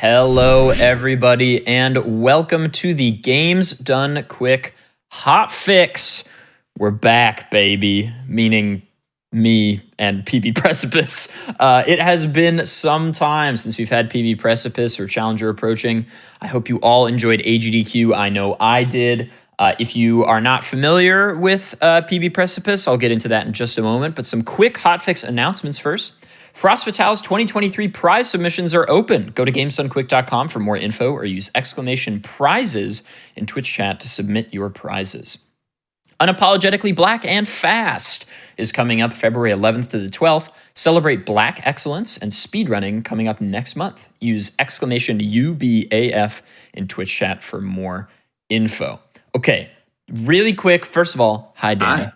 Hello, everybody, and welcome to the Games Done Quick Hot Fix. We're back, baby, meaning me and PB Precipice. It has been some time since we've had PB Precipice or Challenger approaching. I hope you all enjoyed AGDQ. I know I did. If you are not familiar with PB Precipice, I'll get into that in just a moment, but some quick hotfix announcements first. Frost Fatale's 2023 prize submissions are open. Go to gamesdonequick.com for more info or use !prizes in Twitch chat to submit your prizes. Unapologetically Black and Fast is coming up February 11th to the 12th. Celebrate Black excellence and speedrunning coming up next month. Use !UBAF in Twitch chat for more info. Okay, really quick. First of all, hi, Danny. Hi.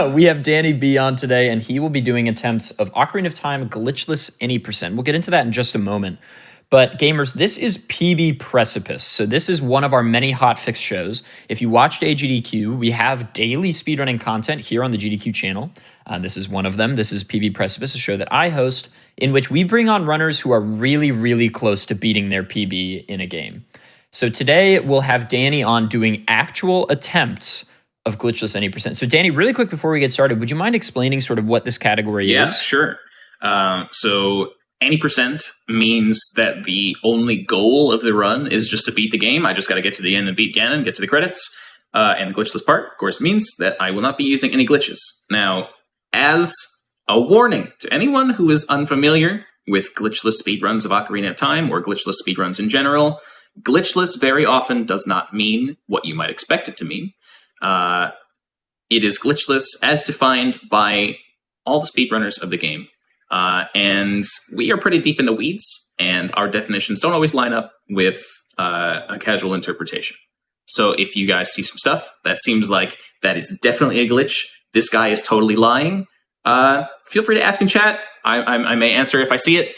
We have Danny B on today, and he will be doing attempts of Ocarina of Time Glitchless any percent. We'll get into that in just a moment. But gamers, this is PB Precipice. So this is one of our many hotfix shows. If you watched AGDQ, we have daily speedrunning content here on the GDQ channel. This is one of them. This is PB Precipice, a show that I host, in which we bring on runners who are really, really close to beating their PB in a game. So today we'll have Danny on doing actual attempts of Glitchless any percent. So Danny, really quick before we get started, would you mind explaining sort of what this category is? Yeah, sure. So any percent means that the only goal of the run is just to beat the game. I just got to get to the end and beat Ganon, get to the credits. And the glitchless part, of course, means that I will not be using any glitches. Now, as a warning to anyone who is unfamiliar with glitchless speedruns of Ocarina of Time or glitchless speedruns in general, glitchless very often does not mean what you might expect it to mean. It is glitchless as defined by all the speedrunners of the game. And we are pretty deep in the weeds, and our definitions don't always line up with a casual interpretation. So if you guys see some stuff that seems like that is definitely a glitch, this guy is totally lying, feel free to ask in chat. I may answer if I see it.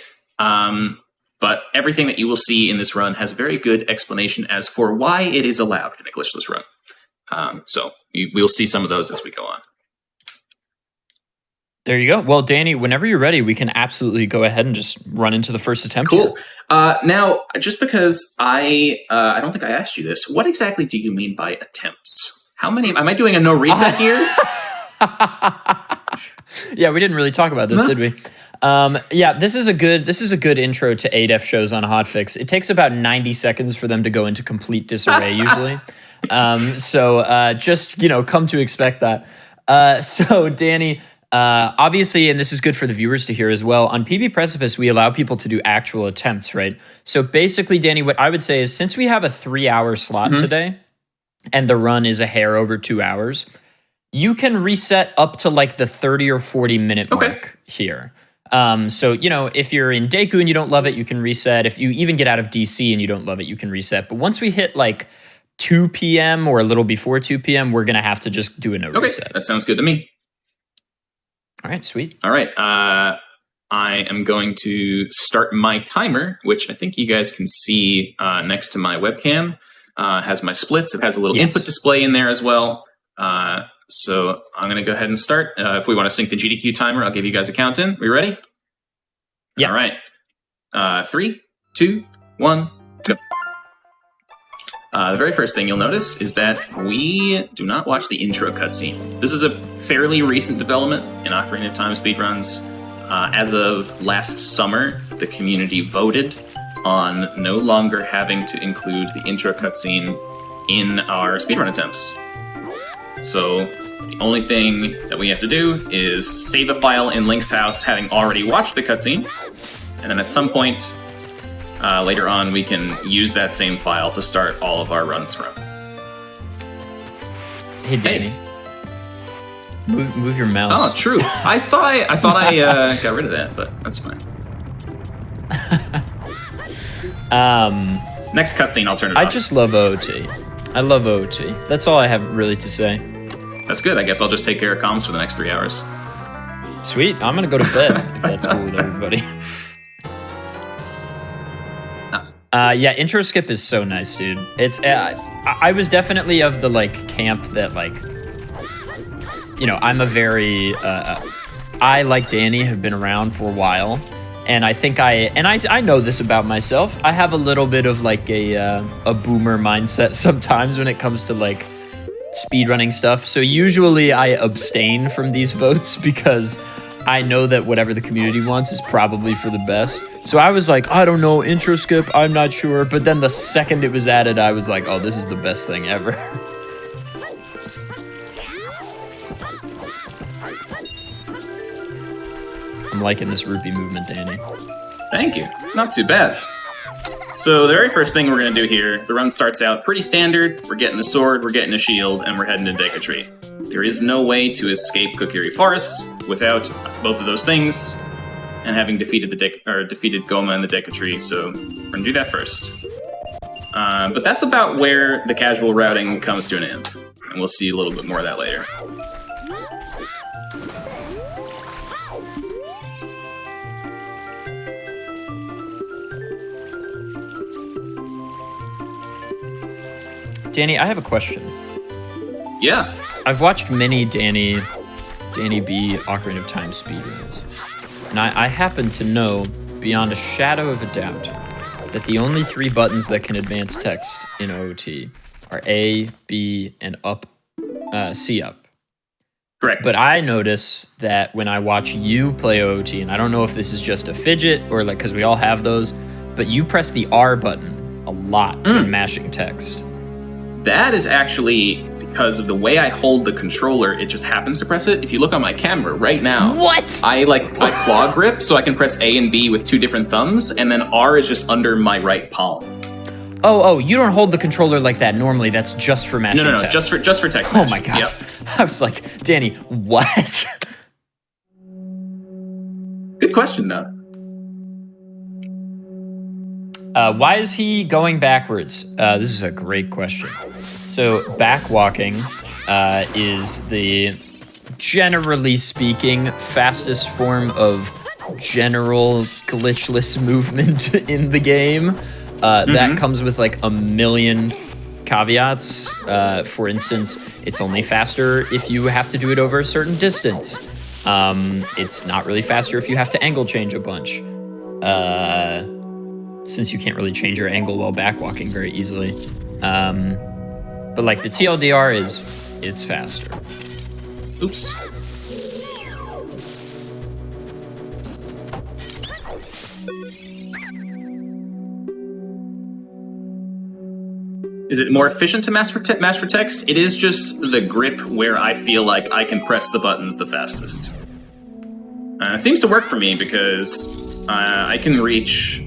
But everything that you will see in this run has a very good explanation as for why it is allowed in a glitchless run. So we'll see some of those as we go on. There you go. Well, Danny, whenever you're ready, we can absolutely go ahead and just run into the first attempt. Cool. Now, just because I don't think I asked you this, what exactly do you mean by attempts? How many? Am I doing a no reset here? Yeah, we didn't really talk about this, did we? Yeah, this is a good intro to ADEF shows on hotfix. It takes about 90 seconds for them to go into complete disarray usually. So just, come to expect that. So Danny, obviously, and this is good for the viewers to hear as well, on PB Precipice, we allow people to do actual attempts, right? So basically, Danny, what I would say is since we have a 3-hour slot today and the run is a hair over 2 hours, you can reset up to like the 30 or 40 minute mark here. So, if you're in Deku and you don't love it, you can reset. If you even get out of DC and you don't love it, you can reset. But once we hit like 2 p.m. or a little before 2 p.m., we're going to have to just do a no reset. That sounds good to me. All right, sweet. All right. I am going to start my timer, which I think you guys can see next to my webcam. Has my splits. It has a little input display in there as well. So I'm going to go ahead and start. If we want to sync the GDQ timer, I'll give you guys a count in. We ready? Yeah. All right. 3, 2, 1, go. The very first thing you'll notice is that we do not watch the intro cutscene. This is a fairly recent development in Ocarina of Time speedruns. As of last summer, the community voted on no longer having to include the intro cutscene in our speedrun attempts. So the only thing that we have to do is save a file in Link's house having already watched the cutscene, and then at some point later on we can use that same file to start all of our runs from. Hey, Danny. Move your mouse. Oh, true. I thought I got rid of that, but that's fine. Next cutscene, I'll turn it off. I just love OT. I love OT. That's all I have really to say. That's good. I guess I'll just take care of comms for the next 3 hours. Sweet. I'm going to go to bed if that's cool with everybody. Yeah, intro skip is so nice, dude. It's I was definitely of the camp that I'm a very I like Danny have been around for a while, And I think I know this about myself. I have a little bit of like a boomer mindset sometimes when it comes to like speedrunning stuff. So usually I abstain from these votes because I know that whatever the community wants is probably for the best. So I was like, I don't know, intro skip, I'm not sure. But then the second it was added, I was like, oh, this is the best thing ever. I'm liking this rupee movement, Danny. Thank you. Not too bad. So the very first thing we're going to do here, the run starts out pretty standard. We're getting a sword, we're getting a shield, and we're heading to Deku Tree. There is no way to escape Kokiri Forest without both of those things and having defeated defeated Goma in the Deku Tree, so we're going to do that first. But that's about where the casual routing comes to an end, and we'll see a little bit more of that later. Danny, I have a question. Yeah. I've watched many Danny B Ocarina of Time speedruns, and I happen to know, beyond a shadow of a doubt, that the only 3 buttons that can advance text in OOT are A, B, and up, C up. Correct. But I notice that when I watch you play OOT, and I don't know if this is just a fidget or like because we all have those, but you press the R button a lot when mashing text. That is actually because of the way I hold the controller, it just happens to press it. If you look on my camera right now, what? I claw grip, so I can press A and B with 2 different thumbs, and then R is just under my right palm. Oh, you don't hold the controller like that normally. That's just for mashing No, text. just for text. Oh my god. Yep. I was like, Danny, what? Good question, though. Why is he going backwards? This is a great question. So backwalking is the, generally speaking, fastest form of general glitchless movement in the game. That comes with like a million caveats. For instance, it's only faster if you have to do it over a certain distance. It's not really faster if you have to angle change a bunch. Since you can't really change your angle while backwalking very easily. But like the TLDR is, it's faster. Oops. Is it more efficient to mash for text? It is just the grip where I feel like I can press the buttons the fastest. It seems to work for me because I can reach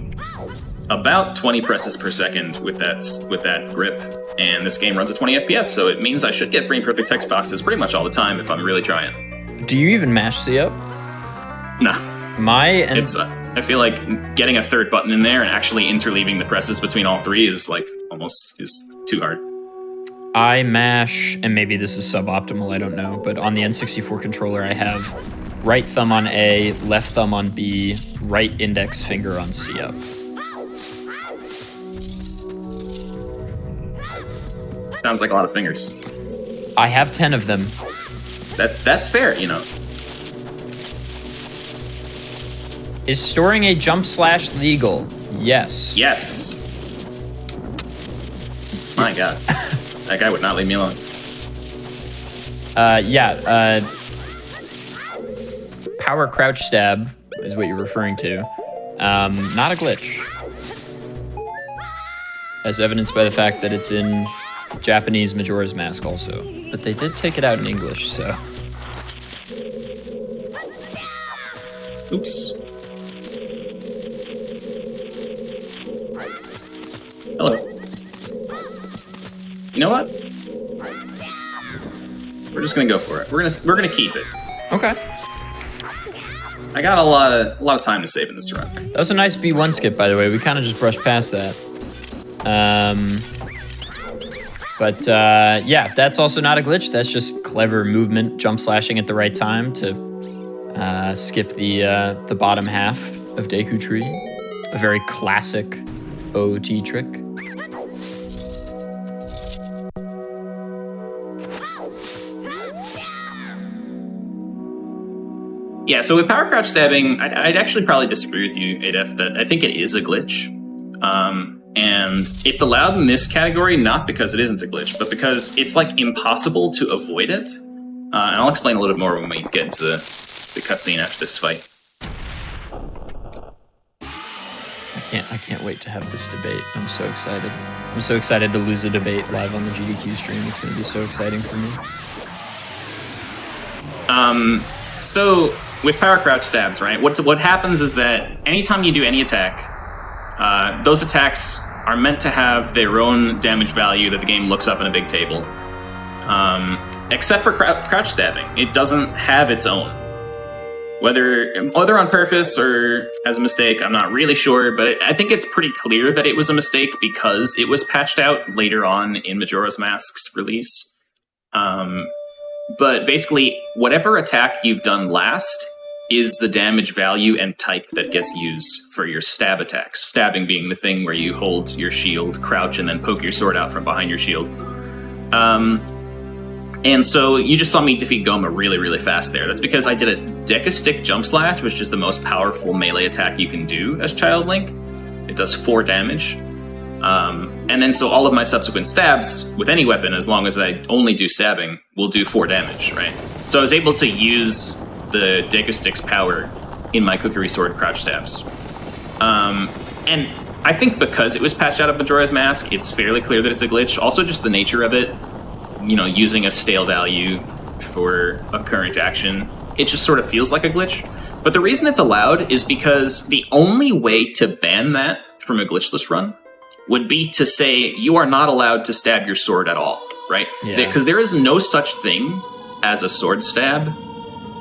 about 20 presses per second with that grip, and this game runs at 20 FPS, so it means I should get frame perfect text boxes pretty much all the time if I'm really trying. Do you even mash C up? Nah. It's I feel like getting a third button in there and actually interleaving the presses between all 3 is like is too hard. I mash, and maybe this is suboptimal, I don't know, but on the N64 controller I have right thumb on A, left thumb on B, right index finger on C up. Sounds like a lot of fingers. I have 10 of them. That's fair, you know. Is storing a jump slash legal? Yes. Yes. My god. That guy would not leave me alone. Power crouch stab is what you're referring to. Not a glitch. As evidenced by the fact that it's in Japanese Majora's Mask also. But they did take it out in English, so. Oops. Hello. You know what? We're just gonna go for it. We're gonna keep it. Okay. I got a lot of time to save in this run. That was a nice B1 skip, by the way. We kind of just brushed past that. Yeah, that's also not a glitch. That's just clever movement, jump slashing at the right time to skip the bottom half of Deku Tree. A very classic OOT trick. Yeah, so with power crouch stabbing, I'd actually probably disagree with you, Adef, that I think it is a glitch. And it's allowed in this category not because it isn't a glitch, but because it's like impossible to avoid it. And I'll explain a little bit more when we get into the cutscene after this fight. I can't wait to have this debate. I'm so excited. I'm so excited to lose a debate live on the GDQ stream. It's going to be so exciting for me. So with power crouch stabs, right? What happens is that anytime you do any attack, those attacks are meant to have their own damage value that the game looks up in a big table. Except for crouch stabbing, it doesn't have its own. Whether on purpose or as a mistake, I'm not really sure, but I think it's pretty clear that it was a mistake because it was patched out later on in Majora's Mask's release. But basically, whatever attack you've done last is the damage value and type that gets used for your stab attacks. Stabbing being the thing where you hold your shield, crouch, and then poke your sword out from behind your shield. And so you just saw me defeat Goma really, really fast there. That's because I did a Deku Stick Jump Slash, which is the most powerful melee attack you can do as Child Link. It does 4 damage. And then so all of my subsequent stabs with any weapon, as long as I only do stabbing, will do 4 damage, right? So I was able to use the Deku Stick's power in my Kukuri Sword crouch stabs. And I think because it was patched out of Majora's Mask, it's fairly clear that it's a glitch. Also just the nature of it, you know, using a stale value for a current action, it just sort of feels like a glitch. But the reason it's allowed is because the only way to ban that from a glitchless run would be to say you are not allowed to stab your sword at all, right? Because there is no such thing as a sword stab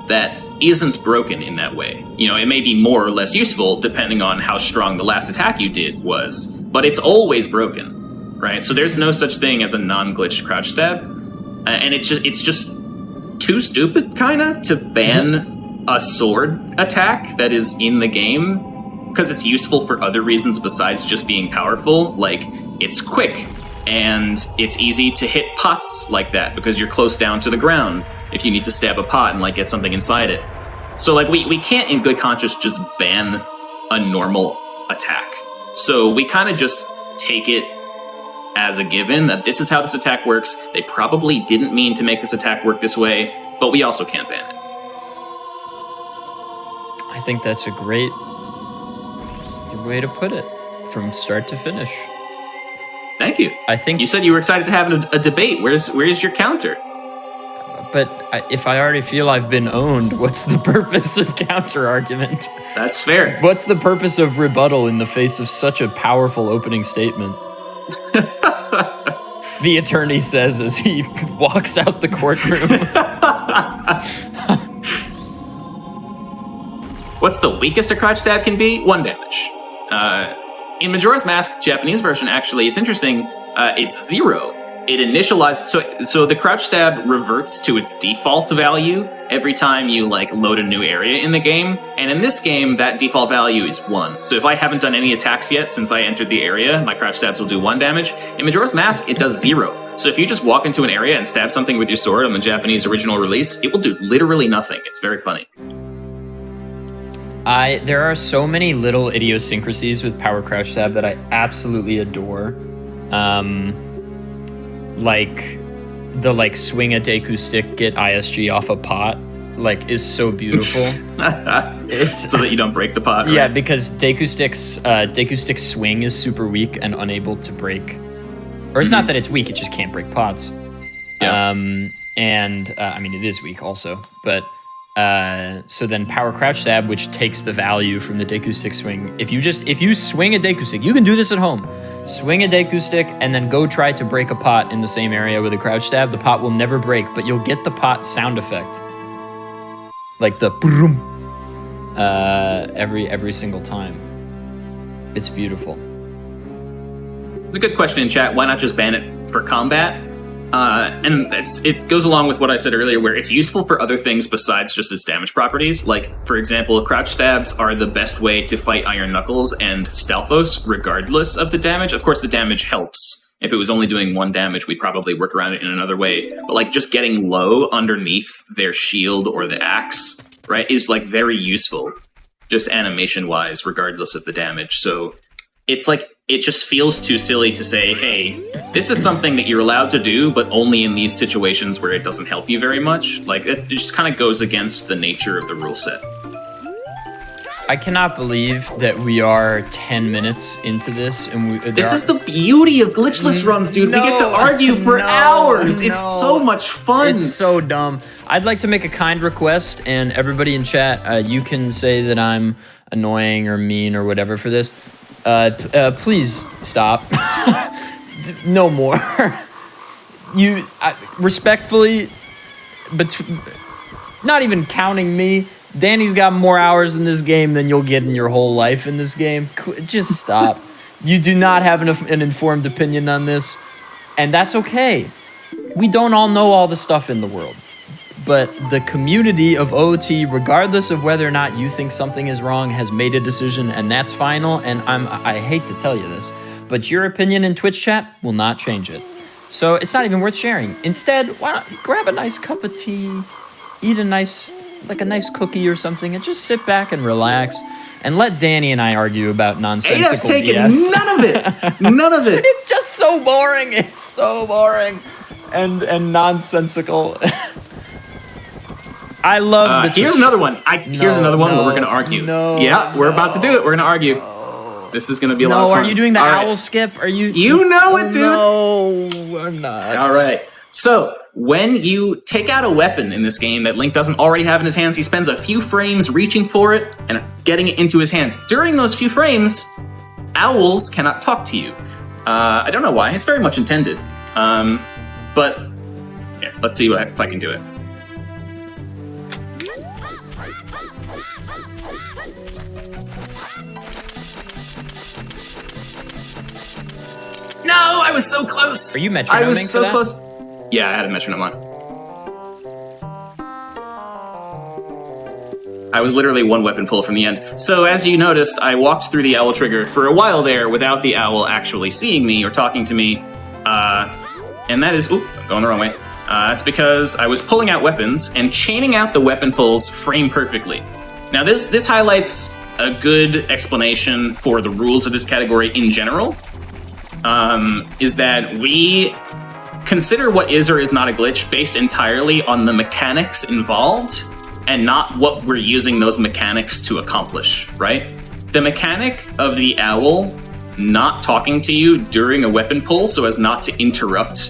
that isn't broken in that way. You know, it may be more or less useful depending on how strong the last attack you did was, but it's always broken, right? So there's no such thing as a non-glitched crouch stab, and it's just too stupid, kinda, to ban a sword attack that is in the game, because it's useful for other reasons besides just being powerful. Like, it's quick, and it's easy to hit pots like that, because you're close down to the ground if you need to stab a pot and, like, get something inside it. So, like, we can't in good conscience just ban a normal attack. So we kind of just take it as a given that this is how this attack works. They probably didn't mean to make this attack work this way, but we also can't ban it. I think that's a great way to put it, from start to finish. Thank you. I think you said you were excited to have a debate. Where's your counter? But if I already feel I've been owned, what's the purpose of counter argument? That's fair. What's the purpose of rebuttal in the face of such a powerful opening statement? The attorney says as he walks out the courtroom. What's the weakest a crouch stab can be? 1 damage. In Majora's Mask, Japanese version, actually, it's interesting. It's 0. It initialized, so the crouch stab reverts to its default value every time you like load a new area in the game, and in this game that default value is 1. So if I haven't done any attacks yet since I entered the area, my crouch stabs will do 1 damage. In Majora's Mask, it does 0. So if you just walk into an area and stab something with your sword on the Japanese original release, it will do literally nothing. It's very funny. There are so many little idiosyncrasies with power crouch stab that I absolutely adore. Like the swing a Deku Stick, get ISG off a pot, is so beautiful. It's so that you don't break the pot, right? Yeah, because Deku Stick's swing is super weak and unable to break. Or it's not that it's weak, it just can't break pots. Yeah. I mean, it is weak also, but so then power crouch stab, which takes the value from the Deku Stick swing. If you swing a Deku Stick, you can do this at home. Swing a Deku Stick and then go try to break a pot in the same area with a crouch stab. The pot will never break, but you'll get the pot sound effect, like the boom, every single time. It's beautiful. It's a good question in chat. Why not just ban it for combat? And it goes along with what I said earlier, where it's useful for other things besides just its damage properties. Like, for example, crouch stabs are the best way to fight Iron Knuckles and Stalfos, regardless of the damage. Of course, the damage helps. If it was only doing 1 damage, we'd probably work around it in another way. But, just getting low underneath their shield or the axe right, is like very useful, just animation-wise, regardless of the damage. So it's like, it just feels too silly to say, hey, this is something that you're allowed to do, but only in these situations where it doesn't help you very much. Like, it just kind of goes against the nature of the rule set. I cannot believe that we are 10 minutes into this, and this is the beauty of glitchless runs, dude. We get to argue for hours. It's so much fun. It's so dumb. I'd like to make a kind request, and everybody in chat, you can say that I'm annoying or mean or whatever for this. Please stop. No more. Respectfully, but not even counting me, Danny's got more hours in this game than you'll get in your whole life in this game. Just stop. You do not have an informed opinion on this, and that's okay. We don't all know all the stuff in the world, but the community of OT, regardless of whether or not you think something is wrong, has made a decision, and that's final. And I hate to tell you this, but your opinion in Twitch chat will not change it. So it's not even worth sharing. Instead, why not grab a nice cup of tea, eat a nice cookie or something, and just sit back and relax and let Danny and I argue about nonsensical AF's taking BS. none of it. None of it. It's just so boring. It's so boring and nonsensical. I love here's another one. Here's another one where we're going to argue. We're about to do it. We're going to argue. This is going to be a lot of fun. Are you doing the owl skip? Are you? You know it, dude. No, I'm not. All right. So, when you take out a weapon in this game that Link doesn't already have in his hands, he spends a few frames reaching for it and getting it into his hands. During those few frames, owls cannot talk to you. I don't know why. It's very much intended. But here, let's see if I can do it. No, I was so close. Are you metronoming I was so for that? close. Yeah, I had a metronome on. I was literally one weapon pull from the end. So as you noticed, I walked through the owl trigger for a while there without the owl actually seeing me or talking to me. And that is, I'm going the wrong way. That's because I was pulling out weapons and chaining out the weapon pulls frame perfectly. Now this highlights a good explanation for the rules of this category in general. Is that we consider what is or is not a glitch based entirely on the mechanics involved and not what we're using those mechanics to accomplish, right? The mechanic of the owl not talking to you during a weapon pull so as not to interrupt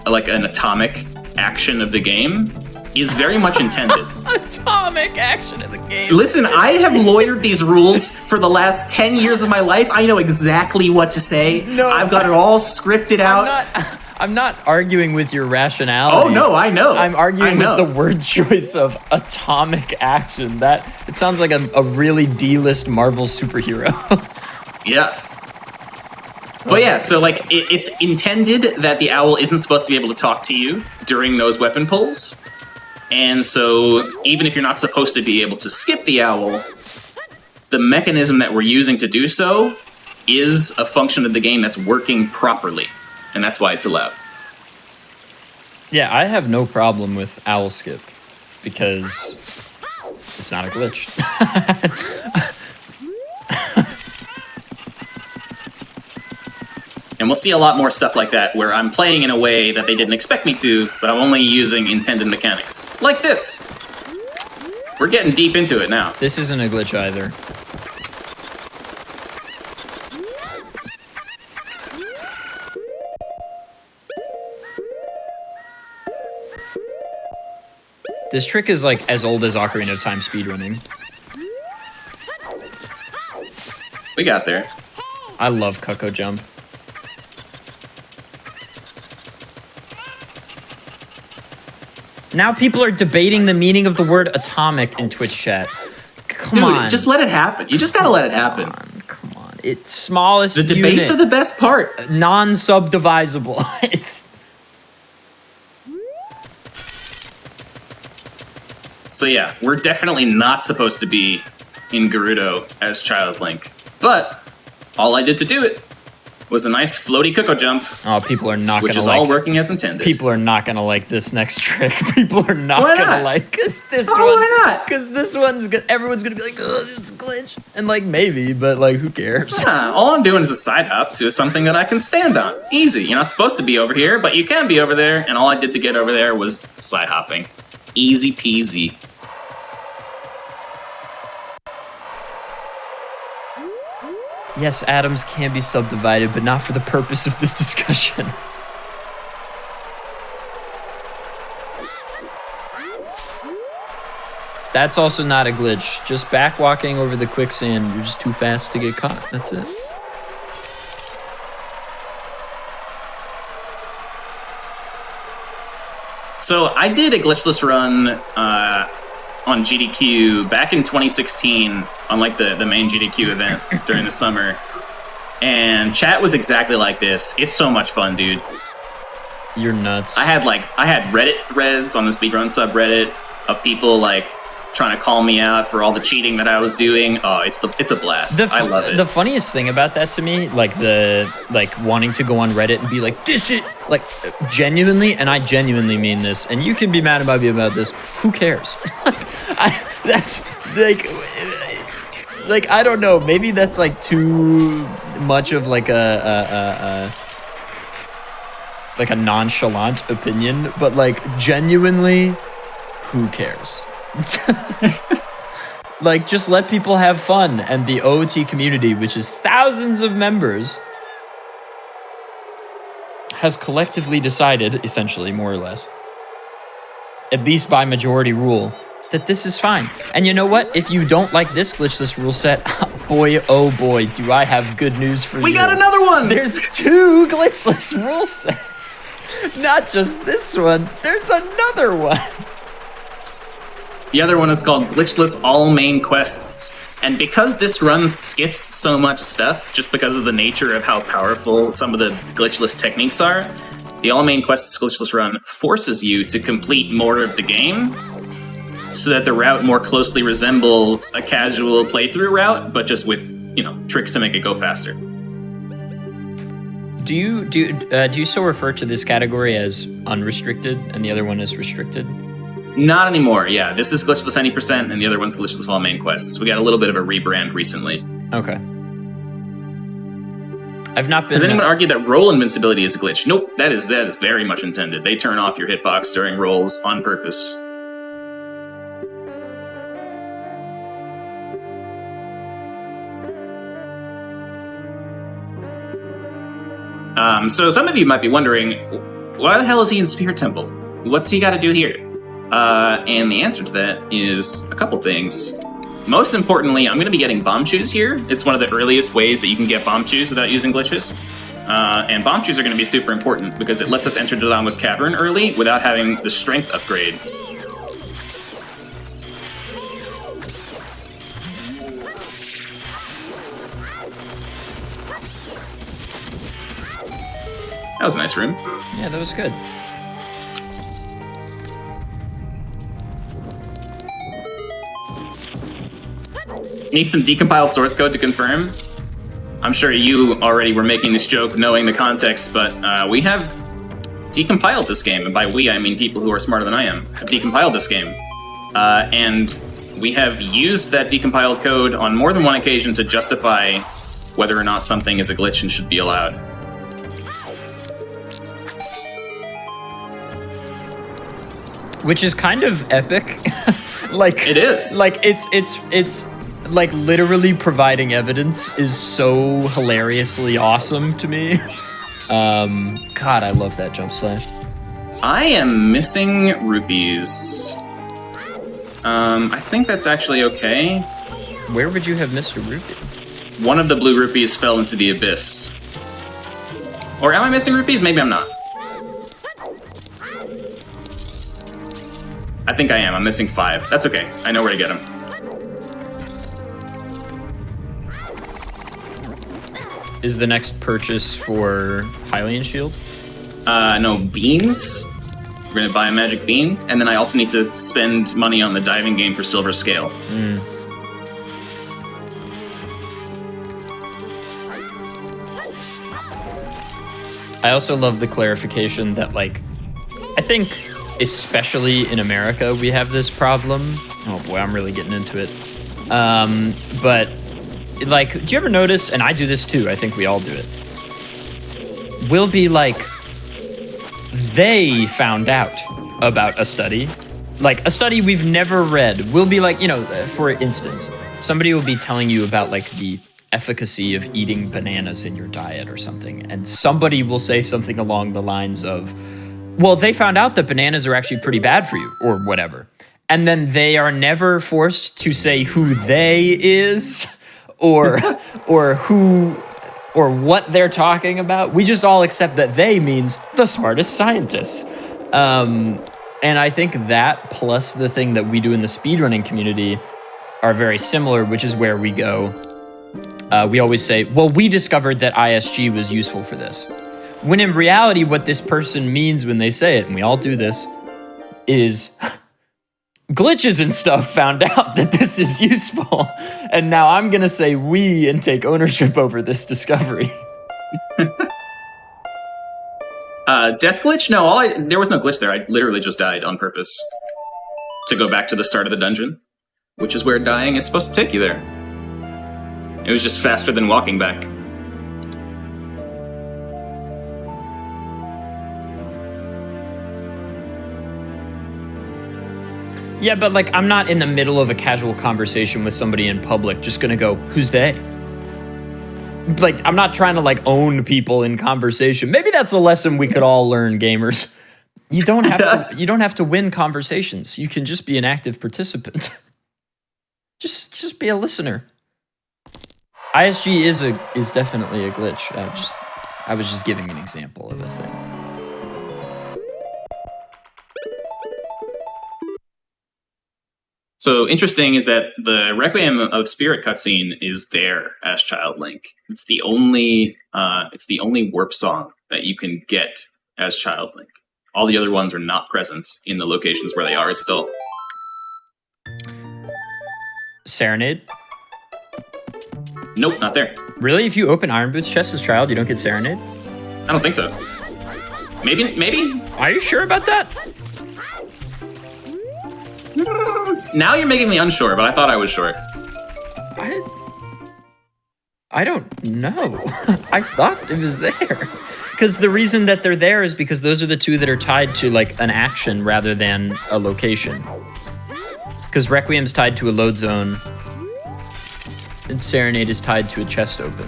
like an atomic action of the game is very much intended. Atomic action of the game. Listen, I have lawyered these rules for the last 10 years of my life. I know exactly what to say. No, I've got it all scripted out. I'm not arguing with your rationality. Oh, no, I know. I'm arguing with the word choice of atomic action. It sounds like a really D-list Marvel superhero. Yeah. But yeah, so like it's intended that the owl isn't supposed to be able to talk to you during those weapon pulls. And so even if you're not supposed to be able to skip the owl, the mechanism that we're using to do so is a function of the game that's working properly. And that's why it's allowed. Yeah, I have no problem with owl skip because it's not a glitch. And we'll see a lot more stuff like that, where I'm playing in a way that they didn't expect me to, but I'm only using intended mechanics. Like this! We're getting deep into it now. This isn't a glitch either. This trick is like as old as Ocarina of Time speedrunning. We got there. I love Cuckoo Jump. Now people are debating the meaning of the word atomic in Twitch chat. Come on. Just let it happen. You just gotta let it happen. Come on. It's smallest The debates are the best part. Non-subdivisable. So yeah, we're definitely not supposed to be in Gerudo as Child Link. But all I did to do it was a nice floaty Coco jump. Oh, people are not which gonna is all working as intended. People are not gonna like this next trick. People are not gonna like this one. Why not? Because this one's gonna. Everyone's gonna be like, "Oh, this is a glitch," and like maybe, but like, who cares? All I'm doing is a side hop to something that I can stand on. Easy. You're not supposed to be over here, but you can be over there. And all I did to get over there was side hopping. Easy peasy. Yes, atoms can be subdivided, but not for the purpose of this discussion. That's also not a glitch. Just backwalking over the quicksand, you're just too fast to get caught. That's it. So I did a glitchless run on GDQ back in 2016 on like the main GDQ event during the summer. And chat was exactly like this. It's so much fun, dude. You're nuts. I had Reddit threads on the speedrun subreddit of people like trying to call me out for all the cheating that I was doing. Oh, it's a blast. I love it. The funniest thing about that to me, like wanting to go on Reddit and be like, this is like genuinely, and I genuinely mean this, and you can be mad about me about this. Who cares? That's like I don't know. Maybe that's like too much of like a nonchalant opinion, but like genuinely, who cares? Like, just let people have fun, and the OOT community, which is thousands of members, has collectively decided, essentially, more or less, at least by majority rule, that this is fine. And you know what? If you don't like this glitchless rule set, boy, oh boy, do I have good news for you. We got another one! There's 2 glitchless rule sets. Not just this one, there's another one. The other one is called Glitchless All Main Quests. And because this run skips so much stuff, just because of the nature of how powerful some of the glitchless techniques are, the All Main Quests Glitchless run forces you to complete more of the game so that the route more closely resembles a casual playthrough route, but just with, tricks to make it go faster. Do you still refer to this category as unrestricted and the other one as restricted? Not anymore, yeah. This is Glitchless 90% and the other one's Glitchless All Main Quests. We got a little bit of a rebrand recently. Okay. I've not been... Has anyone argued that roll invincibility is a glitch? Nope, that is very much intended. They turn off your hitbox during rolls on purpose. So some of you might be wondering, why the hell is he in Spirit Temple? What's he got to do here? And the answer to that is a couple things. Most importantly, I'm going to be getting bomb shoes here. It's one of the earliest ways that you can get bomb shoes without using glitches. And bomb shoes are going to be super important because it lets us enter Dodongo's Cavern early without having the strength upgrade. That was a nice room. Yeah, that was good. Need some decompiled source code to confirm. I'm sure you already were making this joke knowing the context, but we have decompiled this game, and by we I mean people who are smarter than I am, have decompiled this game. And we have used that decompiled code on more than one occasion to justify whether or not something is a glitch and should be allowed. Which is kind of epic. Like it is. Like it's like literally providing evidence is so hilariously awesome to me. God, I love that jump slide. I am missing rupees. I think that's actually okay. Where would you have missed a rupee? One of the blue rupees fell into the abyss. Or am I missing rupees? Maybe I'm not. I think I am. I'm missing 5. That's okay. I know where to get them. Is the next purchase for Hylian Shield? No, beans. We're gonna buy a magic bean, and then I also need to spend money on the diving game for Silver Scale. I also love the clarification that, like, I think especially in America we have this problem. Oh boy, I'm really getting into it. But like, do you ever notice, and I do this too, I think we all do it, we'll be like, they found out about a study, like a study we've never read. We'll be like, you know, for instance, somebody will be telling you about like the efficacy of eating bananas in your diet or something, and somebody will say something along the lines of, well, they found out that bananas are actually pretty bad for you, or whatever. And then they are never forced to say who they is, or who, or what they're talking about. We just all accept that they means the smartest scientists. And I think that plus the thing that we do in the speedrunning community are very similar, which is where we go. We always say, well, we discovered that ISG was useful for this. When in reality, what this person means when they say it, and we all do this, is glitches and stuff found out that this is useful. And now I'm going to say we and take ownership over this discovery. Death glitch? No, there was no glitch there. I literally just died on purpose to go back to the start of the dungeon, which is where dying is supposed to take you there. It was just faster than walking back. Yeah, but like, I'm not in the middle of a casual conversation with somebody in public just gonna go, who's they? Like, I'm not trying to like own people in conversation. Maybe that's a lesson we could all learn, gamers. You don't have to win conversations. You can just be an active participant. just be a listener. ISG is definitely a glitch. I was just giving an example of a thing. So interesting is that the Requiem of Spirit cutscene is there as Child Link. It's the only warp song that you can get as Child Link. All the other ones are not present in the locations where they are as adult. Serenade? Nope, not there. Really? If you open Iron Boots chest as Child, you don't get Serenade? I don't think so. Maybe? Are you sure about that? Now you're making me unsure, but I thought I was sure. I don't know. I thought it was there. Because the reason that they're there is because those are the two that are tied to like an action rather than a location. Because Requiem's tied to a load zone, and Serenade is tied to a chest open.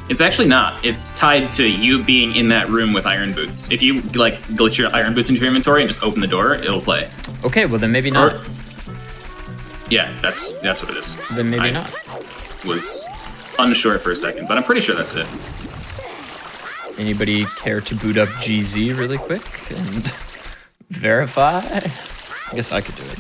It's actually not. It's tied to you being in that room with Iron Boots. If you like glitch your Iron Boots into your inventory and just open the door, it'll play. Okay, well then maybe not. Yeah, that's what it is. Then maybe not. Was unsure for a second, but I'm pretty sure that's it. Anybody care to boot up GZ really quick and verify? I guess I could do it.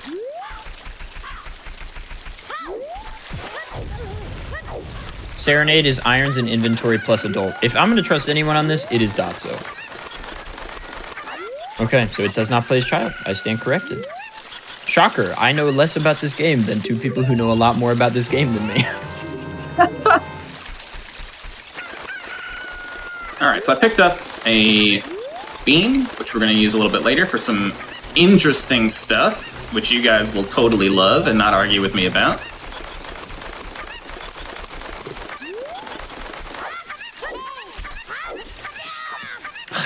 Serenade is irons and inventory plus adult. If I'm going to trust anyone on this, it is Dotso. Okay, so it does not play as Child. I stand corrected. Shocker, I know less about this game than two people who know a lot more about this game than me. Alright, so I picked up a beam, which we're going to use a little bit later for some interesting stuff, which you guys will totally love and not argue with me about.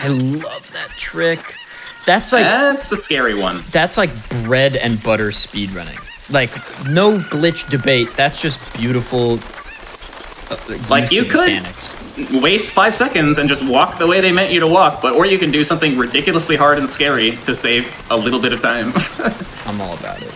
I love that trick. That's a scary one. That's like bread and butter speedrunning. Like, no glitch debate. That's just beautiful. Like, you could waste 5 seconds and just walk the way they meant you to walk, or you can do something ridiculously hard and scary to save a little bit of time. I'm all about it.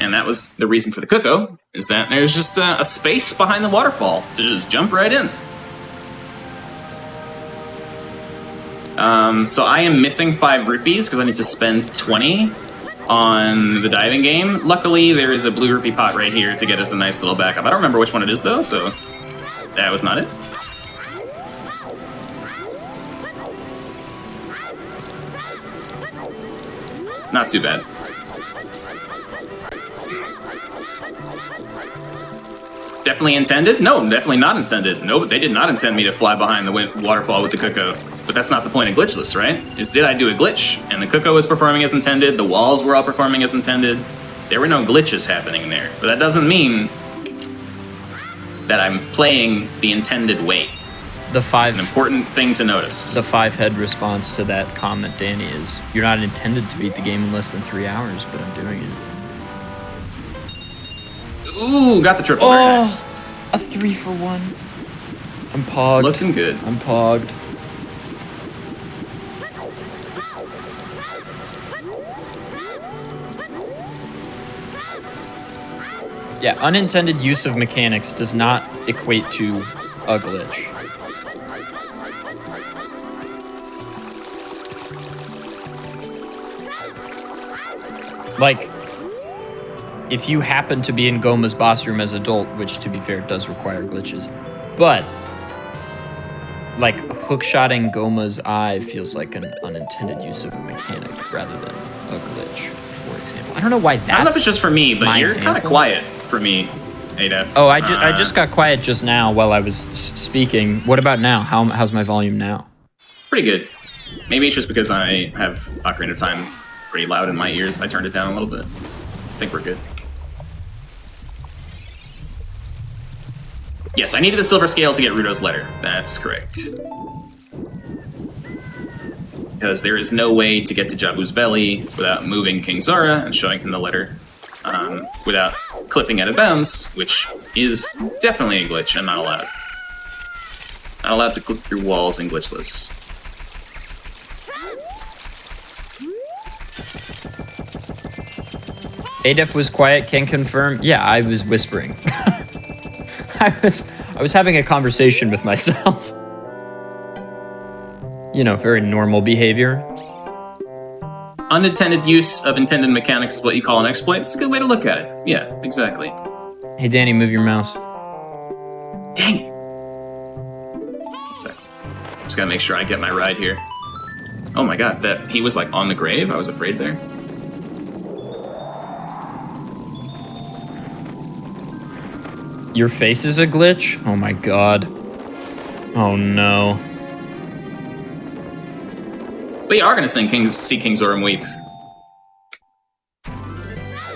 And that was the reason for the Cuckoo, is that there's just a space behind the waterfall to just jump right in. So I am missing 5 rupees because I need to spend 20 on the diving game. Luckily, there is a blue rupee pot right here to get us a nice little backup. I don't remember which one it is, though, so that was not it. Not too bad. definitely intended? No, definitely not intended. No, they did not intend me to fly behind the waterfall with the Cuckoo. But that's not the point of Glitchless, right? Is did I do a glitch? And the Cuckoo was performing as intended, the walls were all performing as intended. There were no glitches happening there. But that doesn't mean that I'm playing the intended way. It's an important thing to notice. The 5-head response to that comment, Danny, is you're not intended to beat the game in less than 3 hours, but I'm doing it. Ooh, got the triple. Very nice. A 3-for-1. I'm pogged. Looking good. I'm pogged. Yeah, unintended use of mechanics does not equate to a glitch. Like, if you happen to be in Goma's boss room as adult, which to be fair does require glitches, but like hookshotting Goma's eye feels like an unintended use of a mechanic rather than a glitch, for example. I don't know why that's. I don't know if it's just for me, but you're kind of quiet for me, Adef. Oh, I just got quiet just now while I was speaking. What about now? How's my volume now? Pretty good. Maybe it's just because I have Ocarina of Time pretty loud in my ears. I turned it down a little bit. I think we're good. Yes, I needed the silver scale to get Ruto's letter. That's correct. Because there is no way to get to Jabu's belly without moving King Zora and showing him the letter, without clipping out of bounds, which is definitely a glitch and not allowed. Not allowed to clip through walls in Glitchless. Adef was quiet, can confirm. Yeah, I was whispering. I was having a conversation with myself. You know, very normal behavior. Unintended use of intended mechanics is what you call an exploit. It's a good way to look at it. Yeah, exactly. Hey, Danny, move your mouse. Dang it. 1 second. Just gotta make sure I get my ride here. Oh my god, that he was like on the grave? I was afraid there. Your face is a glitch? Oh my god. Oh no. We are gonna see King Zora weep.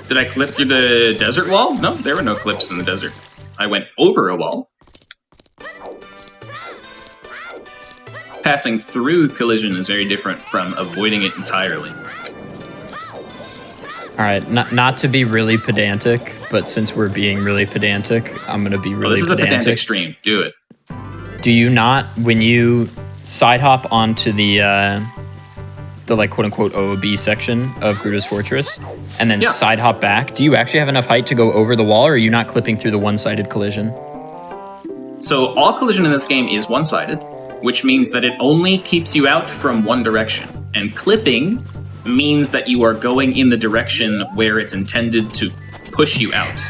Did I clip through the desert wall? No, there were no clips in the desert. I went over a wall. Passing through collision is very different from avoiding it entirely. Alright, not to be really pedantic, but since we're being really pedantic, I'm gonna be really this is pedantic. A pedantic stream. Do it. Do you not, when you side hop onto the like quote-unquote OOB section of Gerudo's Fortress, and then side hop back, do you actually have enough height to go over the wall, or are you not clipping through the one-sided collision? So all collision in this game is one-sided, which means that it only keeps you out from one direction. And clipping means that you are going in the direction where it's intended to push you out.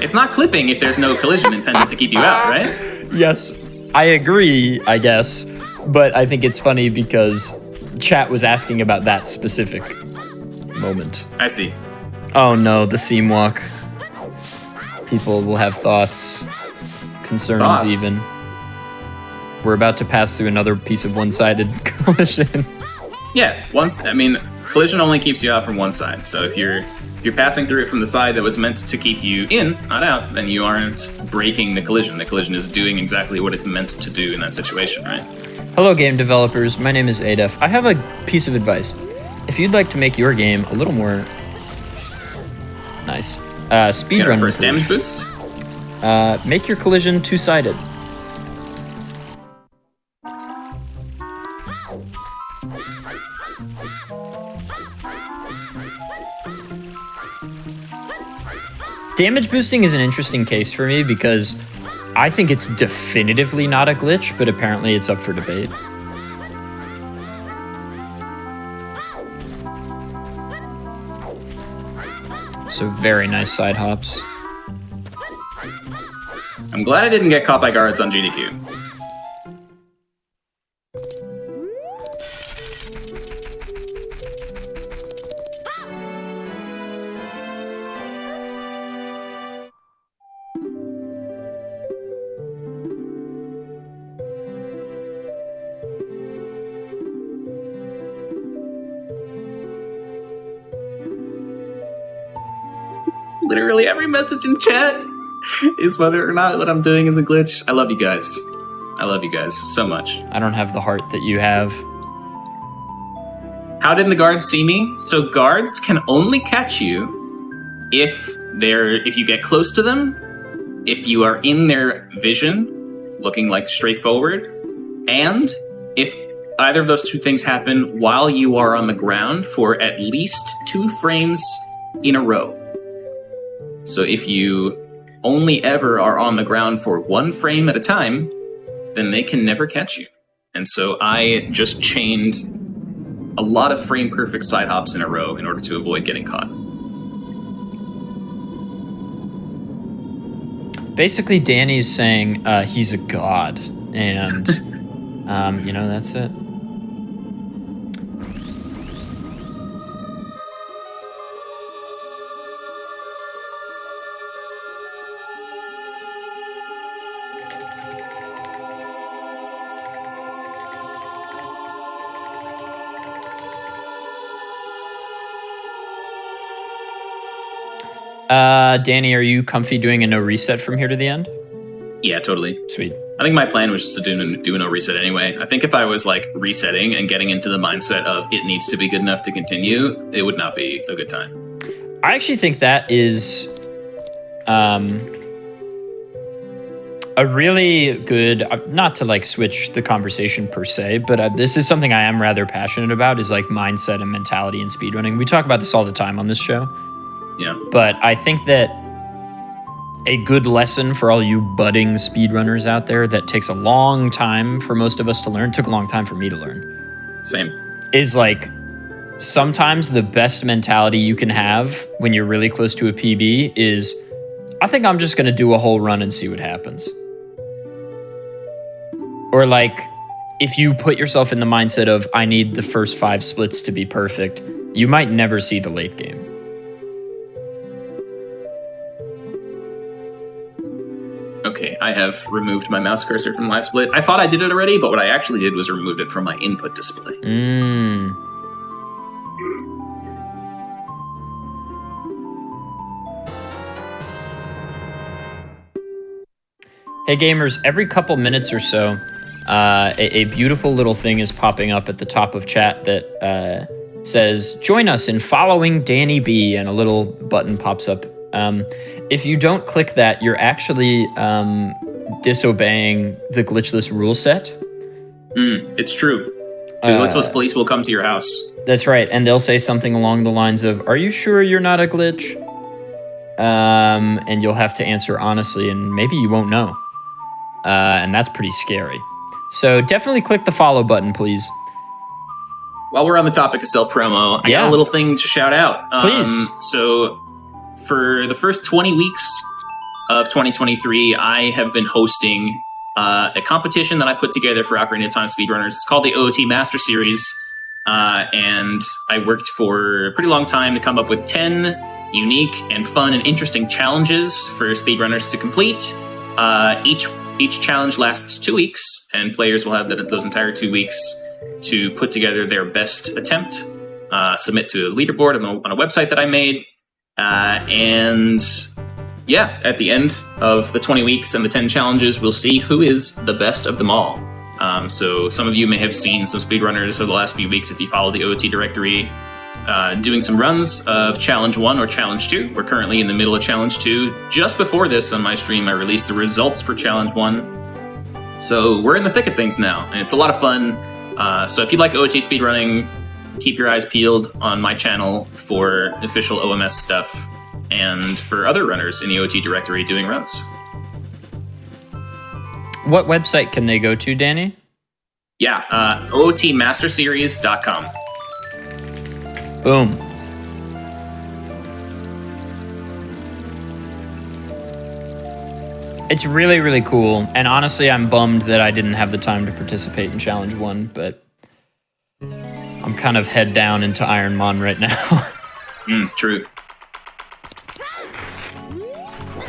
It's not clipping if there's no collision intended to keep you out, right? Yes, I agree, I guess. But I think it's funny because chat was asking about that specific moment. I see. Oh no, the seam walk. People will have thoughts, concerns even. We're about to pass through another piece of one-sided collision. Yeah, collision only keeps you out from one side. So if you're passing through it from the side that was meant to keep you in, not out, then you aren't breaking the collision. The collision is doing exactly what it's meant to do in that situation, right? Hello, game developers. My name is Adef. I have a piece of advice. If you'd like to make your game a little more nice, speedrun first damage boost. Make your collision two-sided. Damage boosting is an interesting case for me because I think it's definitively not a glitch, but apparently it's up for debate. So very nice side hops. I'm glad I didn't get caught by guards on GDQ. literally every message in chat is whether or not what I'm doing is a glitch. I love you guys. I love you guys so much. I don't have the heart that you have. How didn't the guards see me? So guards can only catch you if you get close to them, if you are in their vision, looking like straight forward, and if either of those two things happen while you are on the ground for at least 2 frames in a row. So if you only ever are on the ground for 1 frame at a time, then they can never catch you. And so I just chained a lot of frame perfect side hops in a row in order to avoid getting caught. Basically, Danny's saying he's a god, and that's it. Danny, are you comfy doing a no reset from here to the end? Yeah, totally. Sweet. I think my plan was just to do a no reset anyway. I think if I was like resetting and getting into the mindset of it needs to be good enough to continue, it would not be a good time. I actually think that is a really good, not to like switch the conversation per se, but this is something I am rather passionate about, is like mindset and mentality in speedrunning. We talk about this all the time on this show. Yeah. But I think that a good lesson for all you budding speedrunners out there that takes a long time for most of us to learn, took a long time for me to learn. Same. Is like, sometimes the best mentality you can have when you're really close to a PB is, I think I'm just going to do a whole run and see what happens. Or like, if you put yourself in the mindset of, I need the first 5 splits to be perfect, you might never see the late game. Okay, I have removed my mouse cursor from Live Split. I thought I did it already, but what I actually did was removed it from my input display. Hey gamers, every couple minutes or so, a beautiful little thing is popping up at the top of chat that says, join us in following Danny B, and a little button pops up. If you don't click that, you're actually disobeying the Glitchless rule set. It's true. The Glitchless police will come to your house. That's right, and they'll say something along the lines of, are you sure you're not a glitch? And you'll have to answer honestly, and maybe you won't know. And that's pretty scary. So definitely click the follow button, please. While we're on the topic of self-promo, I got a little thing to shout out. Please. So for the first 20 weeks of 2023, I have been hosting a competition that I put together for Ocarina of Time speedrunners. It's called the OOT Master Series, and I worked for a pretty long time to come up with 10 unique and fun and interesting challenges for speedrunners to complete. Each challenge lasts 2 weeks, and players will have those entire 2 weeks to put together their best attempt, submit to a leaderboard on a website that I made. And yeah, at the end of the 20 weeks and the 10 challenges, we'll see who is the best of them all. So some of you may have seen some speedrunners over the last few weeks if you follow the OT directory, doing some runs of Challenge 1 or Challenge 2. We're currently in the middle of Challenge 2. Just before this on my stream, I released the results for Challenge 1. So we're in the thick of things now, and it's a lot of fun. So if you like OT speedrunning, keep your eyes peeled on my channel for official OMS stuff and for other runners in the OT directory doing runs. What website can they go to, Danny? Yeah, OOTmasterseries.com. Boom. It's really, really cool. And honestly, I'm bummed that I didn't have the time to participate in Challenge 1, but I'm kind of head down into Ironmon right now. True.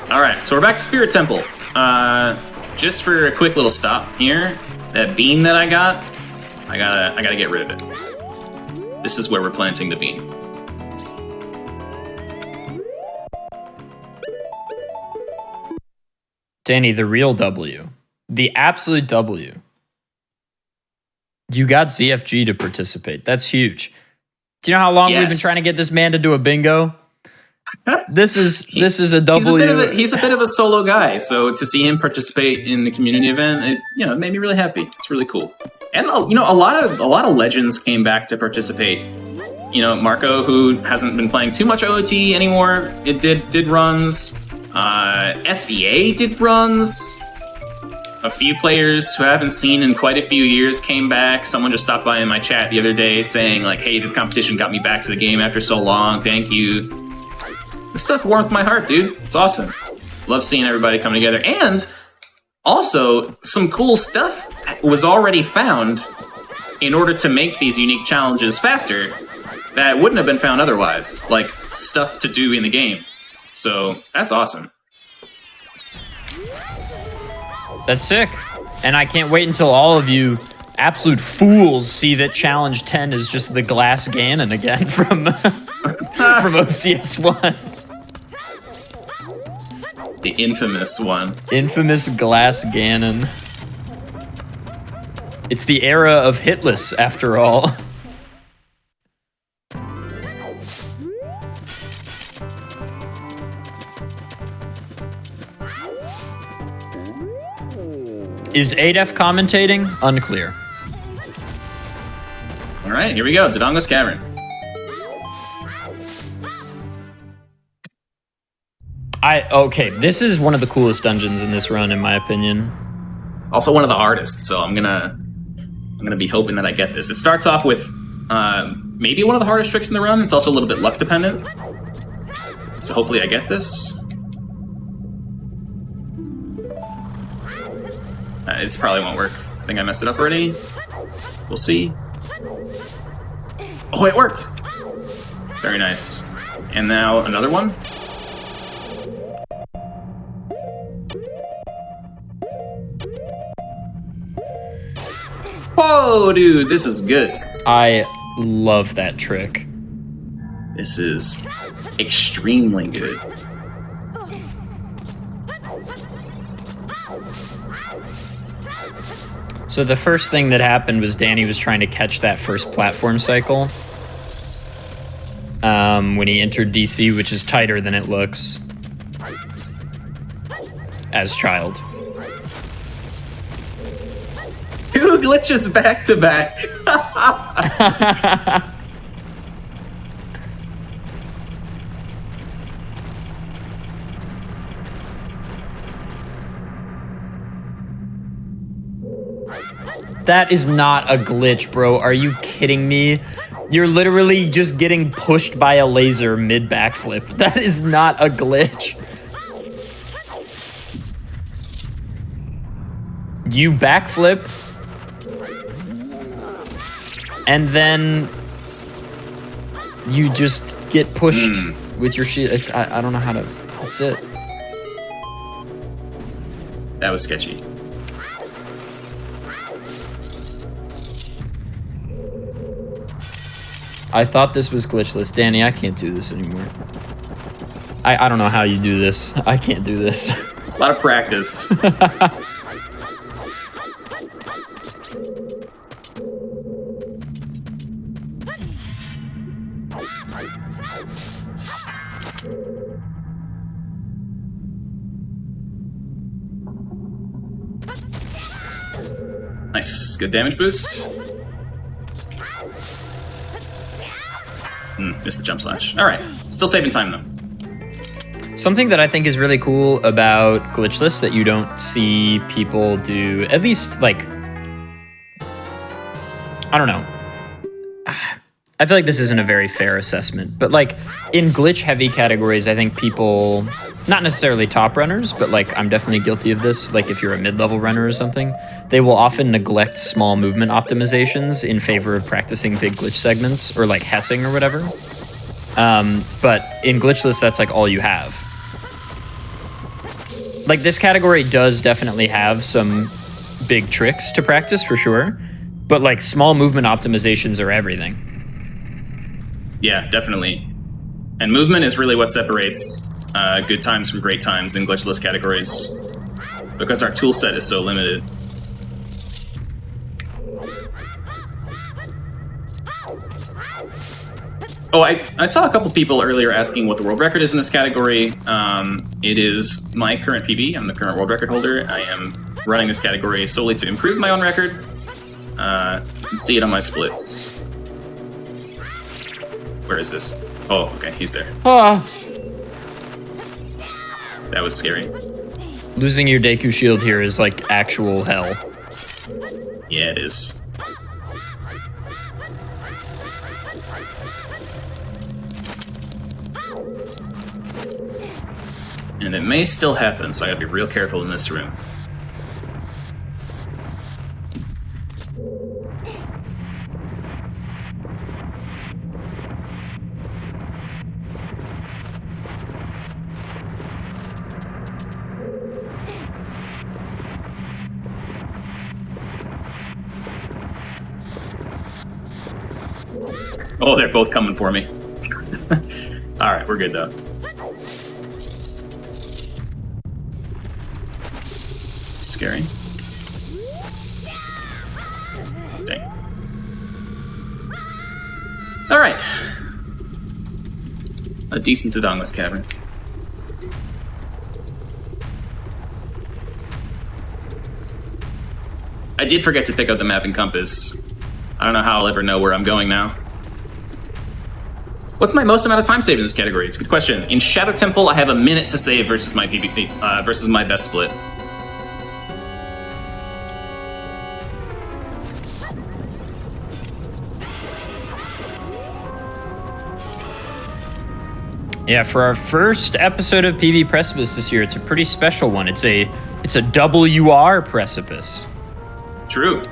All right, so we're back to Spirit Temple. Just for a quick little stop here, that bean that I got, I gotta get rid of it. This is where we're planting the bean. Danny, the real W. The absolute W. You got ZFG to participate. That's huge. Do you know how long we've been trying to get this man to do a bingo? This is a W. He's a bit of a solo guy, so to see him participate in the community event, it made me really happy. It's really cool. And a lot of legends came back to participate. Marco, who hasn't been playing too much OOT anymore, it did runs. SVA did runs. A few players who I haven't seen in quite a few years came back. Someone just stopped by in my chat the other day saying, like, hey, this competition got me back to the game after so long. Thank you. This stuff warms my heart, dude. It's awesome. Love seeing everybody come together. And also, some cool stuff was already found in order to make these unique challenges faster that wouldn't have been found otherwise. Like, stuff to do in the game. So, that's awesome. That's sick. And I can't wait until all of you absolute fools see that Challenge 10 is just the Glass Ganon again from OCS 1. The infamous one. Infamous Glass Ganon. It's the era of hitless, after all. Is ADEF commentating? Unclear. All right, here we go. Dodongo's Cavern. Okay, this is one of the coolest dungeons in this run, in my opinion. Also one of the hardest, so I'm gonna be hoping that I get this. It starts off with maybe one of the hardest tricks in the run. It's also a little bit luck dependent. So hopefully I get this. It probably won't work. I think I messed it up already. We'll see. Oh, it worked! Very nice. And now another one. Whoa, dude, this is good. I love that trick. This is extremely good. So the first thing that happened was Danny was trying to catch that first platform cycle when he entered DC, which is tighter than it looks as child. 2 glitches back to back. That is not a glitch, bro. Are you kidding me? You're literally just getting pushed by a laser mid-backflip. That is not a glitch. You backflip, and then you just get pushed with your shield. I don't know how to... That's it. That was sketchy. I thought this was glitchless. Danny, I can't do this anymore. I don't know how you do this. I can't do this. A lot of practice. Nice. Good damage boost. Missed the jump slash. All right. Still saving time, though. Something that I think is really cool about Glitchless that you don't see people do, at least, like, I don't know. I feel like this isn't a very fair assessment, but, like, in glitch-heavy categories, I think people, not necessarily top runners, but, like, I'm definitely guilty of this. Like, if you're a mid-level runner or something, they will often neglect small movement optimizations in favor of practicing big glitch segments, or, like, hessing or whatever. But in Glitchless, that's, like, all you have. Like, this category does definitely have some big tricks to practice, for sure, but, like, small movement optimizations are everything. Yeah, definitely. And movement is really what separates good times from great times in glitchless categories. because our tool set is so limited. Oh, I saw a couple people earlier asking what the world record is in this category. It is my current PB. I'm the current world record holder. I am running this category solely to improve my own record. You can see it on my splits. Where is this? Oh, okay, he's there. That was scary. Losing your Deku shield here is like actual hell. Yeah, it is. And it may still happen, so I gotta be real careful in this room. Oh, they're both coming for me. Alright, we're good though. Scary. Dang. Alright. A decent Dodongless cavern. I did forget to pick up the map and compass. I don't know how I'll ever know where I'm going now. What's my most amount of time saved in this category? It's a good question. In Shadow Temple, I have a minute to save versus my PvP, versus my best split. Yeah, for our first episode of PB Precipice this year, it's a pretty special one. It's a WR Precipice. True.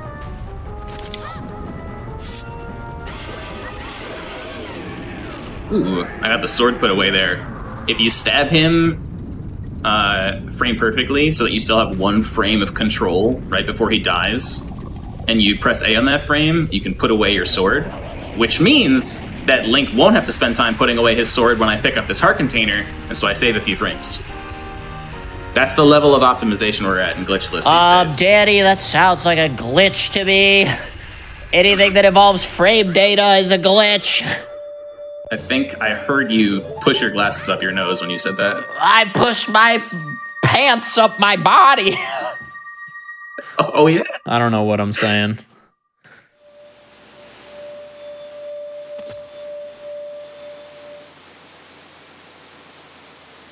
Ooh, I got the sword put away there. If you stab him frame perfectly so that you still have one frame of control right before he dies, and you press A on that frame, you can put away your sword, which means that Link won't have to spend time putting away his sword when I pick up this heart container, and so I save a few frames. That's the level of optimization we're at in Glitchless these days. Daddy, that sounds like a glitch to me. Anything that involves frame data is a glitch. I think I heard you push your glasses up your nose when you said that. I pushed my pants up my body. Oh yeah? I don't know what I'm saying.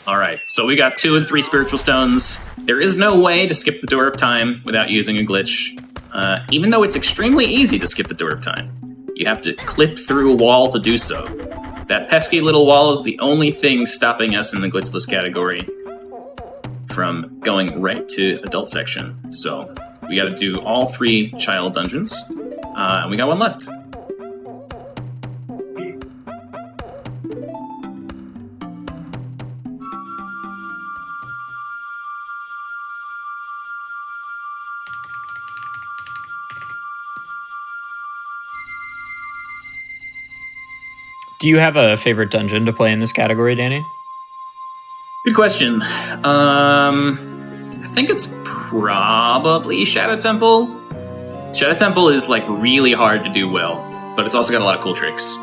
Alright, so we got 2 and 3 spiritual stones. There is no way to skip the Door of Time without using a glitch. Even though it's extremely easy to skip the Door of Time. You have to clip through a wall to do so. That pesky little wall is the only thing stopping us in the glitchless category from going right to adult section. So we gotta do all 3 child dungeons, and we got 1 left. Do you have a favorite dungeon to play in this category, Danny? Good question. I think it's probably Shadow Temple. Shadow Temple is like really hard to do well, but it's also got a lot of cool tricks.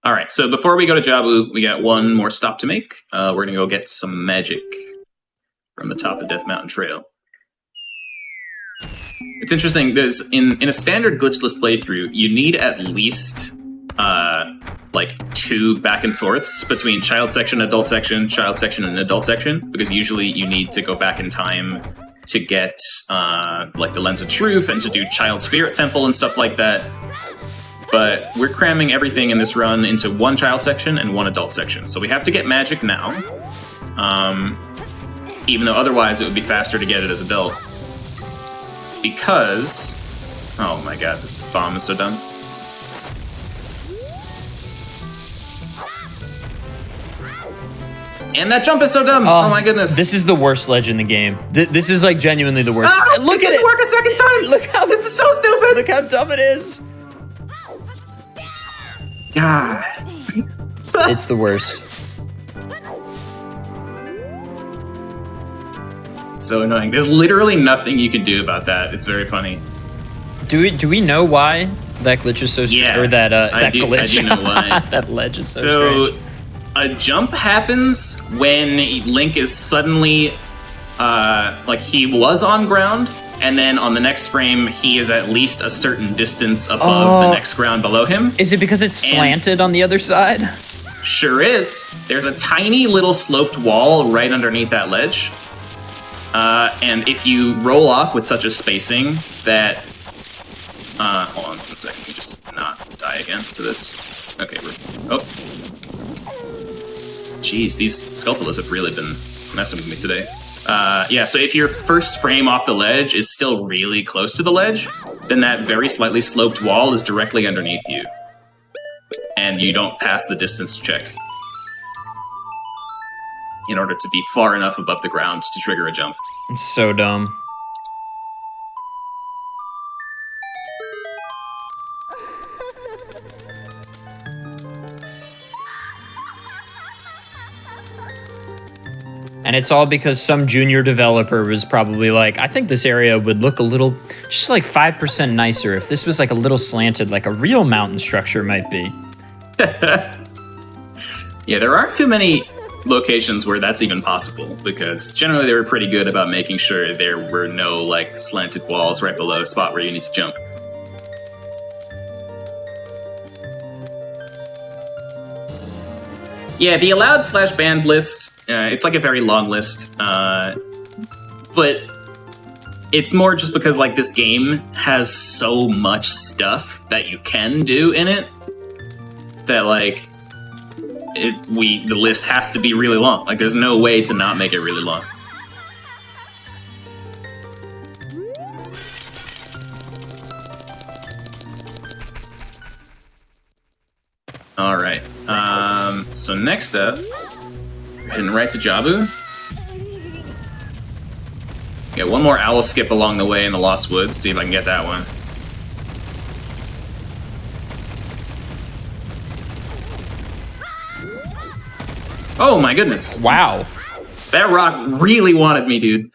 All right, so before we go to Jabu, we got 1 more stop to make. We're gonna go get some magic from the top of Death Mountain Trail. It's interesting because in a standard glitchless playthrough, you need at least like 2 back and forths between child section, and adult section, because usually you need to go back in time to get like the Lens of Truth and to do Child Spirit Temple and stuff like that. But we're cramming everything in this run into 1 child section and 1 adult section. So we have to get magic now. Even though otherwise it would be faster to get it as adult. Because... oh my god, this bomb is so dumb. And that jump is so dumb! Oh my goodness. This is the worst ledge in the game. This is like genuinely the worst. Look at it! Look at it! Work a second time! Look how this is so stupid! Look how dumb it is. God. It's the worst. So annoying. There's literally nothing you can do about that. It's very funny. Do we know why that glitch is so strange? Yeah, Or that I do know why. that ledge is so strange. A jump happens when Link is suddenly, like he was on ground, and then on the next frame, he is at least a certain distance above the next ground below him. Is it because it's slanted on the other side? Sure is. There's a tiny little sloped wall right underneath that ledge. And if you roll off with such a spacing that... hold on 1 second. Let me just not die again to this. Okay, oh. Jeez, these Skulltulas have really been messing with me today. Yeah, so if your first frame off the ledge is still really close to the ledge, then that very slightly sloped wall is directly underneath you. And you don't pass the distance check in order to be far enough above the ground to trigger a jump. It's so dumb. And it's all because some junior developer was probably like, I think this area would look a little, just like 5% nicer if this was like a little slanted, like a real mountain structure might be. Yeah, there aren't too many locations where that's even possible, because generally they were pretty good about making sure there were no like slanted walls right below a spot where you need to jump. Yeah, the allowed / banned list, it's like a very long list, but it's more just because like this game has so much stuff that you can do in it that like the list has to be really long. Like there's no way to not make it really long. All right. So next up, we're heading right to Jabu. Get one more owl skip along the way in the Lost Woods. See if I can get that one. Oh my goodness! Wow. That rock really wanted me, dude.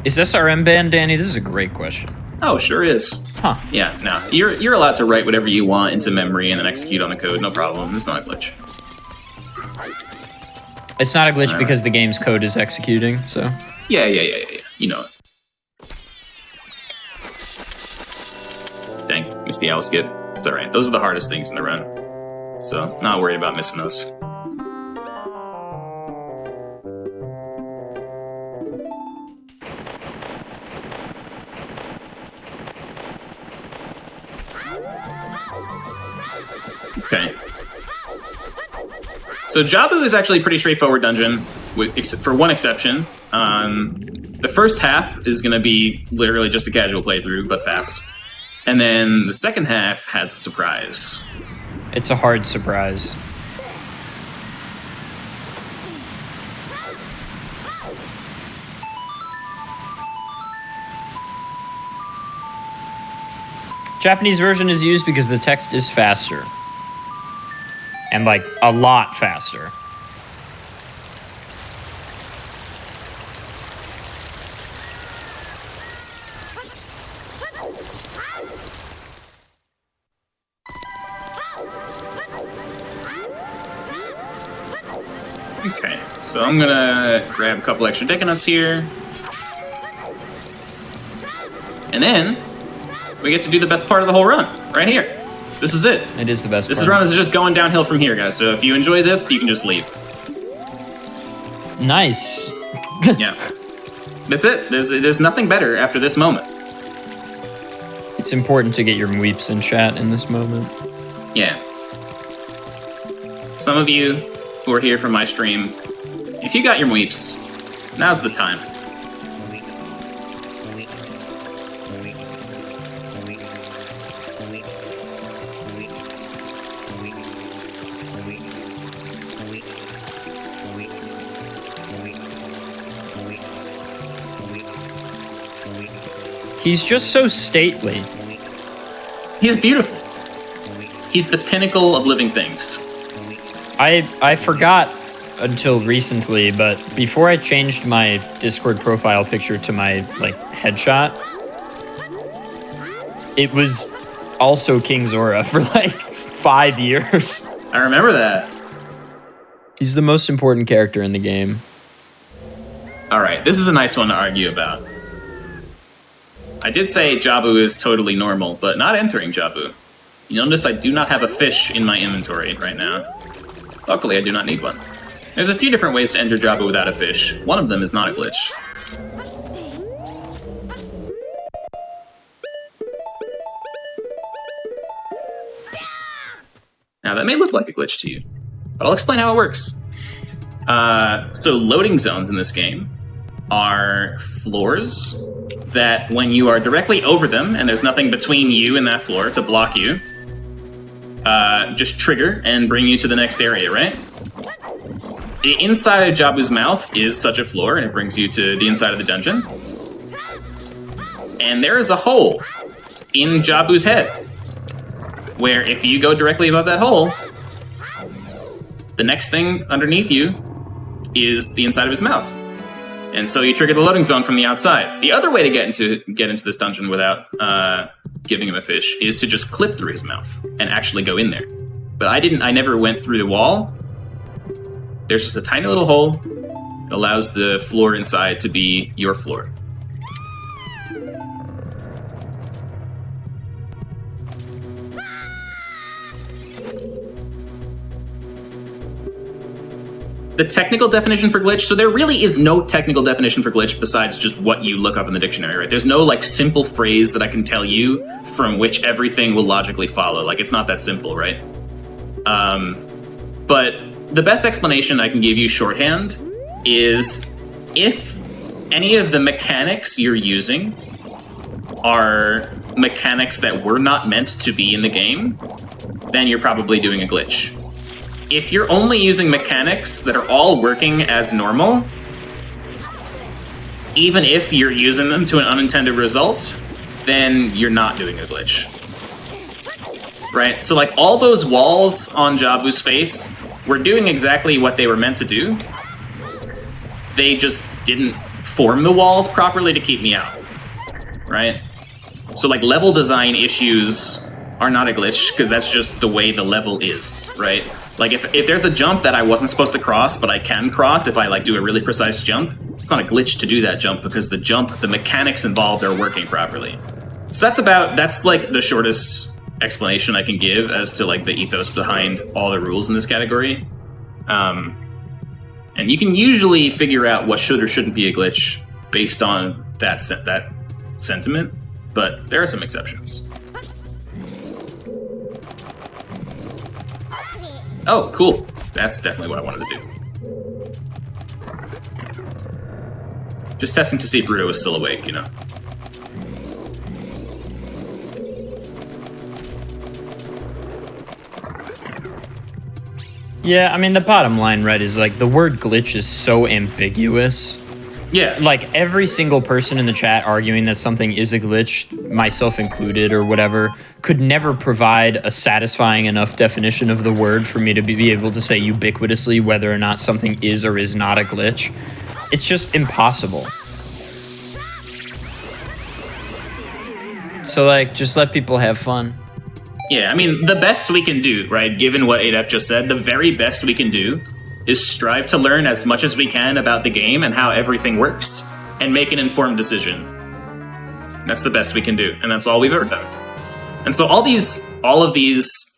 Is SRM banned, Danny? This is a great question. Oh, sure is. Huh. Yeah, no. You're allowed to write whatever you want into memory and then execute on the code, no problem. It's not a glitch. It's not a glitch because the game's code is executing, so... Yeah. You know it. Dang, missed the owl skip. It's alright. Those are the hardest things in the run. So, not worried about missing those. Okay. So Jabu is actually a pretty straightforward dungeon, for one exception. The first half is going to be literally just a casual playthrough, but fast. And then the second half has a surprise. It's a hard surprise. Japanese version is used because the text is faster. And like a lot faster. Okay, so I'm gonna grab a couple extra Deca here. And then we get to do the best part of the whole run, right here. This is it. It is the best part. This run is just going downhill from here, guys. So if you enjoy this, you can just leave. Nice. Yeah. That's it. There's nothing better after this moment. It's important to get your weeps in chat in this moment. Yeah. Some of you who are here for my stream, if you got your weeps, now's the time. He's just so stately. He's beautiful. He's the pinnacle of living things. I forgot until recently, but before I changed my Discord profile picture to my like headshot, it was also King Zora for like 5 years. I remember that. He's the most important character in the game. All right, this is a nice one to argue about. I did say Jabu is totally normal, but not entering Jabu. You notice I do not have a fish in my inventory right now. Luckily, I do not need one. There's a few different ways to enter Jabu without a fish. One of them is not a glitch. Now, that may look like a glitch to you, but I'll explain how it works. So loading zones in this game are floors that when you are directly over them and there's nothing between you and that floor to block you, just trigger and bring you to the next area, right? The inside of Jabu's mouth is such a floor, and it brings you to the inside of the dungeon. And there is a hole in Jabu's head, where if you go directly above that hole, the next thing underneath you is the inside of his mouth. And so you trigger the loading zone from the outside. The other way to get into this dungeon without giving him a fish is to just clip through his mouth and actually go in there. But I never went through the wall. There's just a tiny little hole that allows the floor inside to be your floor. The technical definition for glitch, so there really is no technical definition for glitch besides just what you look up in the dictionary, right? There's no like simple phrase that I can tell you from which everything will logically follow. Like, it's not that simple, right? But the best explanation I can give you shorthand is if any of the mechanics you're using are mechanics that were not meant to be in the game, then you're probably doing a glitch. If you're only using mechanics that are all working as normal, even if you're using them to an unintended result, then you're not doing a glitch. Right? So like all those walls on Jabu's face were doing exactly what they were meant to do. They just didn't form the walls properly to keep me out. Right? So like level design issues are not a glitch because that's just the way the level is, right? Like if there's a jump that I wasn't supposed to cross, but I can cross if I like do a really precise jump, it's not a glitch to do that jump because the mechanics involved are working properly. So that's like the shortest explanation I can give as to like the ethos behind all the rules in this category. And you can usually figure out what should or shouldn't be a glitch based on that sentiment, but there are some exceptions. Oh, cool. That's definitely what I wanted to do. Just testing to see if Ruto is still awake, you know. Yeah, I mean, the bottom line, right, is like the word glitch is so ambiguous. Yeah. Like every single person in the chat arguing that something is a glitch, myself included or whatever, could never provide a satisfying enough definition of the word for me to be able to say ubiquitously whether or not something is or is not a glitch. It's just impossible. So like, just let people have fun. Yeah, I mean, the best we can do, right, given what Adef just said, the very best we can do is strive to learn as much as we can about the game and how everything works, and make an informed decision. That's the best we can do, and that's all we've ever done. And so all of these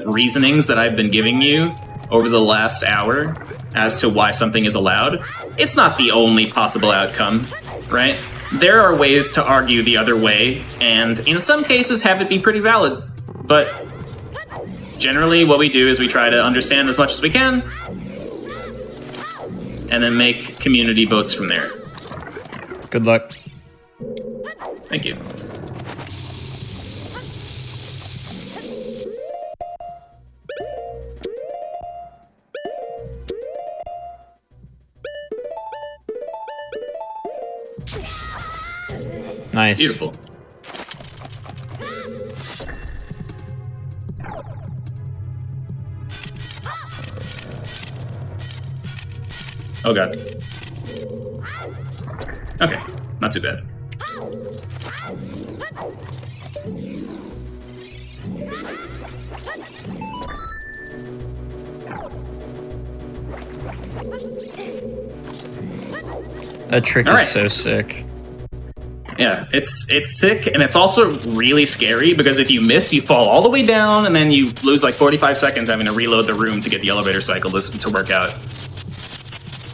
reasonings that I've been giving you over the last hour as to why something is allowed, it's not the only possible outcome, right? There are ways to argue the other way, and in some cases have it be pretty valid. But generally what we do is we try to understand as much as we can, and then make community votes from there. Good luck. Thank you. Nice. Beautiful. Oh god. Okay, not too bad. That trick All is right. so sick. Yeah, it's sick, and it's also really scary because if you miss, you fall all the way down, and then you lose like 45 seconds having to reload the room to get the elevator cycle to work out.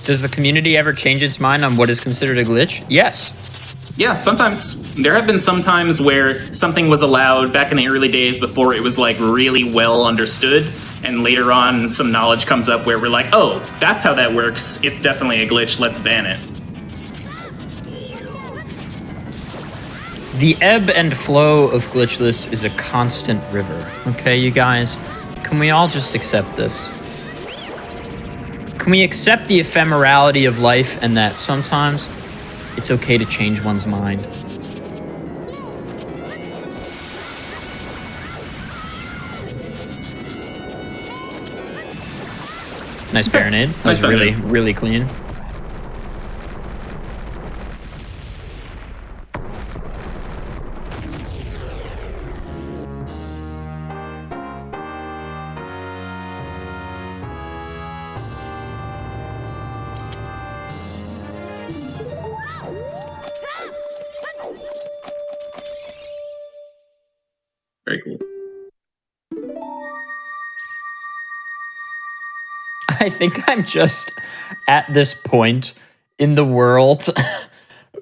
Does the community ever change its mind on what is considered a glitch? Yes. Yeah, sometimes. There have been some times where something was allowed back in the early days before it was like really well understood, and later on some knowledge comes up where we're like, oh, that's how that works. It's definitely a glitch. Let's ban it. The ebb and flow of Glitchless is a constant river. Okay, you guys? Can we all just accept this? Can we accept the ephemerality of life and that sometimes it's okay to change one's mind? Nice Baronade. That was Nice really, Baronade. really clean. Very cool. I think I'm just at this point in the world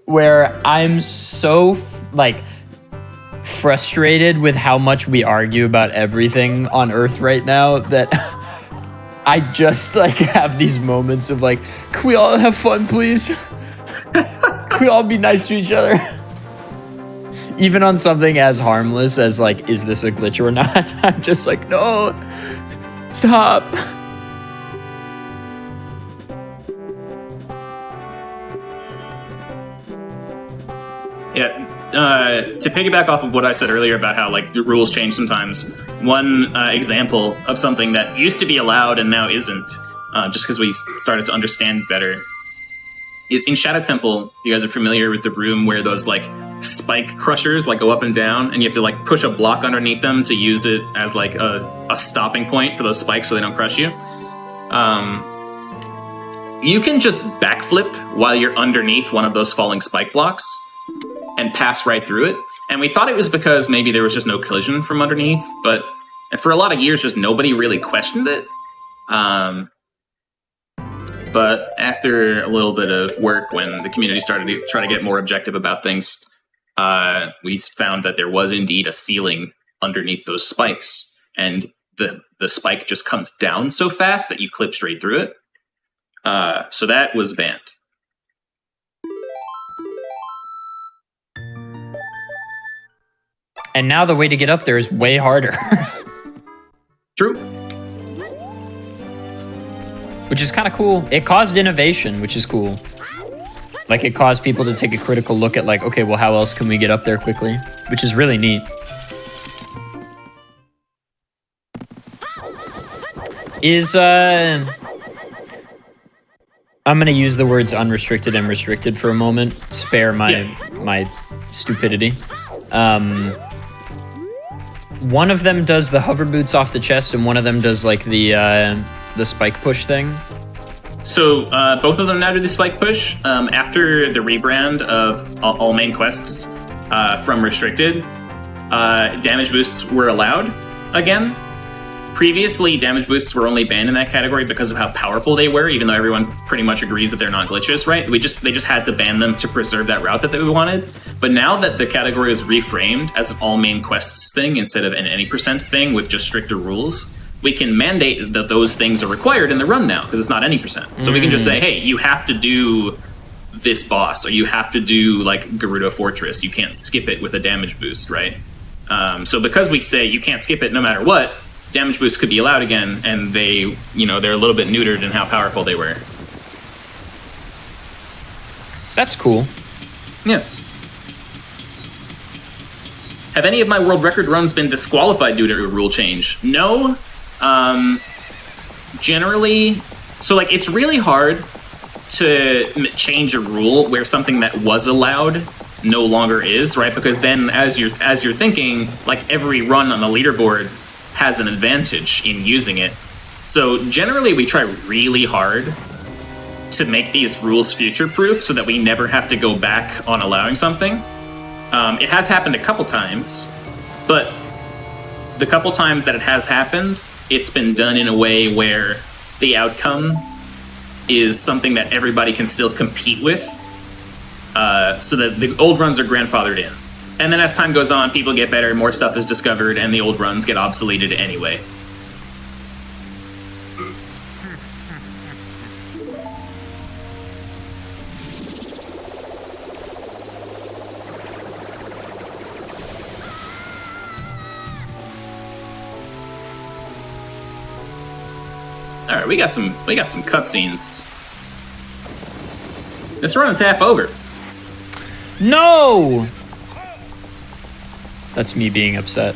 where I'm so like frustrated with how much we argue about everything on Earth right now that I just like have these moments of like, can we all have fun, please? Can we all be nice to each other? Even on something as harmless as like, is this a glitch or not? I'm just like, no, stop. Yeah, to piggyback off of what I said earlier about how like the rules change sometimes, one example of something that used to be allowed and now isn't, just because we started to understand better, is in Shadow Temple. You guys are familiar with the room where those like spike crushers like go up and down, and you have to like push a block underneath them to use it as like a stopping point for those spikes so they don't crush you. You can just backflip while you're underneath one of those falling spike blocks and pass right through it. And we thought it was because maybe there was just no collision from underneath, but for a lot of years, just nobody really questioned it. But after a little bit of work, when the community started to try to get more objective about things, we found that there was indeed a ceiling underneath those spikes, and the spike just comes down so fast that you clip straight through it. So that was banned. And now the way to get up there is way harder. True. Which is kind of cool. It caused innovation, which is cool. Like, it caused people to take a critical look at, like, okay, well, how else can we get up there quickly? Which is really neat. I'm going to use the words unrestricted and restricted for a moment. Spare my stupidity. One of them does the hover boots off the chest, and one of them does like the spike push thing. So both of them now do the spike push. After the rebrand of all main quests from restricted, damage boosts were allowed again. Previously, damage boosts were only banned in that category because of how powerful they were, even though everyone pretty much agrees that they're not glitches, right? They just had to ban them to preserve that route that we wanted. But now that the category is reframed as an all main quests thing instead of an any % thing with just stricter rules, we can mandate that those things are required in the run now because it's not any %. So we can just say, hey, you have to do this boss, or you have to do like Gerudo Fortress. You can't skip it with a damage boost, right? So because we say you can't skip it no matter what, damage boosts could be allowed again, and they're a little bit neutered in how powerful they were. That's cool. Yeah. Have any of my world record runs been disqualified due to a rule change? No. Generally, so like it's really hard to change a rule where something that was allowed no longer is, right? Because then as you're thinking, like every run on the leaderboard has an advantage in using it. So generally we try really hard to make these rules future-proof so that we never have to go back on allowing something. It has happened a couple times, but the couple times that it has happened, it's been done in a way where the outcome is something that everybody can still compete with, so that the old runs are grandfathered in. And then as time goes on, people get better, more stuff is discovered, and the old runs get obsoleted anyway. All right, we got some cutscenes. This run is half over. No! That's me being upset.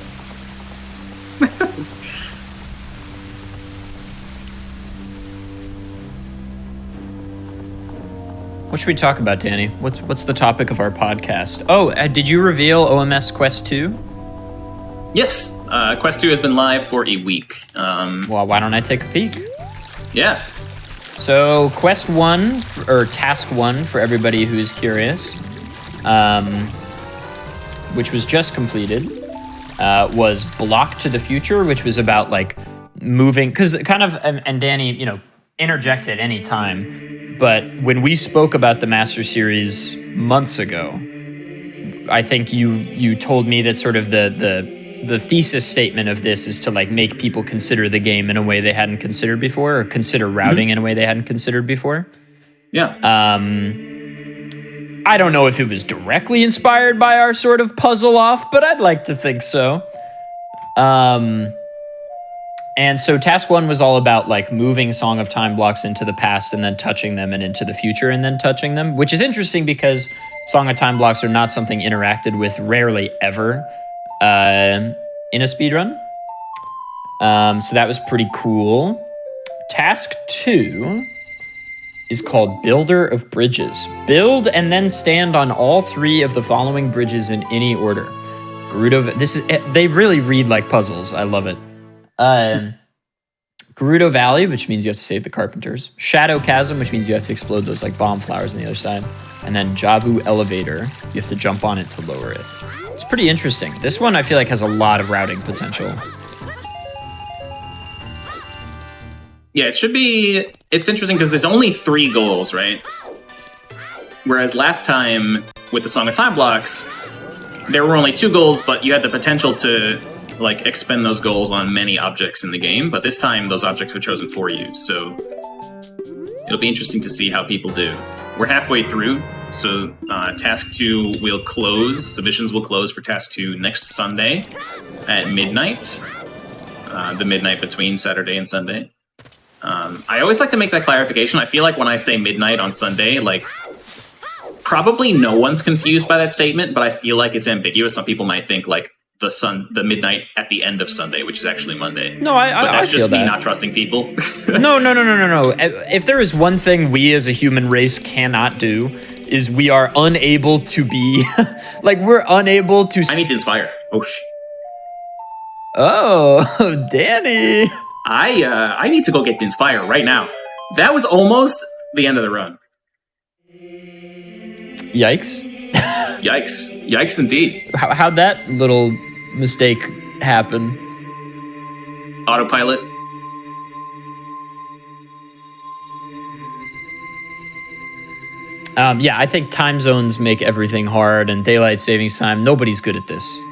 What should we talk about, Danny? What's the topic of our podcast? Oh, did you reveal OMS Quest 2? Yes, Quest 2 has been live for a week. Well, why don't I take a peek? Yeah. So, Quest 1, or Task 1, for everybody who's curious, which was just completed, was Block to the Future, which was about, like, moving... Because kind of... And Danny, you know, interject at any time, but when we spoke about the Master Series months ago, I think you told me that sort of the thesis statement of this is to like make people consider the game in a way they hadn't considered before, or consider routing in a way they hadn't considered before. Yeah. I don't know if it was directly inspired by our sort of puzzle off, but I'd like to think so. And so Task 1 was all about like moving Song of Time blocks into the past and then touching them, and into the future and then touching them, which is interesting because Song of Time blocks are not something interacted with rarely ever in a speedrun. So that was pretty cool. Task 2 is called Builder of Bridges. Build and then stand on all 3 of the following bridges in any order. They really read like puzzles. I love it. Gerudo Valley, which means you have to save the carpenters. Shadow Chasm, which means you have to explode those like bomb flowers on the other side. And then Jabu Elevator, you have to jump on it to lower it. It's pretty interesting. This one I feel like has a lot of routing potential. Yeah, it's interesting because there's only 3 goals, right? Whereas last time with the Song of Time blocks, there were only 2 goals, but you had the potential to like expend those goals on many objects in the game, but this time those objects were chosen for you, so it'll be interesting to see how people do. We're halfway through, so Task 2 will close, submissions will close for Task 2 next Sunday at midnight, the midnight between Saturday and Sunday. I always like to make that clarification. I feel like when I say midnight on Sunday, like, probably no one's confused by that statement, but I feel like it's ambiguous. Some people might think, like, the midnight at the end of Sunday, which is actually Monday. No, but that's I just feel me that. not trusting people. No. If there is one thing we as a human race cannot do, is we are unable to be... like, we're unable to... I need to inspire. Oh, Danny! I need to go get Inspire right now. That was almost the end of the run. Yikes. Yikes. Yikes indeed. How'd that little mistake happen? Autopilot. Yeah, I think time zones make everything hard, and daylight savings time, nobody's good at this.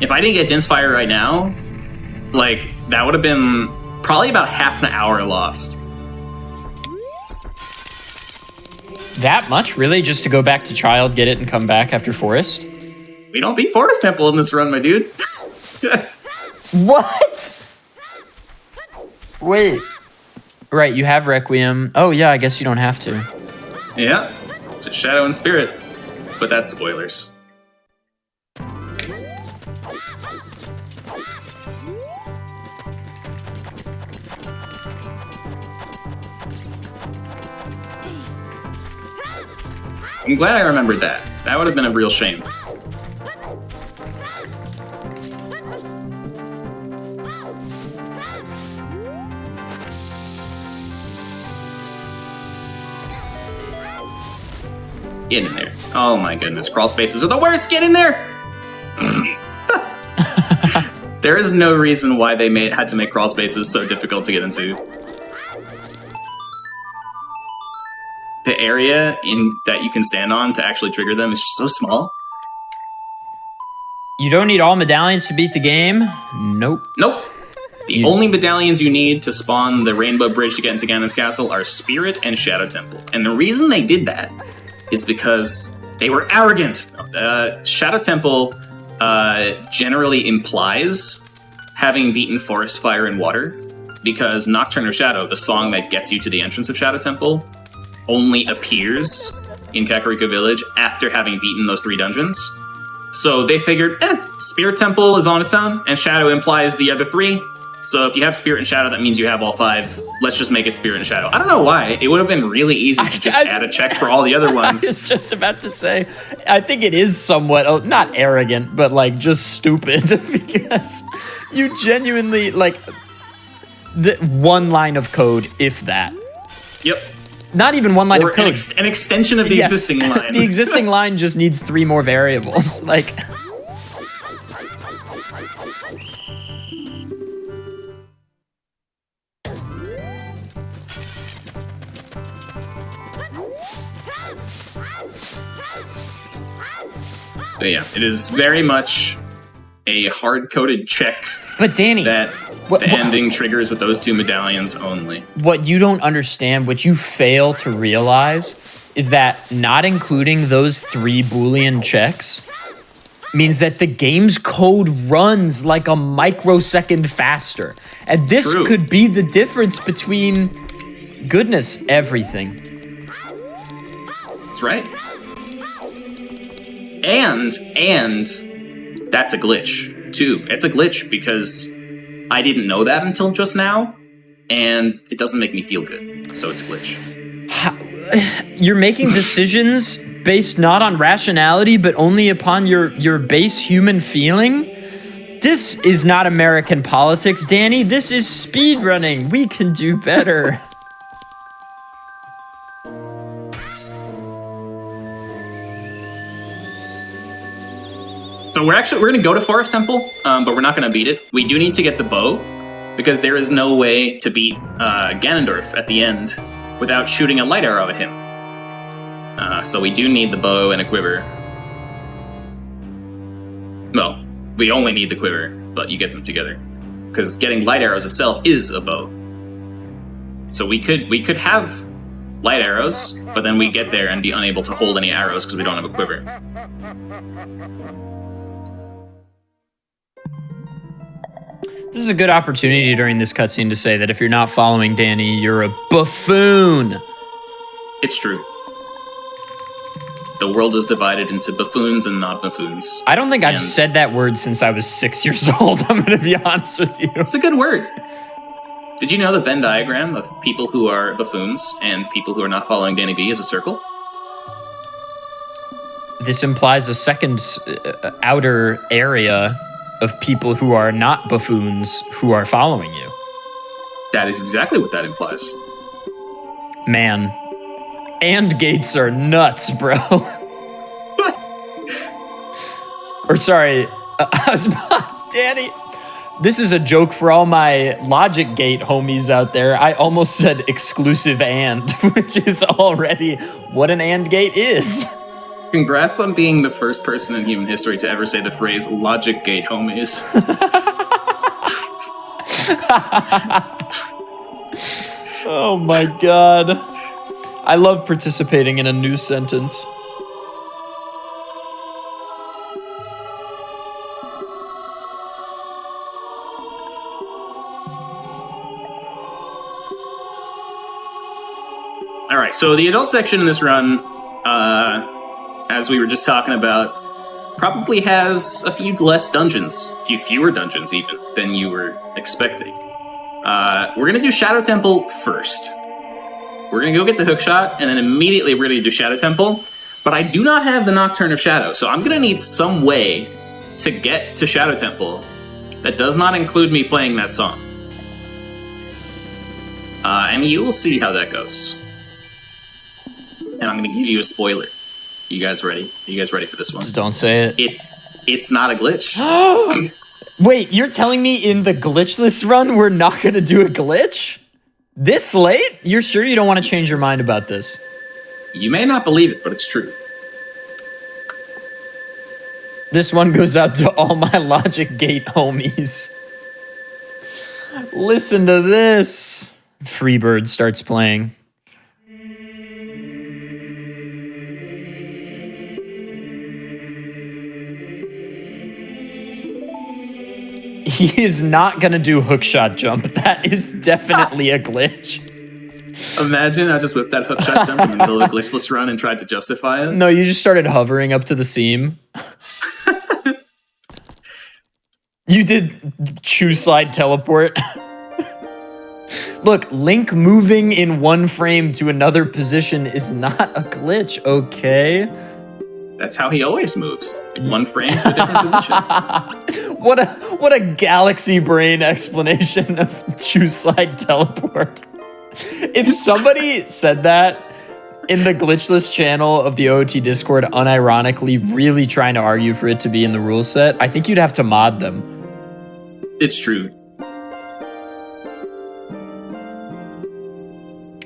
If I didn't get Inspire right now, like, that would have been probably about half an hour lost. That much? Really? Just to go back to Child, get it, and come back after Forest? We don't beat Forest Temple in this run, my dude. What? Wait. Right, you have Requiem. Oh, yeah, I guess you don't have to. Yeah, just Shadow and Spirit. But that's spoilers. I'm glad I remembered that. That would have been a real shame. Get in there. Oh my goodness, crawl spaces are the worst! Get in there! There is no reason why they had to make crawl spaces so difficult to get into. The area that you can stand on to actually trigger them is just so small. You don't need all medallions to beat the game? Nope. Nope. The only medallions you need to spawn the Rainbow Bridge to get into Ganon's Castle are Spirit and Shadow Temple. And the reason they did that is because they were arrogant. Shadow Temple generally implies having beaten Forest, Fire, and Water, because Nocturne of Shadow, the song that gets you to the entrance of Shadow Temple, only appears in Kakariko Village after having beaten those 3 dungeons. So they figured, Spirit Temple is on its own, and Shadow implies the other 3. So if you have Spirit and Shadow, that means you have all 5. Let's just make it Spirit and Shadow. I don't know why. It would have been really easy to just add a check for all the other ones. I was just about to say, I think it is somewhat, not arrogant, but like just stupid, because you genuinely, like, the one line of code, if that. Yep. Not even one line of code. An extension of the existing line. The existing line just needs 3 more variables. Like... But yeah, it is very much a hard-coded check. But Danny, that the ending triggers with those 2 medallions only. What you don't understand, what you fail to realize, is that not including those 3 Boolean checks means that the game's code runs like a microsecond faster. And this could be the difference between, goodness, everything. That's right. And that's a glitch, too. It's a glitch because I didn't know that until just now, and it doesn't make me feel good, so it's a glitch. You're making decisions based not on rationality, but only upon your base human feeling? This is not American politics, Danny. This is speedrunning. We can do better. So we're going to go to Forest Temple, but we're not going to beat it. We do need to get the bow, because there is no way to beat Ganondorf at the end without shooting a light arrow at him. So we do need the bow and a quiver. Well, we only need the quiver, but you get them together, because getting light arrows itself is a bow. So we could have light arrows, but then we get there and be unable to hold any arrows because we don't have a quiver. This is a good opportunity during this cutscene to say that if you're not following Danny, you're a buffoon. It's true. The world is divided into buffoons and not buffoons. I don't think I've said that word since I was 6 years old, I'm going to be honest with you. It's a good word. Did you know the Venn diagram of people who are buffoons and people who are not following Danny B is a circle? This implies a second outer area of people who are not buffoons who are following you. That is exactly what that implies. Man. And gates are nuts, bro. Or sorry, Danny. This is a joke for all my Logic Gate homies out there. I almost said exclusive and, which is already what an and gate is. Congrats on being the first person in human history to ever say the phrase Logic Gate homies. Oh my god. I love participating in a new sentence. All right, so the adult section in this run, as we were just talking about, probably has a few less dungeons, a few fewer dungeons even, than you were expecting. We're going to do Shadow Temple first. We're going to go get the hookshot, and then immediately we're going to do Shadow Temple. but I do not have the Nocturne of Shadow, so I'm gonna need some way to get to Shadow Temple that does not include me playing that song. And you will see how that goes. And I'm gonna give you a spoiler. You guys ready? Are you guys ready for this one? Don't say it. It's not a glitch. Wait, you're telling me in the glitchless run we're not gonna do a glitch? This late? You're sure you don't want to change your mind about this? You may not believe it, but it's true. This one goes out to all my Logic Gate homies. Listen to this. Freebird starts playing. He is not gonna do hookshot jump. That is definitely a glitch. Imagine I just whipped that hookshot jump in the middle of the glitchless run and tried to justify it. No, you just started hovering up to the seam. You did choose slide teleport. Look, Link moving in one frame to another position is not a glitch, okay? That's how he always moves. Like one frame to a different position. What a galaxy brain explanation of choose slide teleport. If somebody said that in the glitchless channel of the OOT Discord, unironically really trying to argue for it to be in the rule set, I think you'd have to mod them. It's true.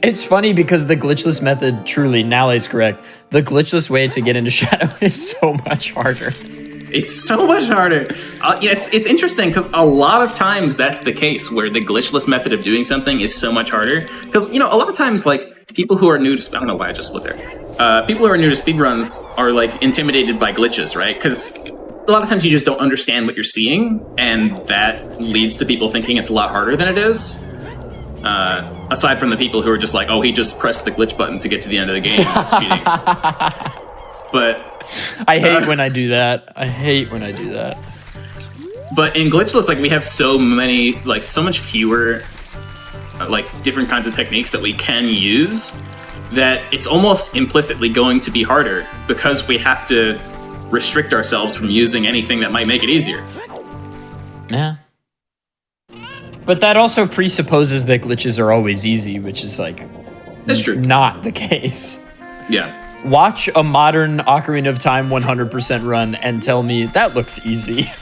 It's funny because the glitchless method, truly, Nale's correct, the glitchless way to get into Shadow is so much harder. It's so much harder. Yeah, it's interesting because a lot of times that's the case where the glitchless method of doing something is so much harder. Because, you know, a lot of times, like, people who are new to... I don't know why I just split there. People who are new to speedruns are, like, intimidated by glitches, right? Because a lot of times you just don't understand what you're seeing, and that leads to people thinking it's a lot harder than it is. Aside from the people who are just like, oh, he just pressed the glitch button to get to the end of the game. That's cheating. But... I hate when I do that. I hate when I do that. But in glitchless, like, we have so many, like, so much fewer, like, different kinds of techniques that we can use that it's almost implicitly going to be harder because we have to restrict ourselves from using anything that might make it easier. Yeah. But that also presupposes that glitches are always easy, which is, like, That's true. Not the case. Yeah. Watch a modern Ocarina of Time 100% run and tell me that looks easy.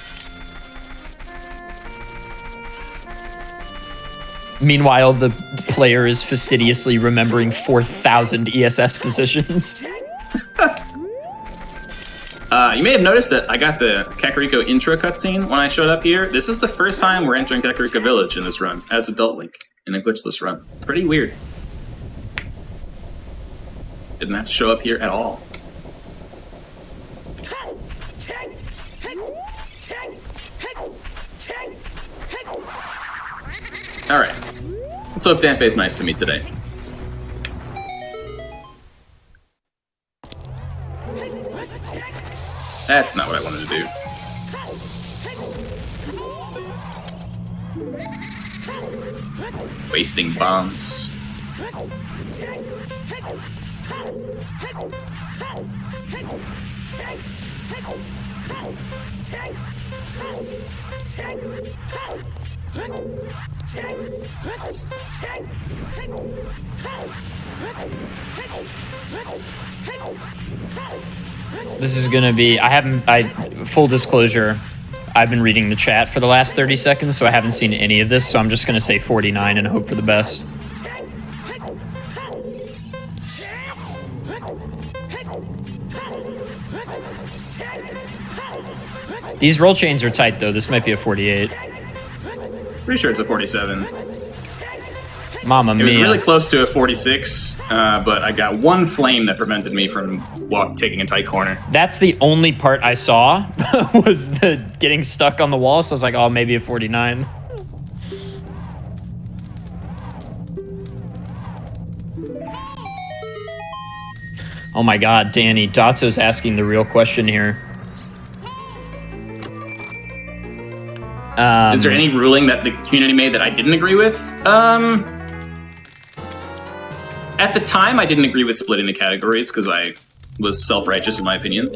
Meanwhile, the player is fastidiously remembering 4,000 ESS positions. You may have noticed that I got the Kakariko intro cutscene when I showed up here. This is the first time we're entering Kakariko Village in this run, as Adult Link, in a glitchless run. Pretty weird. Didn't have to show up here at all. Alright. Let's hope Dampe's nice to me today. That's not what I wanted to do. Wasting bombs. This is gonna be, full disclosure, I've been reading the chat for the last 30 seconds, so I haven't seen any of this, so I'm just gonna say 49 and hope for the best. These roll chains are tight though, this might be a 48. Pretty sure it's a 47. Mamma mia. It was really close to a 46, but I got one flame that prevented me from taking a tight corner. That's the only part I saw, was the getting stuck on the wall, so I was like, oh, maybe a 49. Oh my god, Danny, Dotso's asking the real question here. Is there any ruling that the community made that I didn't agree with? At the time, I didn't agree with splitting the categories because I was self-righteous in my opinion,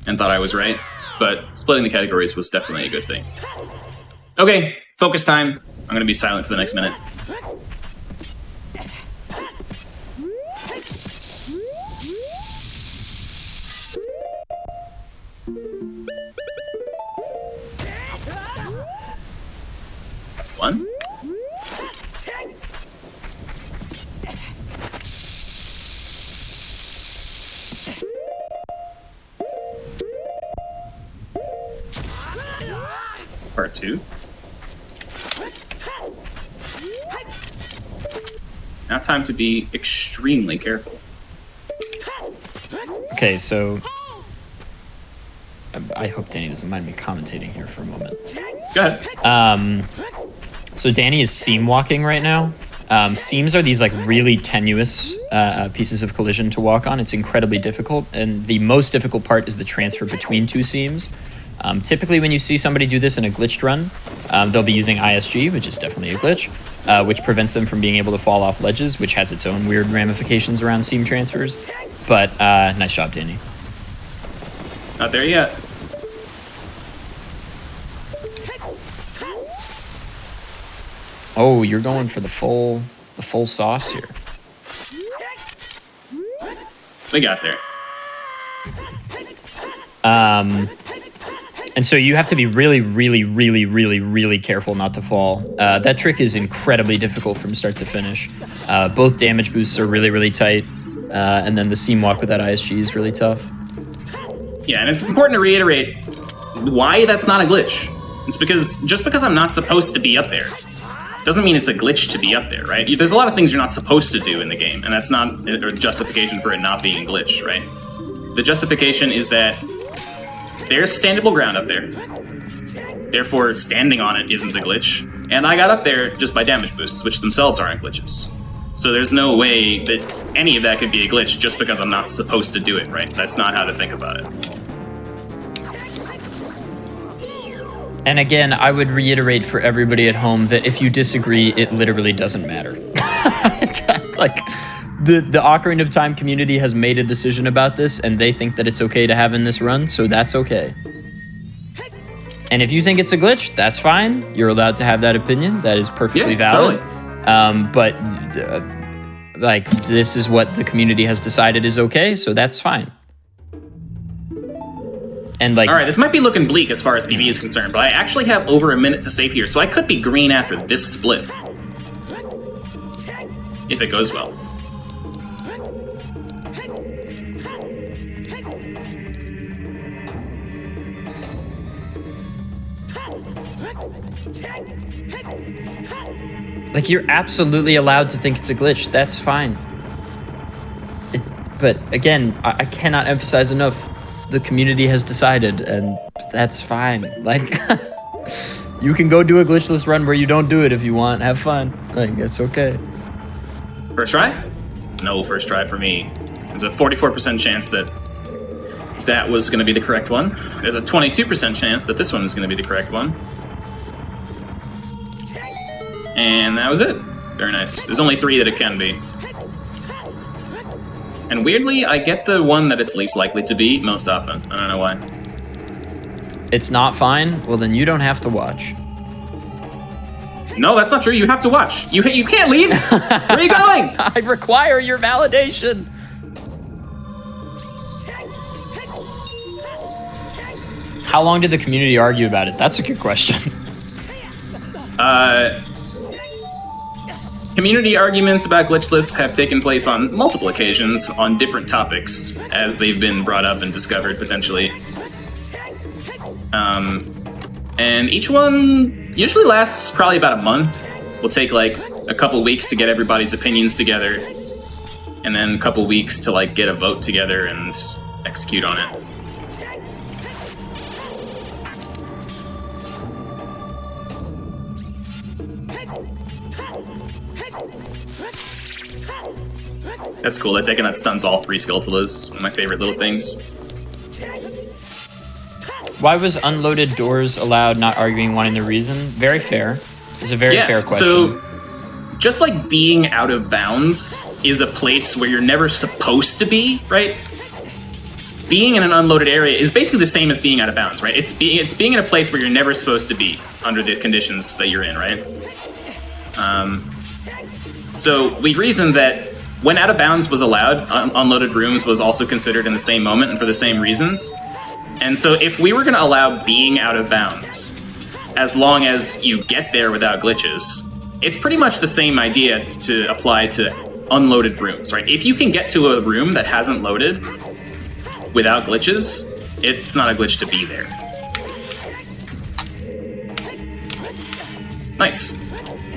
and thought I was right. But splitting the categories was definitely a good thing. Okay, focus time. I'm gonna be silent for the next minute. One. Part 2. Now time to be extremely careful. Okay, so I hope Danny doesn't mind me commentating here for a moment. Go ahead. So Danny is seam walking right now. Seams are these like really tenuous pieces of collision to walk on. It's incredibly difficult, and the most difficult part is the transfer between two seams. Typically when you see somebody do this in a glitched run, they'll be using ISG, which is definitely a glitch, which prevents them from being able to fall off ledges, which has its own weird ramifications around seam transfers. But nice job, Danny. Not there yet. Oh, you're going for the full sauce here. We got there. And so you have to be really, really, really, really, really careful not to fall. That trick is incredibly difficult from start to finish. Both damage boosts are really, really tight. And then the seam walk with that ISG is really tough. Yeah, and it's important to reiterate why that's not a glitch. It's because just because I'm not supposed to be up there doesn't mean it's a glitch to be up there, right? There's a lot of things you're not supposed to do in the game, and that's not a justification for it not being a glitch, right? The justification is that there's standable ground up there. Therefore, standing on it isn't a glitch. And I got up there just by damage boosts, which themselves aren't glitches. So there's no way that any of that could be a glitch just because I'm not supposed to do it, right? That's not how to think about it. And again, I would reiterate for everybody at home that if you disagree, it literally doesn't matter. Like, the Ocarina of Time community has made a decision about this, and they think that it's okay to have in this run, so that's okay. And if you think it's a glitch, that's fine. You're allowed to have that opinion. That is perfectly valid. Totally. But like, this is what the community has decided is okay, so that's fine. And like, all right, this might be looking bleak as far as PB is concerned, but I actually have over a minute to save here, so I could be green after this split. If it goes well. Like, you're absolutely allowed to think it's a glitch. That's fine. But again, I cannot emphasize enough. The community has decided, and that's fine. Like, you can go do a glitchless run where you don't do it if you want. Have fun. Like, it's okay. First try? No first try for me. There's a 44% chance that that was going to be the correct one. There's a 22% chance that this one is going to be the correct one. And that was it. Very nice. There's only 3 that it can be. And weirdly, I get the one that it's least likely to be most often. I don't know why. It's not fine? Well, then you don't have to watch. No, that's not true. You have to watch. You can't leave. Where are you going? I require your validation. How long did the community argue about it? That's a good question. Community arguments about Glitchless have taken place on multiple occasions on different topics as they've been brought up and discovered potentially. And each one usually lasts probably about a month. We'll take like a couple weeks to get everybody's opinions together, and then a couple weeks to like get a vote together and execute on it. That's cool. That taking that stuns all 3 Skeletolas is one of my favorite little things. Why was unloaded doors allowed, not arguing, wanting the reason? Very fair. It's a very fair question. So, just like being out of bounds is a place where you're never supposed to be, right? Being in an unloaded area is basically the same as being out of bounds, right? It's being in a place where you're never supposed to be under the conditions that you're in, right? So we reasoned that when out of bounds was allowed, unloaded rooms was also considered in the same moment and for the same reasons. And so if we were going to allow being out of bounds, as long as you get there without glitches, it's pretty much the same idea to apply to unloaded rooms, right? If you can get to a room that hasn't loaded without glitches, it's not a glitch to be there. Nice.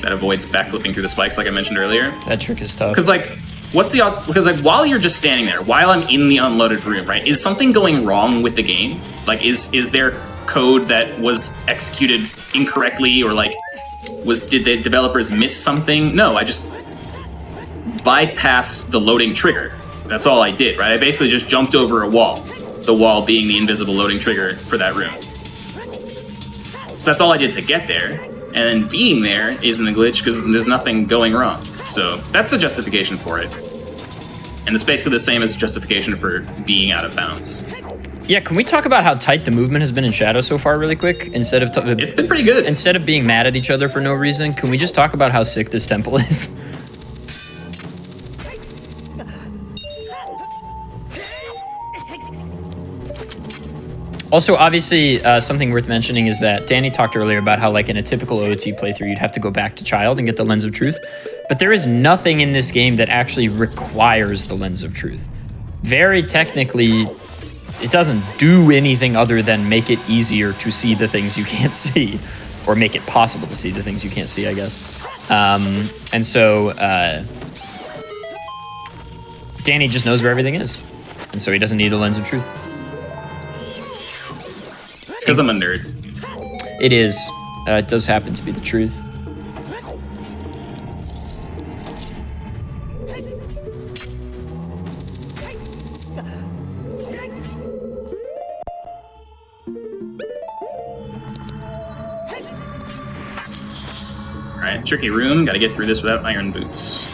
That avoids backflipping through the spikes like I mentioned earlier. That trick is tough. Because while you're just standing there, while I'm in the unloaded room, right, is something going wrong with the game? Like, is there code that was executed incorrectly, or like, did the developers miss something? No, I just bypassed the loading trigger. That's all I did, right? I basically just jumped over a wall, the wall being the invisible loading trigger for that room. So that's all I did to get there, and then being there isn't a glitch because there's nothing going wrong. So that's the justification for it. And it's basically the same as justification for being out of bounds. Yeah, can we talk about how tight the movement has been in Shadow so far really quick? It's been pretty good. Instead of being mad at each other for no reason, can we just talk about how sick this temple is? Also, obviously, something worth mentioning is that Danny talked earlier about how, like, in a typical OOT playthrough, you'd have to go back to Child and get the Lens of Truth. But there is nothing in this game that actually requires the Lens of Truth. Very technically, it doesn't do anything other than make it easier to see the things you can't see, or make it possible to see the things you can't see, I guess. And so Danny just knows where everything is, and so he doesn't need a Lens of Truth. It's because I'm a nerd. It is. It does happen to be the truth. Alright, tricky room. Gotta get through this without iron boots.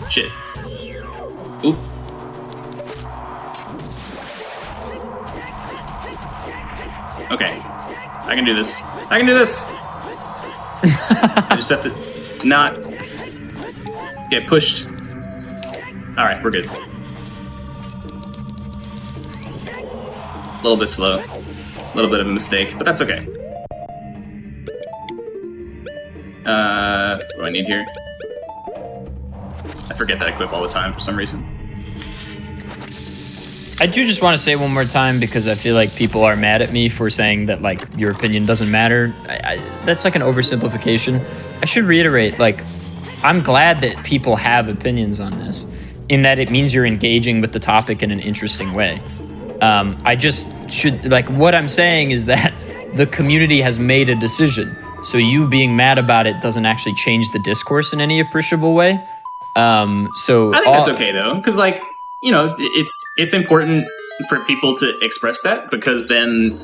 Shit. Oop. Okay. I can do this. I can do this! I just have to not get pushed. Alright, we're good. A little bit slow. A little bit of a mistake, but that's okay. What do I need here? I forget that equip all the time for some reason. I do just want to say one more time, because I feel like people are mad at me for saying that, like, your opinion doesn't matter. That's like an oversimplification. I should reiterate, like, I'm glad that people have opinions on this, in that it means you're engaging with the topic in an interesting way. I just should, like, what I'm saying is that the community has made a decision. So you being mad about it doesn't actually change the discourse in any appreciable way. So I think that's okay though, because, like, you know, it's important for people to express that, because then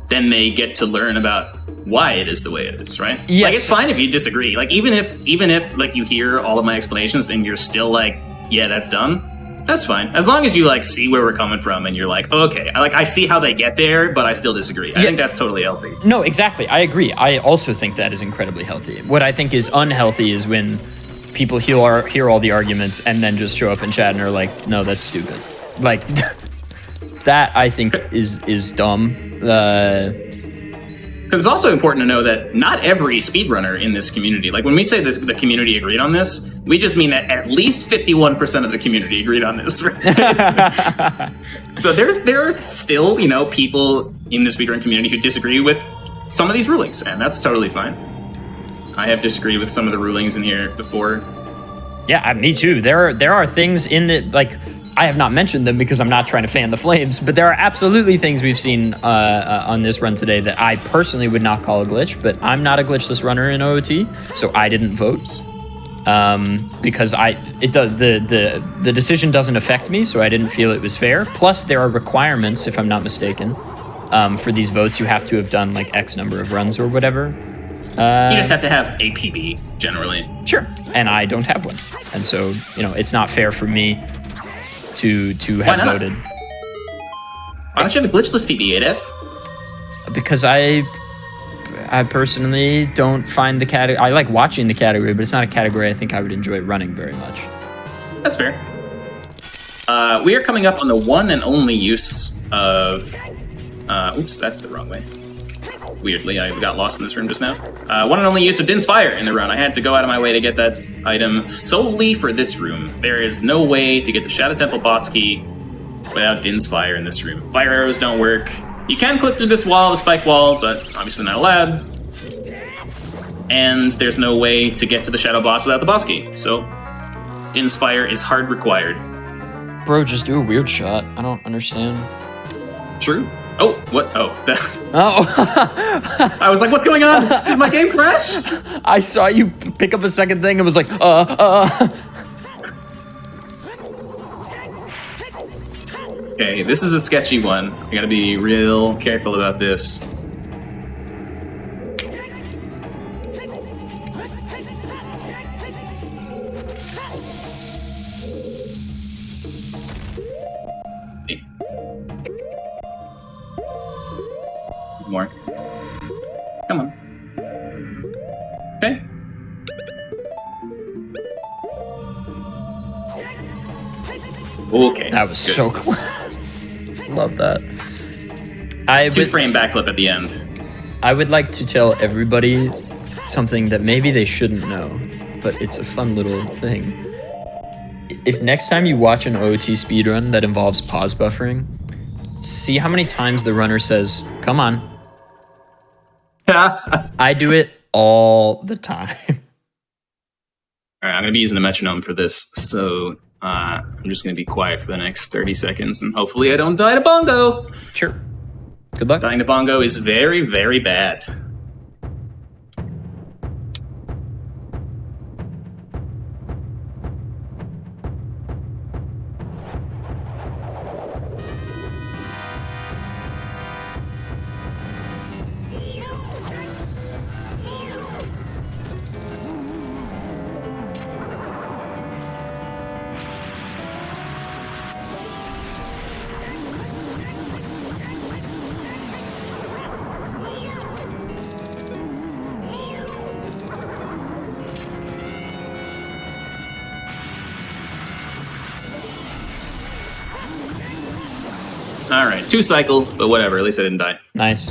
they get to learn about why it is the way it is, right? Yes. Like, it's fine if you disagree. Like, even if like you hear all of my explanations and you're still like, yeah, that's dumb. That's fine. As long as you, like, see where we're coming from and you're like, oh, okay, I see how they get there, but I still disagree. I think that's totally healthy. No, exactly. I agree. I also think that is incredibly healthy. What I think is unhealthy is when people hear all the arguments and then just show up in chat and are like, no, that's stupid. Like, that I think is dumb. Because it's also important to know that not every speedrunner in this community, like, when we say this, the community agreed on this, we just mean that at least 51% of the community agreed on this, right? So there are still, you know, people in the speedrun community who disagree with some of these rulings, and that's totally fine. I have disagreed with some of the rulings in here before. Yeah, me too. There are things in the, like, I have not mentioned them because I'm not trying to fan the flames, but there are absolutely things we've seen on this run today that I personally would not call a glitch, but I'm not a glitchless runner in OOT, so I didn't vote. Because the decision doesn't affect me, so I didn't feel it was fair. Plus, there are requirements, if I'm not mistaken, for these votes, you have to have done like X number of runs or whatever. You just have to have a PB, generally. Sure. And I don't have one. And so, it's not fair for me to have voted. Why don't you have a glitchless PB, Adef? Because I personally don't find the category. I like watching the category, but it's not a category I think I would enjoy running very much. That's fair. We are coming up on the one and only use of... oops, that's the wrong way. Weirdly, I got lost in this room just now. One and only use of Din's Fire in the run. I had to go out of my way to get that item solely for this room. There is no way to get the Shadow Temple boss key without Din's Fire in this room. Fire arrows don't work. You can clip through this wall, the spike wall, but obviously not allowed. And there's no way to get to the Shadow Boss without the boss key. So, Din's Fire is hard required. Bro, just do a weird shot. I don't understand. True. Oh, what? Oh. Oh. I was like, what's going on? Did my game crash? I saw you pick up a second thing and was like, Okay, this is a sketchy one. I gotta be real careful about this. More. Come on. Okay. Okay. That was good. so close. Love that. Two-frame backflip at the end. I would like to tell everybody something that maybe they shouldn't know, but it's a fun little thing. If next time you watch an OOT speedrun that involves pause buffering, see how many times the runner says, "Come on." I do it all the time. All right, I'm going to be using a metronome for this, so I'm just going to be quiet for the next 30 seconds, and hopefully I don't die to bongo. Sure. Good luck. Dying to bongo is very, very bad. All right, 2 cycle, but whatever. At least I didn't die. Nice.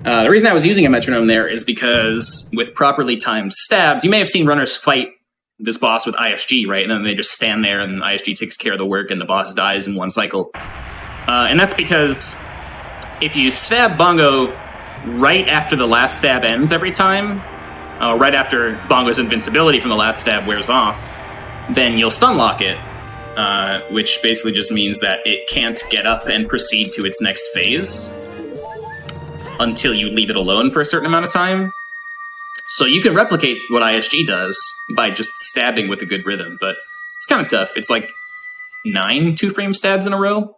The reason I was using a metronome there is because with properly timed stabs, you may have seen runners fight this boss with ISG, right? And then they just stand there and ISG takes care of the work and the boss dies in 1 cycle. And that's because if you stab Bongo right after the last stab ends every time, right after Bongo's invincibility from the last stab wears off, then you'll stun lock it, which basically just means that it can't get up and proceed to its next phase until you leave it alone for a certain amount of time. So you can replicate what ISG does by just stabbing with a good rhythm, but it's kind of tough. It's like 9 2-frame stabs in a row.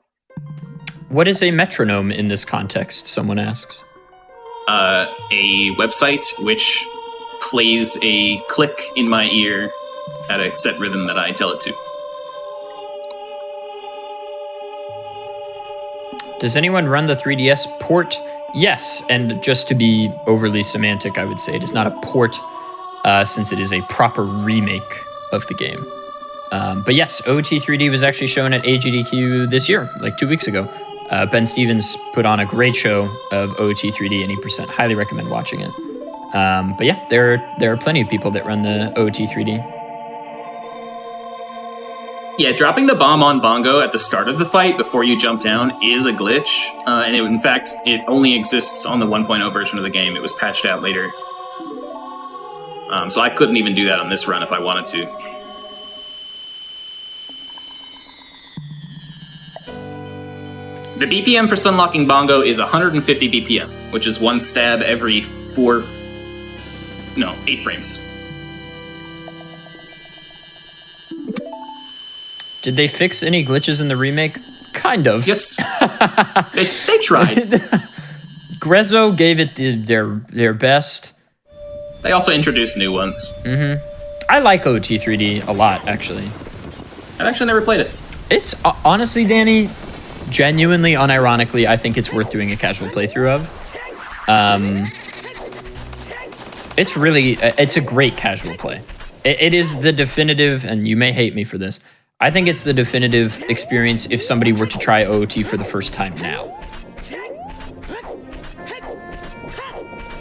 What is a metronome in this context, someone asks? A website which plays a click in my ear at a set rhythm that I tell it to. Does anyone run the 3DS port? Yes, and just to be overly semantic, I would say it is not a port, since it is a proper remake of the game. But yes, OT3D was actually shown at AGDQ this year, like 2 weeks ago. Ben Stevens put on a great show of OT3D, and 80%. Highly recommend watching it. But yeah, there are plenty of people that run the OT3D. Yeah, dropping the bomb on Bongo at the start of the fight before you jump down is a glitch, and in fact, it only exists on the 1.0 version of the game. It was patched out later. So I couldn't even do that on this run if I wanted to. The BPM for sunlocking Bongo is 150 BPM, which is 1 stab every 8 frames. Did they fix any glitches in the remake? Kind of. Yes, they tried. Grezzo gave it their best. They also introduced new ones. I like OT3D a lot, actually. I've actually never played it. It's honestly, Danny, genuinely, unironically, I think it's worth doing a casual playthrough of. It's a great casual play. It is the definitive, and you may hate me for this, I think it's the definitive experience if somebody were to try OOT for the first time now.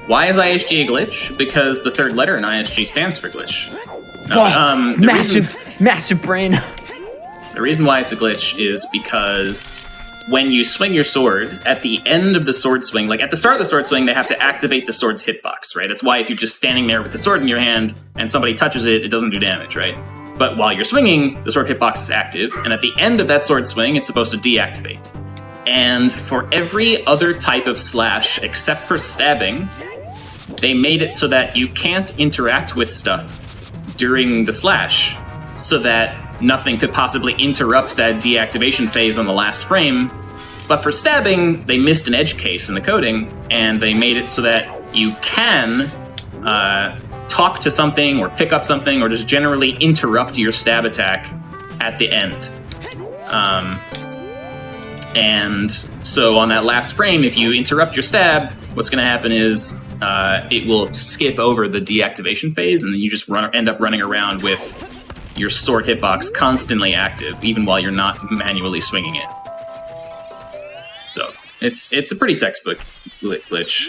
Why is ISG a glitch? Because the third letter in ISG stands for glitch. No, Oh, massive brain. The reason why it's a glitch is because when you swing your sword, at the end of the sword swing, like at the start of the sword swing, they have to activate the sword's hitbox, right? That's why if you're just standing there with the sword in your hand and somebody touches it, it doesn't do damage, right? But while you're swinging, the sword hitbox is active, and at the end of that sword swing, it's supposed to deactivate. And for every other type of slash except for stabbing, they made it so that you can't interact with stuff during the slash, so that nothing could possibly interrupt that deactivation phase on the last frame. But for stabbing, they missed an edge case in the coding, and they made it so that you can talk to something or pick up something or just generally interrupt your stab attack at the end. And so on that last frame, if you interrupt your stab, what's going to happen is it will skip over the deactivation phase, and then you just end up running around with your sword hitbox constantly active, even while you're not manually swinging it. So it's a pretty textbook glitch.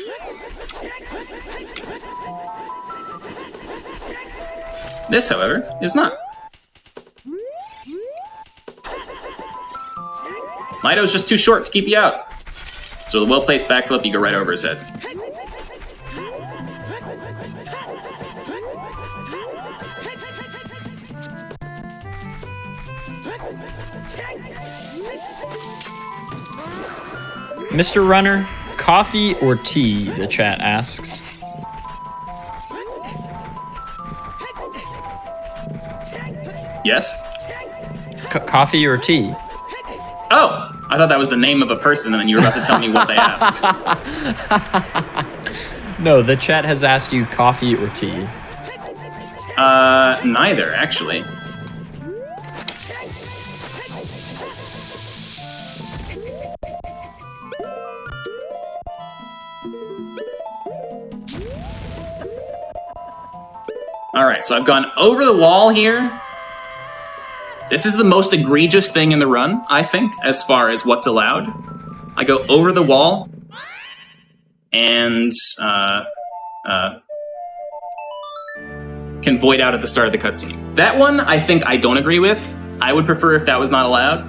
This, however, is not. Mido's just too short to keep you out. So the well-placed backflip, you go right over his head. Mr. Runner, coffee or tea, the chat asks. Yes? Coffee or tea? Oh! I thought that was the name of a person, and then you were about to tell me what they asked. No, the chat has asked you coffee or tea. Neither, actually. Alright, so I've gone over the wall here. This is the most egregious thing in the run, I think, as far as what's allowed. I go over the wall, and can void out at the start of the cutscene. That one, I think I don't agree with. I would prefer if that was not allowed.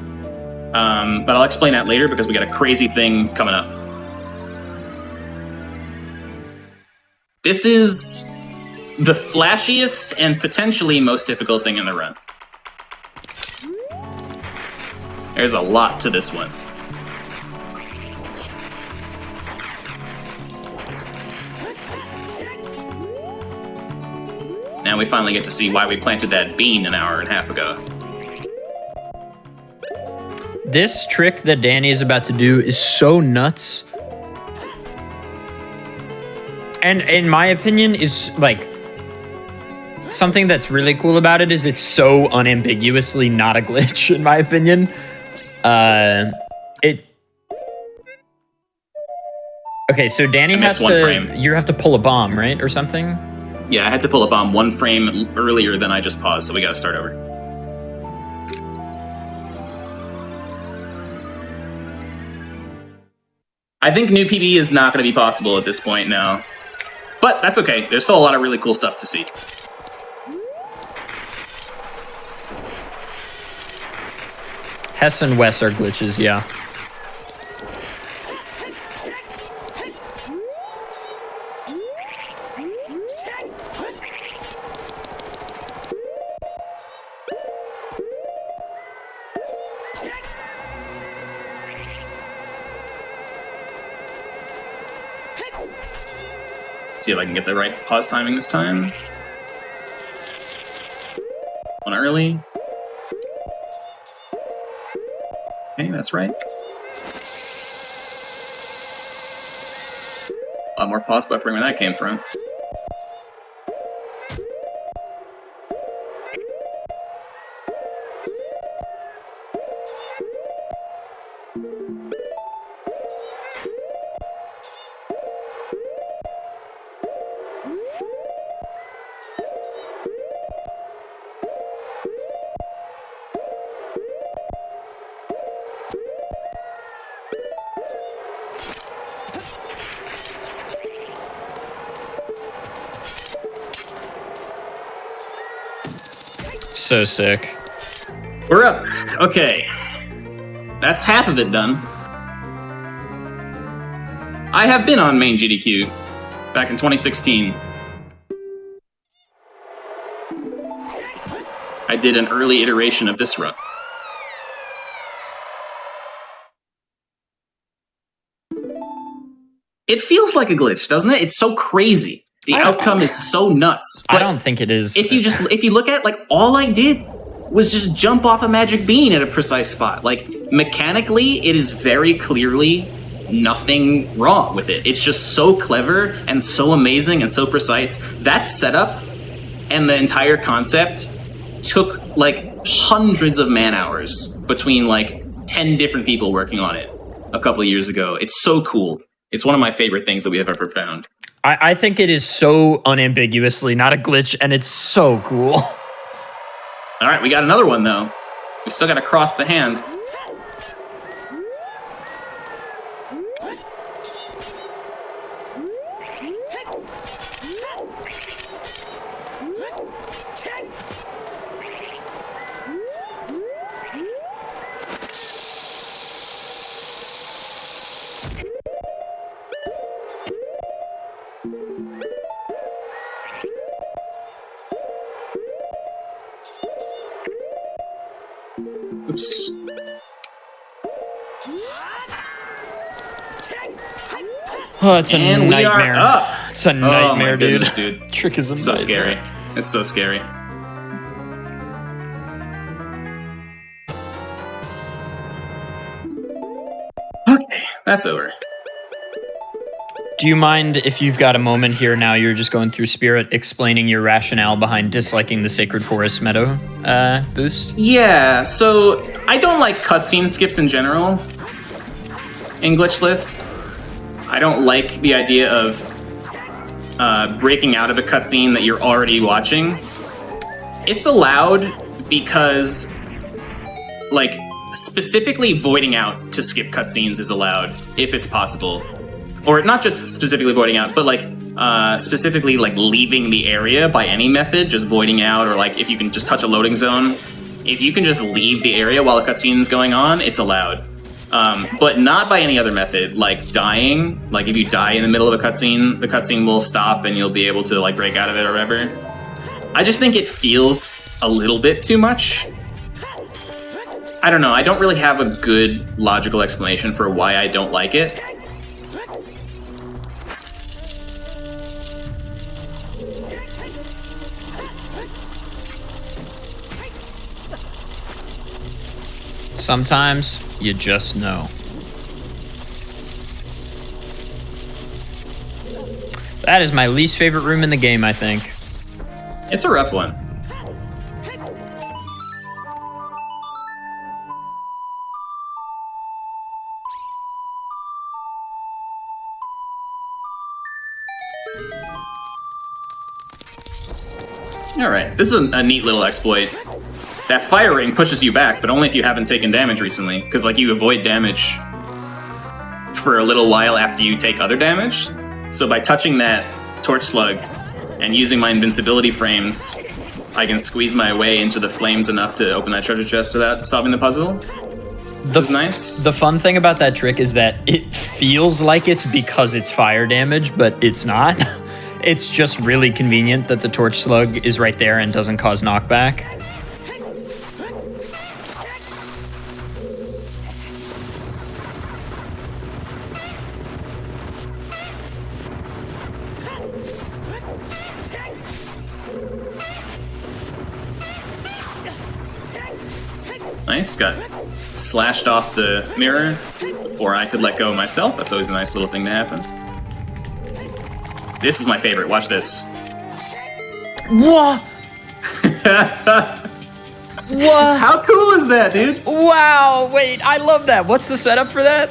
But I'll explain that later because we got a crazy thing coming up. This is the flashiest and potentially most difficult thing in the run. There's a lot to this one. Now we finally get to see why we planted that bean an hour and a half ago. This trick that Danny is about to do is so nuts. And in my opinion, is like something that's really cool about it is it's so unambiguously not a glitch, in my opinion. Okay, so Danny has to. You have to pull a bomb, right, or something? Yeah, I had to pull a bomb one frame earlier than I just paused, so we gotta start over. I think new PB is not going to be possible at this point now. But that's okay, there's still a lot of really cool stuff to see. Hess and Wes are glitches, yeah. See if I can get the right pause timing this time. One early. That's right. A lot more pause buffering where that came from. So sick. We're up. Okay. That's half of it done. I have been on main GDQ back in 2016. I did an early iteration of this run. It feels like a glitch, doesn't it? It's so crazy. The outcome is so nuts. I don't think it is. If you look at, like, all I did was just jump off a magic bean at a precise spot. Like, mechanically, it is very clearly nothing wrong with it. It's just so clever and so amazing and so precise. That setup and the entire concept took, like, hundreds of man-hours between, like, 10 different people working on it a couple of years ago. It's so cool. It's one of my favorite things that we have ever found. I think it is so unambiguously not a glitch, and it's so cool. All right, we got another one, though. We still got to cross the hand. Oops. Oh, it's a And we are nightmare. up. It's a nightmare, Oh my goodness, dude. Trick is It's so amazing. scary. It's so scary. Okay, that's over. Do you mind if you've got a moment here now, you're just going through Spirit, explaining your rationale behind disliking the Sacred Forest Meadow boost? Yeah, so I don't like cutscene skips in general in Glitchless. I don't like the idea of breaking out of a cutscene that you're already watching. It's allowed because, like, specifically voiding out to skip cutscenes is allowed if it's possible. Or not just specifically voiding out, but like specifically like leaving the area by any method, just voiding out, or like if you can just touch a loading zone. If you can just leave the area while a cutscene is going on, it's allowed. But not by any other method, like dying. Like if you die in the middle of a cutscene, the cutscene will stop and you'll be able to like break out of it or whatever. I just think it feels a little bit too much. I don't know, I don't really have a good logical explanation for why I don't like it. Sometimes you just know. That is my least favorite room in the game, I think. It's a rough one. Alright, this is a neat little exploit. That fire ring pushes you back, but only if you haven't taken damage recently, because like you avoid damage for a little while after you take other damage. So by touching that torch slug and using my invincibility frames, I can squeeze my way into the flames enough to open that treasure chest without solving the puzzle. That's nice. The fun thing about that trick is that it feels like it's because it's fire damage, but it's not. It's just really convenient that the torch slug is right there and doesn't cause knockback. Nice, got slashed off the mirror before I could let go myself. That's always a nice little thing to happen. This is my favorite. Watch this. What? What? How cool is that, dude? Wow, wait, I love that. What's the setup for that?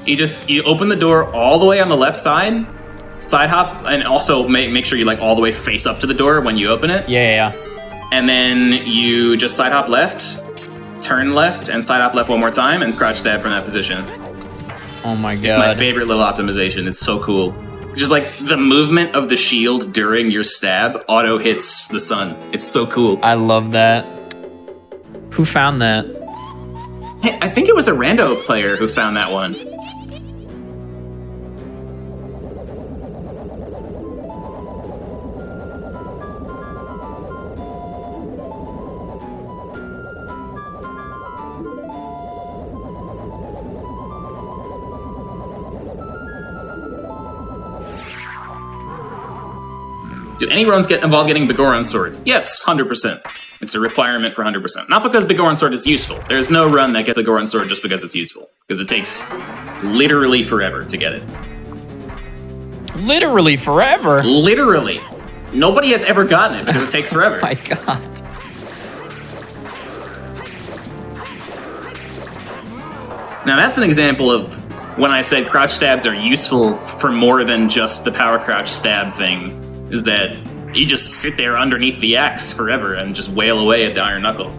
You open the door all the way on the left side, side hop, and also make sure you like all the way face up to the door when you open it. Yeah. And then you just side hop left, turn left, and side hop left one more time, and crouch stab from that position. Oh my god. It's my favorite little optimization. It's so cool. Just like the movement of the shield during your stab auto hits the sun. It's so cool. I love that. Who found that? Hey, I think it was a rando player who found that one. Do any runs involve getting Begoron Sword? Yes, 100%. It's a requirement for 100%. Not because Begoron Sword is useful. There's no run that gets Begoron Sword just because it's useful. Because it takes literally forever to get it. Literally forever? Literally. Nobody has ever gotten it because it takes forever. Oh my god. Now that's an example of when I said crouch stabs are useful for more than just the power crouch stab thing, is that you just sit there underneath the axe forever and just wail away at the iron knuckle.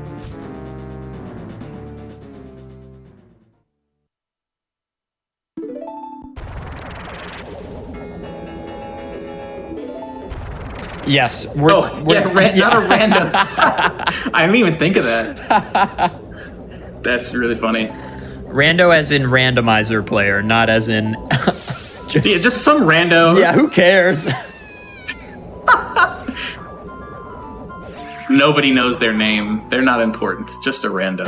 Yes. Not a random. I didn't even think of that. That's really funny. Rando as in randomizer player, not as in just some rando. Yeah, who cares? Nobody knows their name. They're not important. Just a rando.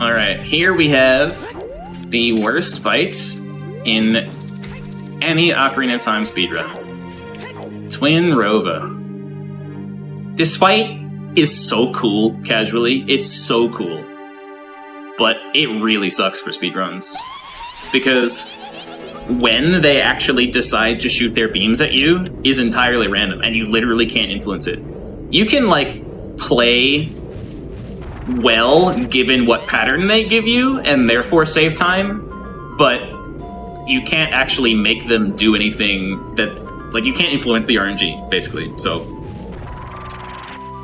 All right, here we have the worst fight in any Ocarina of Time speedrun. Twin Rova. This fight is so cool, casually. It's so cool. But it really sucks for speedruns. Because when they actually decide to shoot their beams at you is entirely random, and you literally can't influence it. You can, like, play well given what pattern they give you, and therefore save time, but you can't actually make them do anything that, like, you can't influence the RNG, basically. So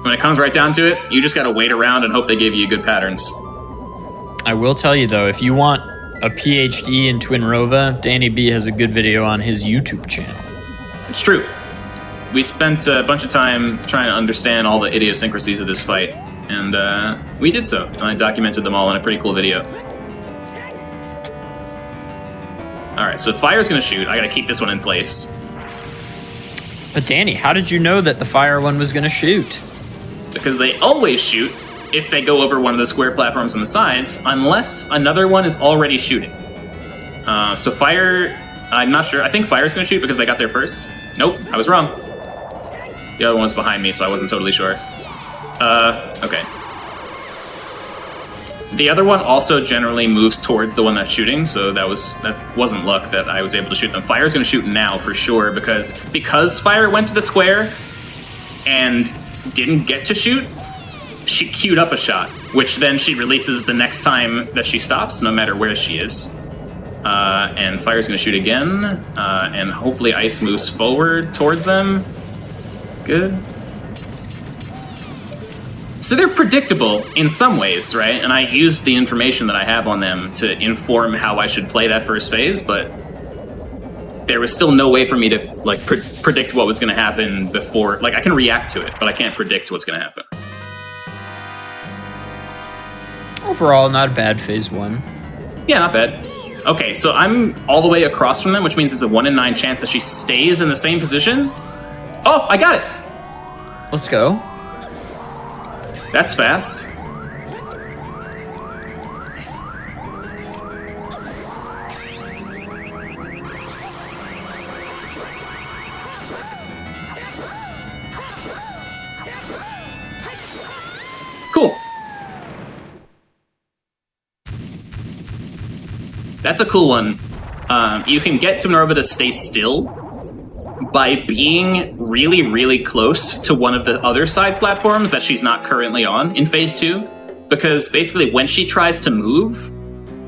when it comes right down to it, you just gotta wait around and hope they give you good patterns. I will tell you though, if you want a PhD in Twin Rova, Danny B has a good video on his YouTube channel. It's true. We spent a bunch of time trying to understand all the idiosyncrasies of this fight, and we did so. And I documented them all in a pretty cool video. Alright, so fire's gonna shoot. I gotta keep this one in place. But Danny, how did you know that the fire one was gonna shoot? Because they always shoot if they go over one of the square platforms on the sides, unless another one is already shooting. So fire, I'm not sure. I think fire's gonna shoot because they got there first. Nope, I was wrong. The other one's behind me, so I wasn't totally sure. Okay. The other one also generally moves towards the one that's shooting, so that wasn't luck that I was able to shoot them. Fire's gonna shoot now for sure, because fire went to the square and didn't get to shoot, she queued up a shot, which then she releases the next time that she stops, no matter where she is. And fire's gonna shoot again, and hopefully ice moves forward towards them. Good. So they're predictable in some ways, right? And I used the information that I have on them to inform how I should play that first phase, but there was still no way for me to like predict what was going to happen before. Like, I can react to it, but I can't predict what's going to happen. Overall, not a bad phase one. Yeah, not bad. Okay, so I'm all the way across from them, which means it's a 1 in 9 chance that she stays in the same position. Oh, I got it! Let's go. That's fast. That's a cool one. You can get to Minerva to stay still by being really, really close to one of the other side platforms that she's not currently on in Phase 2. Because basically, when she tries to move,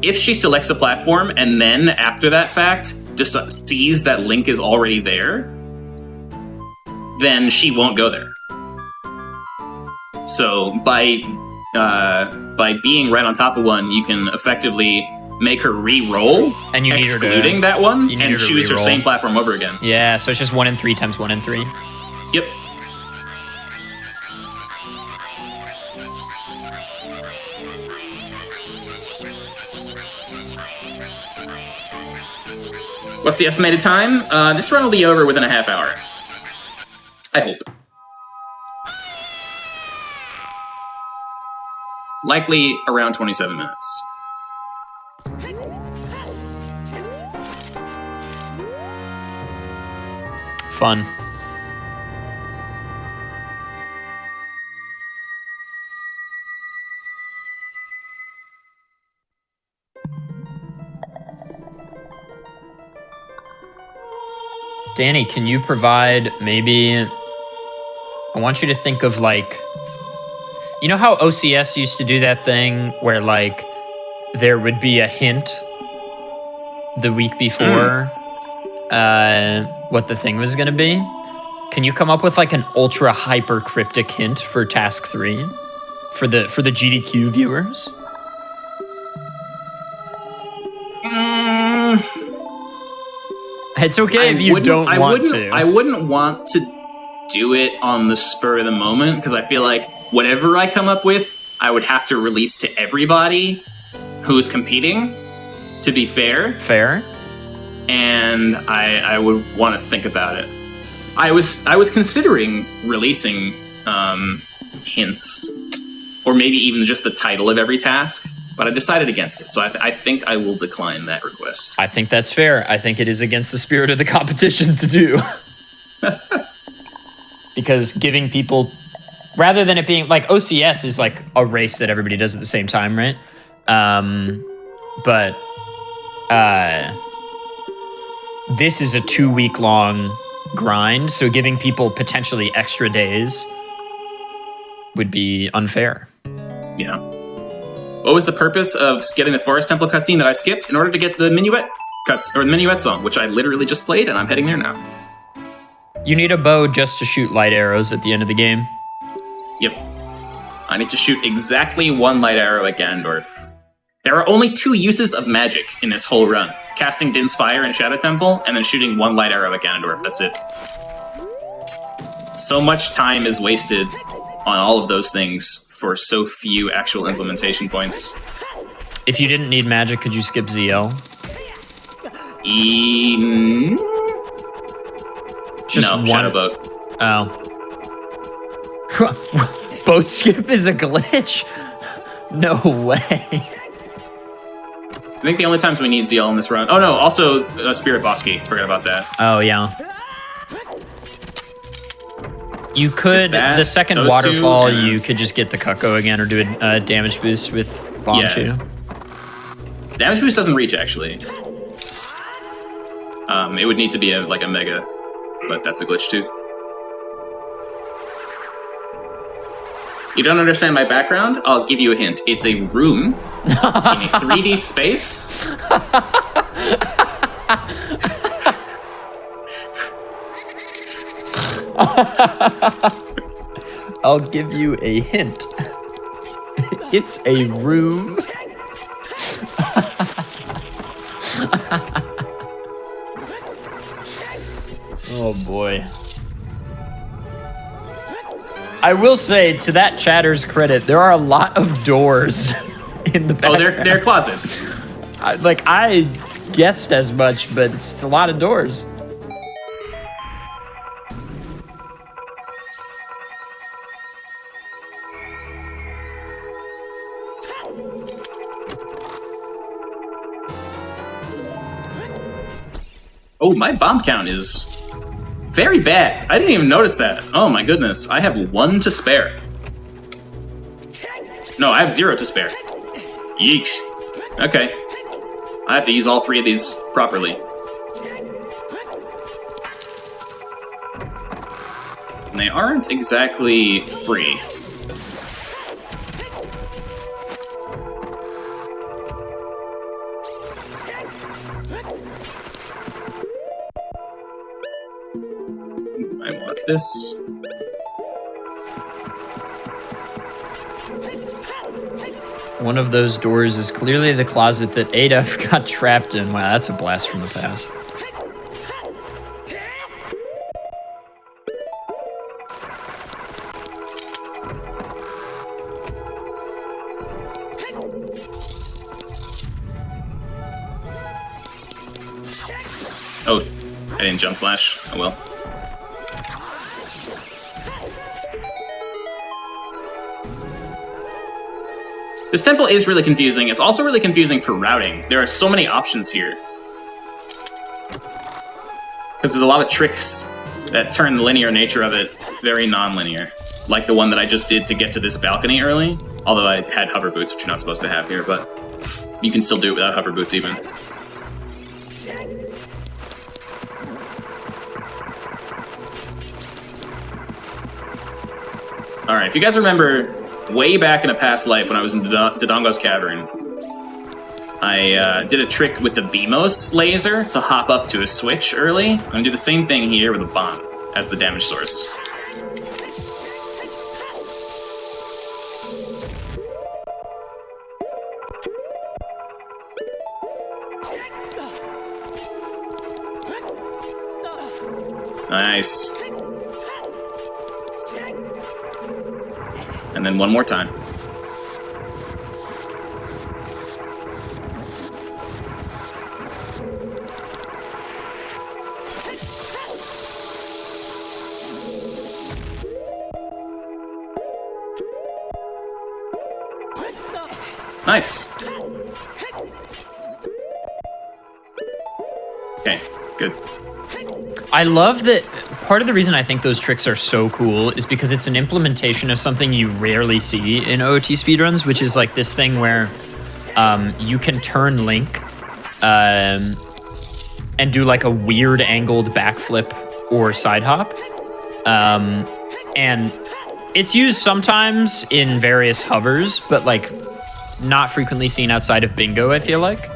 if she selects a platform and then, after that fact, just sees that Link is already there, then she won't go there. So by being right on top of one, you can effectively make her re-roll, and you excluding that one, and choose her same platform over again. Yeah, so it's just 1 in 3 times 1 in 3. Yep. What's the estimated time? This run will be over within a half hour. I hope. Likely around 27 minutes. Fun. Danny, can you provide maybe... I want you to think of like... You know how OCS used to do that thing where like there would be a hint the week before what the thing was going to be? Can you come up with like an ultra hyper cryptic hint for task 3 for the GDQ viewers? It's okay if you don't want to. I wouldn't want to do it on the spur of the moment, because I feel like whatever I come up with, I would have to release to everybody who's competing, to be fair. Fair. And I would want to think about it. I was considering releasing hints, or maybe even just the title of every task, but I decided against it, so I think I will decline that request. I think that's fair. I think it is against the spirit of the competition to do. Because giving people, rather than it being, like, OCS is like a race that everybody does at the same time, right? But this is a 2-week-long grind, so giving people potentially extra days would be unfair. Yeah. What was the purpose of getting the Forest Temple cutscene that I skipped? In order to get the Minuet cuts, or the Minuet song, which I literally just played, and I'm heading there now. You need a bow just to shoot light arrows at the end of the game. Yep. I need to shoot exactly 1 light arrow at Ganondorf. There are only 2 uses of magic in this whole run. Casting Din's Fire in Shadow Temple, and then shooting 1 light arrow at Ganondorf. That's it. So much time is wasted on all of those things for so few actual implementation points. If you didn't need magic, could you skip ZL? Just no, one Shadow Boat. Oh. Boat skip is a glitch? No way. I think the only times we need ZL in this run... Oh no, also Spirit Bosky. Forgot about that. Oh, yeah. You could, the second those waterfall, two, you could just get the Cucko again or do a damage boost with Bombchu. Yeah. Damage boost doesn't reach, actually. It would need to be like a mega, but that's a glitch too. You don't understand my background? I'll give you a hint. It's a room in a 3D space. I'll give you a hint. It's a room. Oh boy. I will say, to that chatter's credit, there are a lot of doors in the background. Oh, they're closets. I guessed as much, but it's a lot of doors. Oh, my bomb count is very bad. I didn't even notice that. Oh my goodness. I have 1 to spare. No, I have 0 to spare. Yeesh. Okay. I have to use all 3 of these properly. And they aren't exactly free. I want this. One of those doors is clearly the closet that Adaf got trapped in. Wow, that's a blast from the past. Oh, I didn't jump slash. Oh well. This temple is really confusing. It's also really confusing for routing. There are so many options here. Because there's a lot of tricks that turn the linear nature of it very non-linear. Like the one that I just did to get to this balcony early. Although I had hover boots, which you're not supposed to have here, but you can still do it without hover boots even. Alright, if you guys remember, way back in a past life when I was in Dodongo's Cavern, I did a trick with the Beamos laser to hop up to a switch early. I'm gonna do the same thing here with a bomb as the damage source. Nice. And then one more time. Nice. Okay, good. I love that part of the reason I think those tricks are so cool is because it's an implementation of something you rarely see in OOT speedruns, which is like this thing where you can turn Link and do like a weird angled backflip or side hop. And it's used sometimes in various hovers, but like not frequently seen outside of Bingo, I feel like.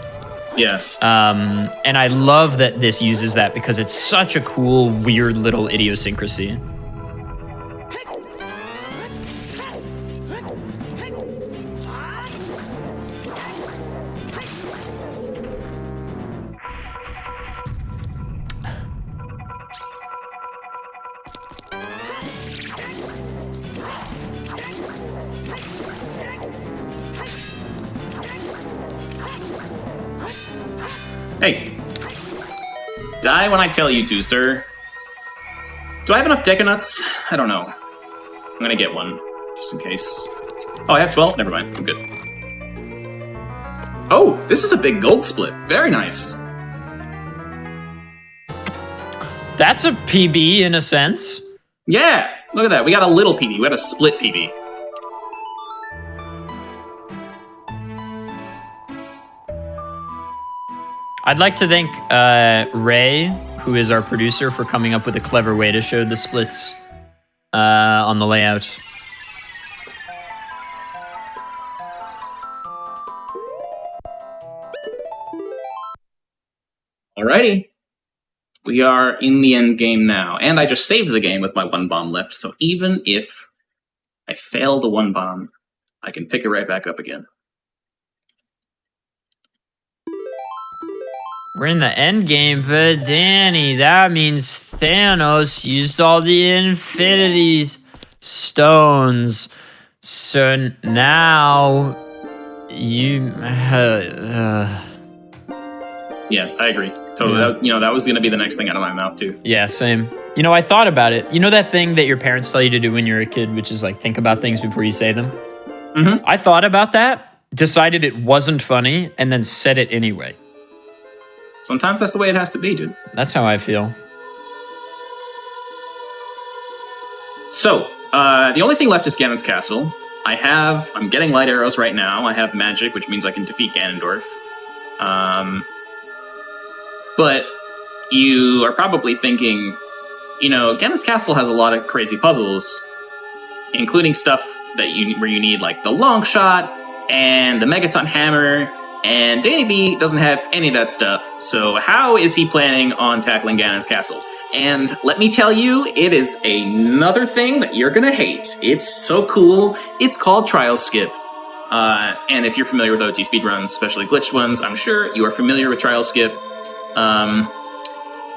Yeah. And I love that this uses that because it's such a cool, weird little idiosyncrasy. Hey. Die when I tell you to, sir. Do I have enough Deca Nuts? I don't know. I'm gonna get one, just in case. Oh, I have 12? Never mind, I'm good. Oh, this is a big gold split. Very nice. That's a PB in a sense. Yeah, look at that. We got a little PB. We got a split PB. I'd like to thank Ray, who is our producer, for coming up with a clever way to show the splits on the layout. Alrighty. We are in the end game now. And I just saved the game with my one bomb left, so even if I fail the one bomb, I can pick it right back up again. We're in the end game, but Danny, that means Thanos used all the Infinity Stones. So now you... Yeah, I agree. Totally. Yeah. That was going to be the next thing out of my mouth, too. Yeah, same. You know, I thought about it. You know that thing that your parents tell you to do when you're a kid, which is like think about things before you say them? Mm-hmm. I thought about that, decided it wasn't funny, and then said it anyway. Sometimes that's the way it has to be, dude. That's how I feel. So, the only thing left is Ganon's Castle. I'm getting light arrows right now. I have magic, which means I can defeat Ganondorf. But you are probably thinking, Ganon's Castle has a lot of crazy puzzles, including stuff where you need like the long shot and the Megaton Hammer, and Danny B doesn't have any of that stuff. So how is he planning on tackling Ganon's Castle? And let me tell you, it is another thing that you're gonna hate. It's so cool. It's called Trial Skip. And if you're familiar with OT speedruns, especially glitched ones, I'm sure you are familiar with Trial Skip.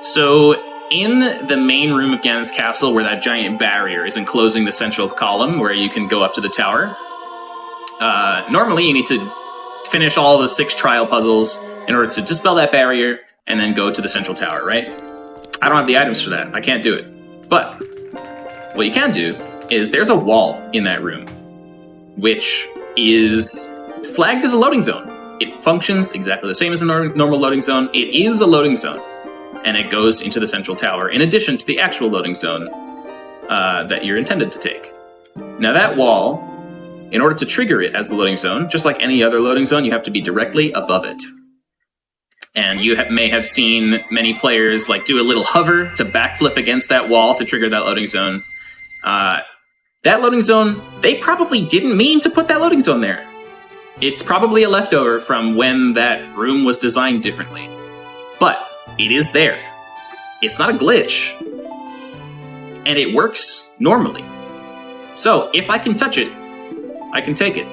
So in the main room of Ganon's Castle, where that giant barrier is enclosing the central column where you can go up to the tower, normally you need to finish all the 6 trial puzzles in order to dispel that barrier and then go to the central tower, right? I don't have the items for that. I can't do it. But what you can do is there's a wall in that room, which is flagged as a loading zone. It functions exactly the same as a normal loading zone. It is a loading zone, and it goes into the central tower in addition to the actual loading zone that you're intended to take. Now that wall, in order to trigger it as the loading zone, just like any other loading zone, you have to be directly above it. And you may have seen many players like do a little hover to backflip against that wall to trigger that loading zone. That loading zone, they probably didn't mean to put that loading zone there. It's probably a leftover from when that room was designed differently. But it is there. It's not a glitch. And it works normally. So if I can touch it, I can take it.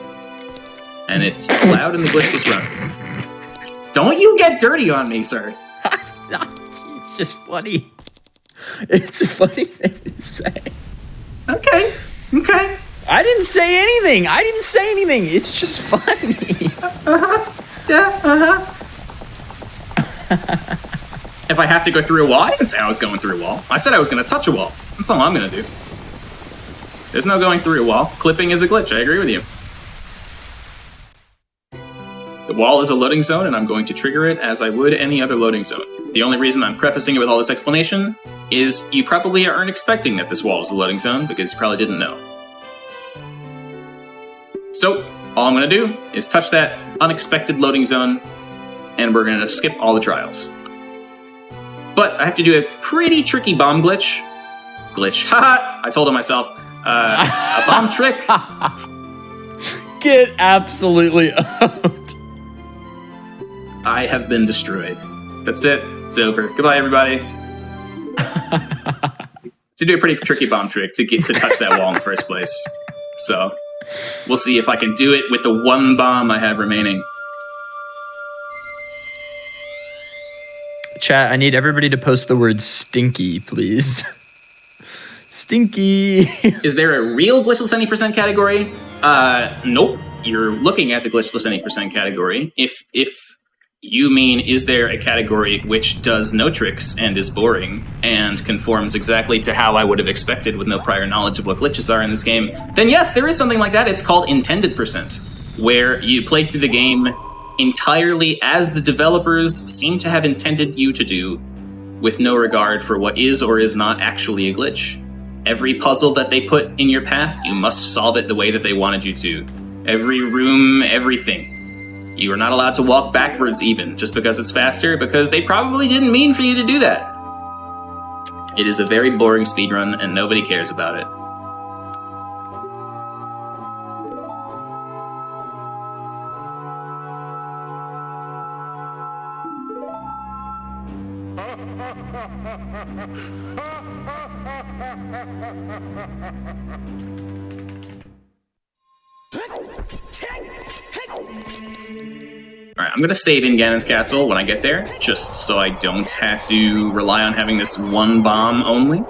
And it's allowed in the glitchless run. Don't you get dirty on me, sir. It's just funny. It's a funny thing to say. Okay. I didn't say anything. It's just funny. If I have to go through a wall, I didn't say I was going through a wall. I said I was going to touch a wall. That's all I'm going to do. There's no going through a wall. Clipping is a glitch. I agree with you. The wall is a loading zone, and I'm going to trigger it as I would any other loading zone. The only reason I'm prefacing it with all this explanation is you probably aren't expecting that this wall is a loading zone, because you probably didn't know. So, all I'm going to do is touch that unexpected loading zone, and we're going to skip all the trials. But I have to do a pretty tricky bomb glitch. Haha! I told myself, a bomb trick. Get absolutely owned. I have been destroyed. That's it. It's over. Goodbye, everybody. To do a pretty tricky bomb trick to get to touch that wall in the first place. So, we'll see if I can do it with the one bomb I have remaining. Chat, I need everybody to post the word stinky, please. Stinky. Is there a real glitchless any percent category? Nope. You're looking at the glitchless any percent category. If you mean, is there a category which does no tricks and is boring and conforms exactly to how I would have expected with no prior knowledge of what glitches are in this game, then yes, there is something like that. It's called intended percent, where you play through the game entirely as the developers seem to have intended you to do, with no regard for what is or is not actually a glitch. Every puzzle that they put in your path, you must solve it the way that they wanted you to. Every room, everything. You are not allowed to walk backwards even, just because it's faster, because they probably didn't mean for you to do that. It is a very boring speedrun, and nobody cares about it. Alright, I'm gonna save in Ganon's Castle when I get there, just so I don't have to rely on having this one bomb only.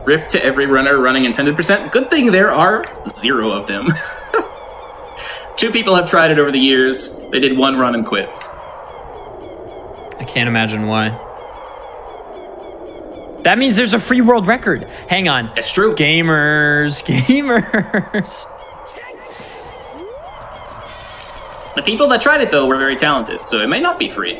Rip to every runner running intended percent. Good thing there are 0 of them. 2 people have tried it over the years. They did one run and quit. I can't imagine why. That means there's a free world record. Hang on. It's true. Gamers. The people that tried it, though, were very talented, so it may not be free.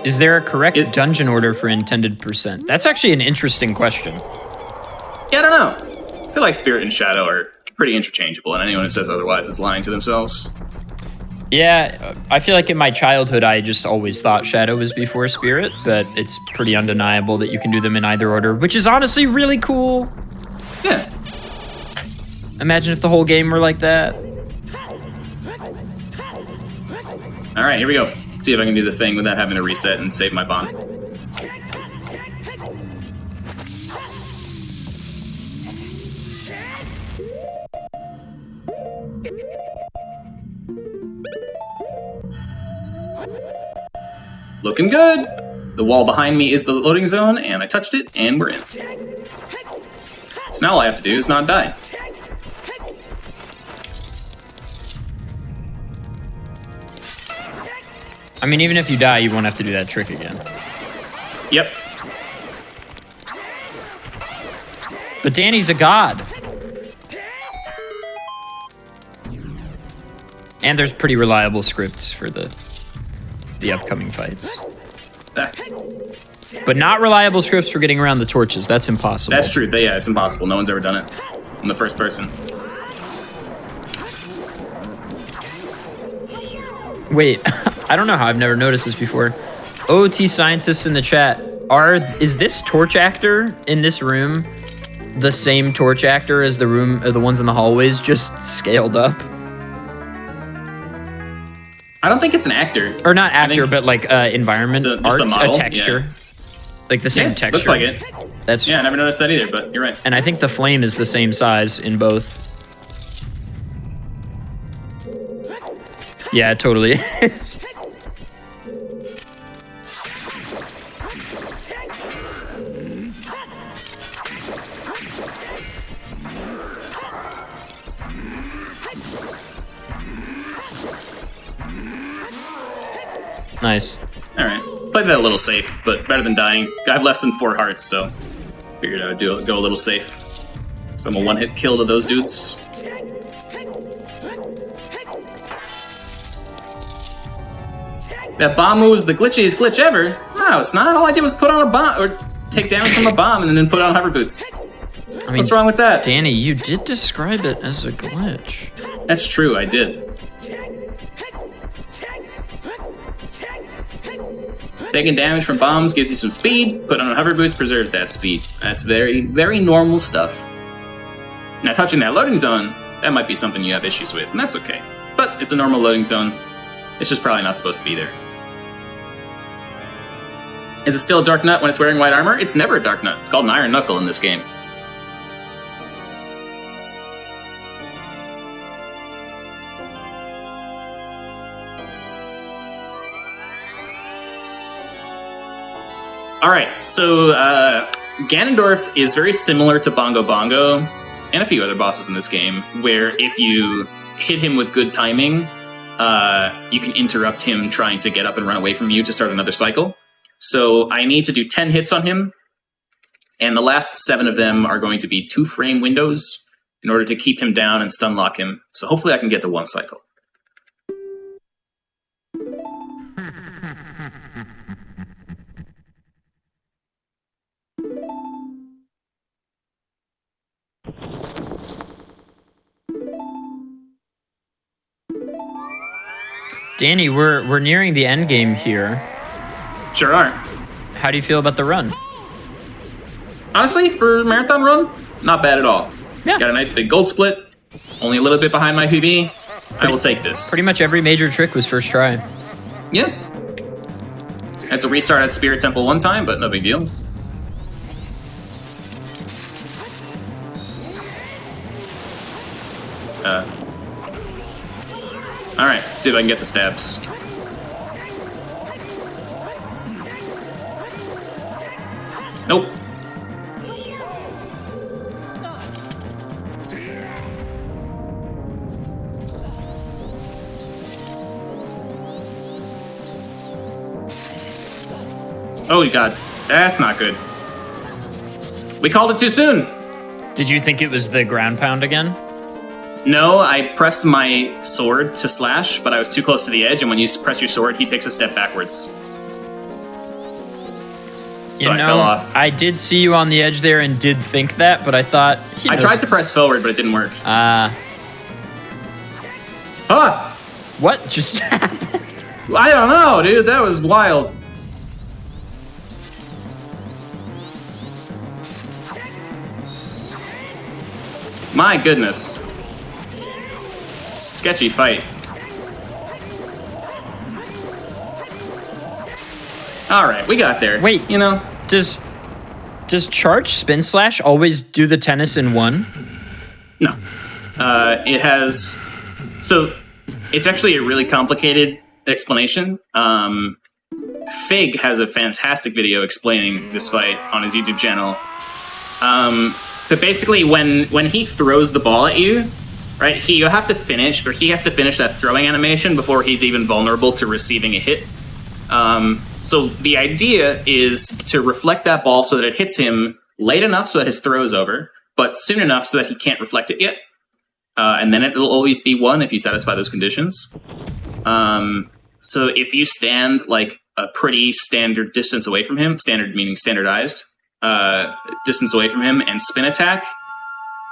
Is there a correct dungeon order for intended percent? That's actually an interesting question. Yeah, I don't know. I feel like Spirit and Shadow are pretty interchangeable, and anyone who says otherwise is lying to themselves. Yeah, I feel like in my childhood, I just always thought Shadow was before Spirit, but it's pretty undeniable that you can do them in either order, which is honestly really cool. Yeah. Imagine if the whole game were like that. All right, here we go. Let's see if I can do the thing without having to reset and save my bomb. Looking good. The wall behind me is the loading zone, and I touched it, and we're in. So now all I have to do is not die. I mean, even if you die, you won't have to do that trick again. Yep. But Danny's a god. And there's pretty reliable scripts for the upcoming fights. Back. But not reliable scripts for getting around the torches. That's impossible. That's true. Yeah, it's impossible. No one's ever done it. I'm the first person. Wait, I don't know how I've never noticed this before. OOT scientists in the chat, is this torch actor in this room the same torch actor as the ones in the hallways, just scaled up? I don't think it's an actor. Or not actor, but like environment art, the model, a texture. Yeah. Like the same texture. Looks like it. That's I never noticed that either, but you're right. And I think the flame is the same size in both. Yeah, it totally is. Nice. All right. Played that a little safe, but better than dying. I have less than 4 hearts, so figured I would go a little safe. So I'm a one-hit kill to those dudes. That bomb move was the glitchiest glitch ever. No, it's not. All I did was put on a bomb, or take damage from a bomb, and then put on hover boots. I mean, what's wrong with that? Danny, you did describe it as a glitch. That's true, I did. Taking damage from bombs gives you some speed. Put on hover boots preserves that speed. That's very, very normal stuff. Now, touching that loading zone, that might be something you have issues with, and that's okay. But it's a normal loading zone. It's just probably not supposed to be there. Is it still a Dark Nut when it's wearing white armor? It's never a Dark Nut. It's called an Iron Knuckle in this game. Alright, so Ganondorf is very similar to Bongo Bongo and a few other bosses in this game, where if you hit him with good timing, you can interrupt him trying to get up and run away from you to start another cycle. So I need to do 10 hits on him, and the last 7 of them are going to be 2-frame windows in order to keep him down and stun lock him. So hopefully I can get to 1 cycle. Danny, we're nearing the end game here. Sure are. How do you feel about the run? Honestly, for a marathon run, not bad at all. Yeah. Got a nice big gold split. Only a little bit behind my PB. I will take this. Pretty much every major trick was first try. Yeah. Had to restart at Spirit Temple one time, but no big deal. Alright, see if I can get the stabs. Nope. Oh, God. That's not good. We called it too soon. Did you think it was the ground pound again? No, I pressed my sword to slash, but I was too close to the edge, and when you press your sword, he takes a step backwards. So I fell off. I did see you on the edge there and did think that, but I thought... I tried to press forward, but it didn't work. What just happened? I don't know, dude. That was wild. My goodness. Sketchy fight. Alright, we got there. Wait, you know. Does charge spin slash always do the tennis in one? No. It has... So, it's actually a really complicated explanation. Fig has a fantastic video explaining this fight on his YouTube channel. But basically, when he throws the ball at you, right, he has to finish that throwing animation before he's even vulnerable to receiving a hit. So the idea is to reflect that ball so that it hits him late enough so that his throw is over, but soon enough so that he can't reflect it yet. And then it'll always be one if you satisfy those conditions. So if you stand like a pretty standard distance away from him, standard meaning standardized, distance away from him and spin attack,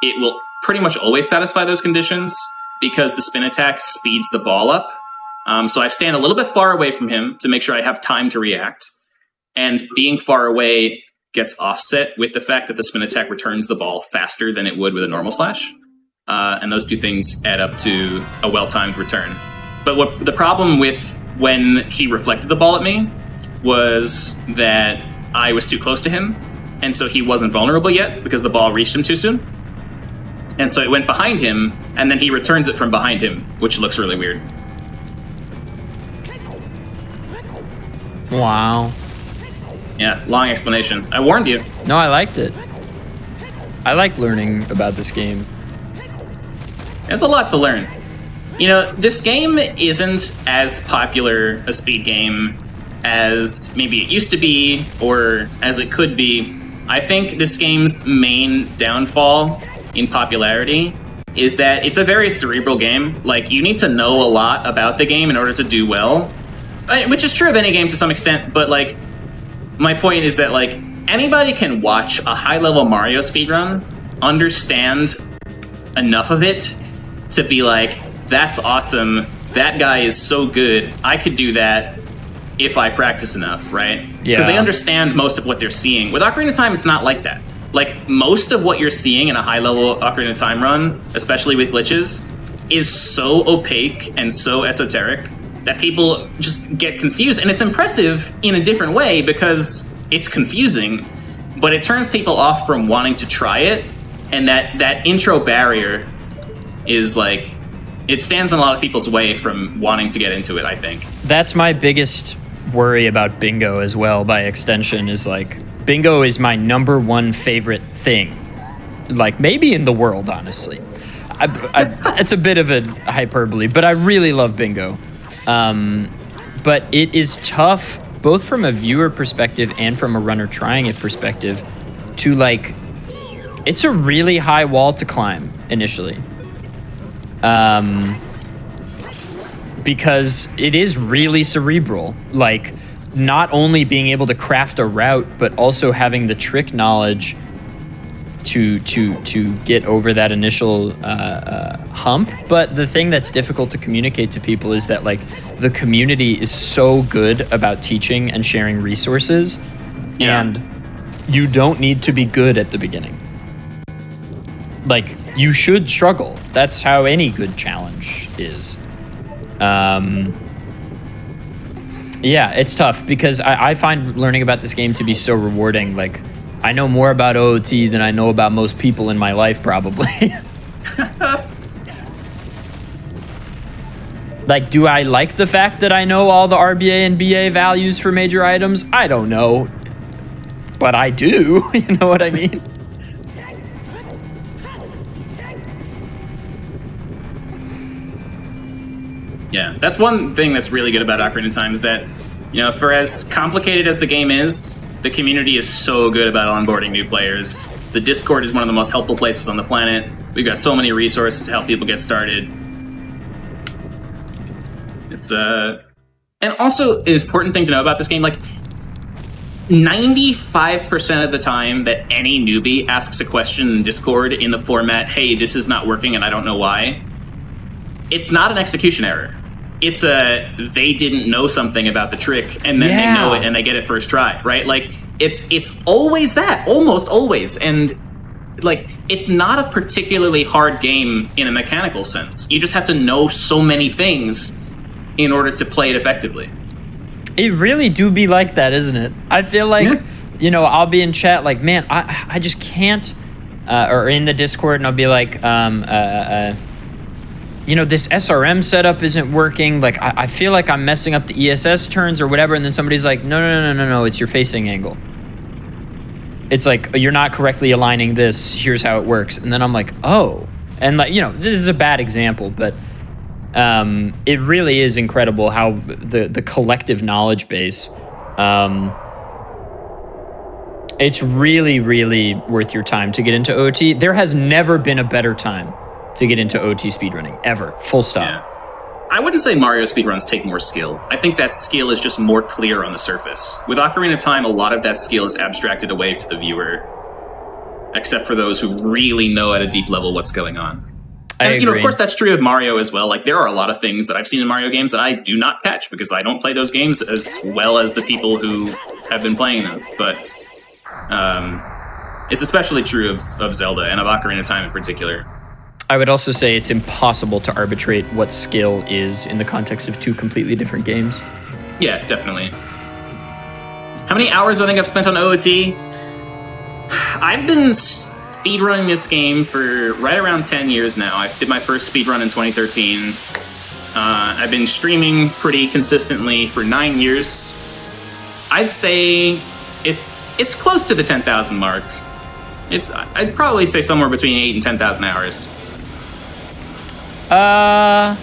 it will pretty much always satisfy those conditions because the spin attack speeds the ball up. So I stand a little bit far away from him to make sure I have time to react. And being far away gets offset with the fact that the spin attack returns the ball faster than it would with a normal slash. And those two things add up to a well-timed return. But what the problem with when he reflected the ball at me was that I was too close to him, and so he wasn't vulnerable yet because the ball reached him too soon. And so it went behind him, and then he returns it from behind him, which looks really weird. Wow. Yeah, long explanation. I warned you. No, I liked it. I like learning about this game. There's a lot to learn. You know, this game isn't as popular a speed game as maybe it used to be, or as it could be. I think this game's main downfall in popularity is that it's a very cerebral game. Like, you need to know a lot about the game in order to do well. Which is true of any game to some extent, but, like, my point is that, like, anybody can watch a high-level Mario speedrun, understand enough of it to be like, that's awesome, that guy is so good, I could do that if I practice enough, right? Yeah. Because they understand most of what they're seeing. With Ocarina of Time, it's not like that. Like, most of what you're seeing in a high-level Ocarina of Time run, especially with glitches, is so opaque and so esoteric that people just get confused. And it's impressive in a different way because it's confusing, but it turns people off from wanting to try it. And that intro barrier is like, it stands in a lot of people's way from wanting to get into it, I think. That's my biggest worry about bingo as well, by extension, is like, bingo is my #1 favorite thing. Like, maybe in the world, honestly. It's a bit of a hyperbole, but I really love bingo. But it is tough, both from a viewer perspective and from a runner trying it perspective, to like, it's a really high wall to climb initially. Because it is really cerebral. Like, not only being able to craft a route, but also having the trick knowledge to get over that initial hump. But the thing that's difficult to communicate to people is that, like, the community is so good about teaching and sharing resources, and you don't need to be good at the beginning. Like, you should struggle. That's how any good challenge is. Yeah, it's tough because I find learning about this game to be so rewarding. Like, I know more about OOT than I know about most people in my life, probably. Like, do I like the fact that I know all the RBA and BA values for major items? I don't know. But I do, you know what I mean? Yeah, that's one thing that's really good about Ocarina of Time is that, you know, for as complicated as the game is, the community is so good about onboarding new players. The Discord is one of the most helpful places on the planet. We've got so many resources to help people get started. It's and also an important thing to know about this game, like, 95% of the time that any newbie asks a question in Discord in the format, hey, this is not working and I don't know why, it's not an execution error. It's they didn't know something about the trick and then they know it and they get it first try, right? Like, it's always that, almost always. And like, it's not a particularly hard game in a mechanical sense. You just have to know so many things in order to play it effectively. It really do be like that, isn't it? I feel like, you know, I'll be in chat like, man, I just can't, or in the Discord, and I'll be like, you know, this SRM setup isn't working. Like, I feel like I'm messing up the ESS turns or whatever. And then somebody's like, no, it's your facing angle. It's like, you're not correctly aligning this. Here's how it works. And then I'm like, oh. And like, you know, this is a bad example, but it really is incredible how the collective knowledge base, it's really, really worth your time to get into OT. There has never been a better time to get into OT speedrunning, ever. Full stop. Yeah. I wouldn't say Mario speedruns take more skill. I think that skill is just more clear on the surface. With Ocarina of Time, a lot of that skill is abstracted away to the viewer, except for those who really know at a deep level what's going on. And, you know, of course, that's true of Mario as well. Like, there are a lot of things that I've seen in Mario games that I do not catch because I don't play those games as well as the people who have been playing them. But it's especially true of Zelda and of Ocarina of Time in particular. I would also say it's impossible to arbitrate what skill is in the context of two completely different games. Yeah, definitely. How many hours do I think I've spent on OOT? I've been speedrunning this game for right around 10 years now. I did my first speedrun in 2013. I've been streaming pretty consistently for 9 years. I'd say it's close to the 10,000 mark. I'd probably say somewhere between 8 and 10,000 hours. I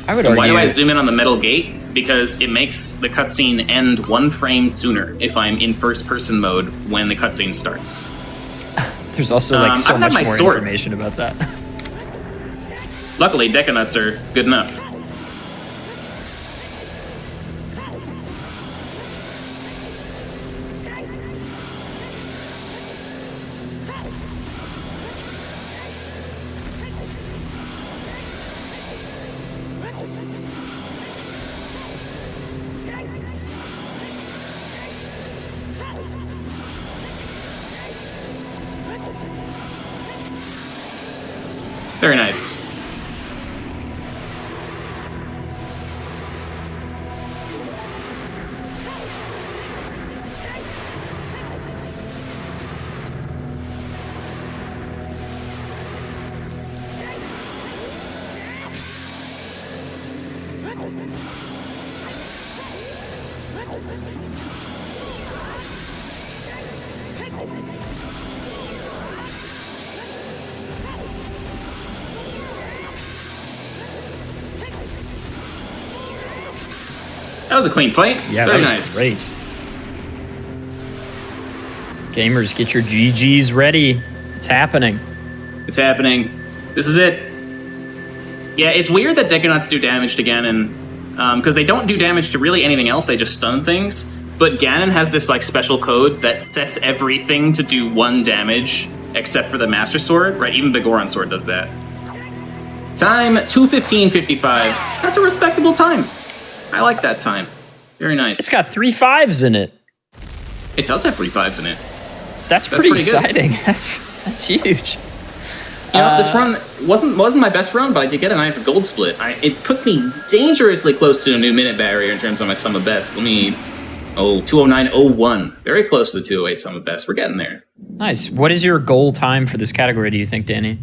would argue. Why do I zoom in on the metal gate? Because it makes the cutscene end 1 frame sooner if I'm in first-person mode when the cutscene starts. There's also like so much more information about that. Luckily, Deca Nuts are good enough. Very nice. That was a clean fight. Yeah, very that was nice. Great. Gamers, get your GGs ready. It's happening. It's happening. This is it. Yeah, it's weird that Deca Nuts do damage to Ganon, because they don't do damage to really anything else. They just stun things. But Ganon has this like special code that sets everything to do 1 damage, except for the Master Sword. Right? Even the Goron Sword does that. Time 2:15:55. That's a respectable time. I like that time. Very nice. It's got 3 5s in it. It does have 3 5s in it. That's pretty exciting. That's huge. You know, this run wasn't my best run, but I did get a nice gold split. It puts me dangerously close to a new minute barrier in terms of my sum of best. Let me... 209.01. Very close to the 208 sum of best. We're getting there. Nice. What is your goal time for this category, do you think, Danny?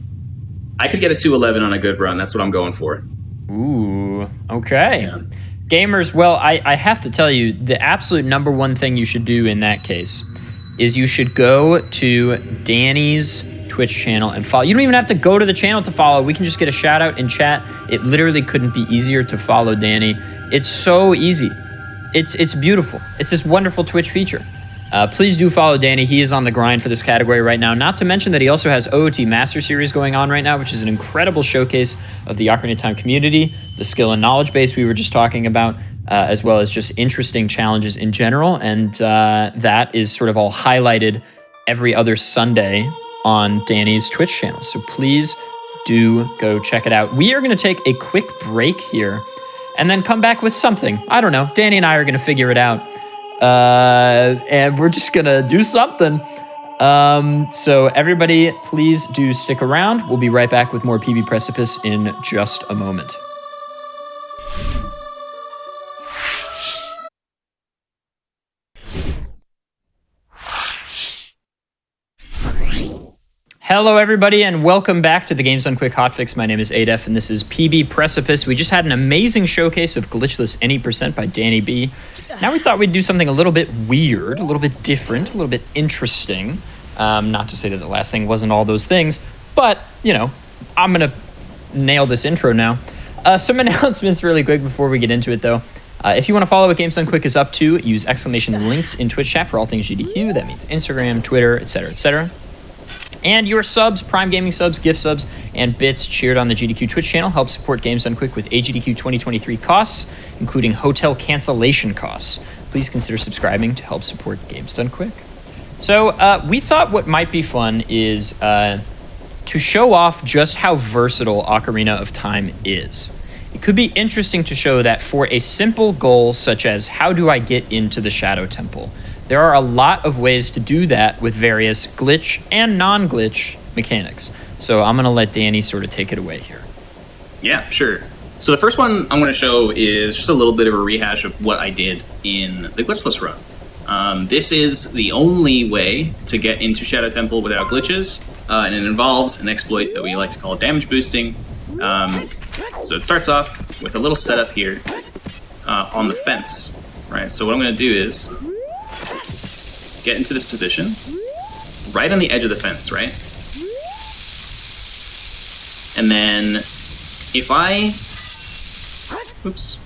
I could get a 211 on a good run. That's what I'm going for. Ooh, okay. Yeah. Gamers, well, I have to tell you, the absolute #1 thing you should do in that case is you should go to Danny's Twitch channel and follow. You don't even have to go to the channel to follow. We can just get a shout out in chat. It literally couldn't be easier to follow Danny. It's so easy. It's beautiful. It's this wonderful Twitch feature. Please do follow Danny. He is on the grind for this category right now. Not to mention that he also has OOT Master Series going on right now, which is an incredible showcase of the Ocarina of Time community, the skill and knowledge base we were just talking about. as well as just interesting challenges in general. And that is sort of all highlighted every other Sunday on Danny's Twitch channel. So please do go check it out. We are going to take a quick break here and then come back with something. I don't know. Danny and I are going to figure it out. And we're just going to do something. So everybody, please do stick around. We'll be right back with more PB Precipice in just a moment. Hello, everybody, and welcome back to the Games Done Quick Hotfix. My name is Adef, and this is PB Precipice. We just had an amazing showcase of Glitchless Any Percent by Danny B. Now we thought we'd do something a little bit weird, a little bit different, a little bit interesting. Not to say that the last thing wasn't all those things, but, you know, I'm going to nail this intro now. Some announcements really quick before we get into it, though. If you want to follow what Games Done Quick is up to, use exclamation links in Twitch chat for all things GDQ. That means Instagram, Twitter, etc., etc. And your subs, Prime Gaming subs, gift subs, and bits cheered on the GDQ Twitch channel help support Games Done Quick with AGDQ 2023 costs, including hotel cancellation costs. Please consider subscribing to help support Games Done Quick. So we thought what might be fun is to show off just how versatile Ocarina of Time is. It could be interesting to show that for a simple goal such as how do I get into the Shadow Temple, there are a lot of ways to do that with various glitch and non-glitch mechanics. So I'm going to let Danny sort of take it away here. Yeah, sure. So the first one I'm going to show is just a little bit of a rehash of what I did in the Glitchless run. This is the only way to get into Shadow Temple without glitches, and it involves an exploit that we like to call damage boosting. So it starts off with a little setup here on the fence, right? So what I'm going to do is get into this position, right on the edge of the fence, right? And then if I... Oops.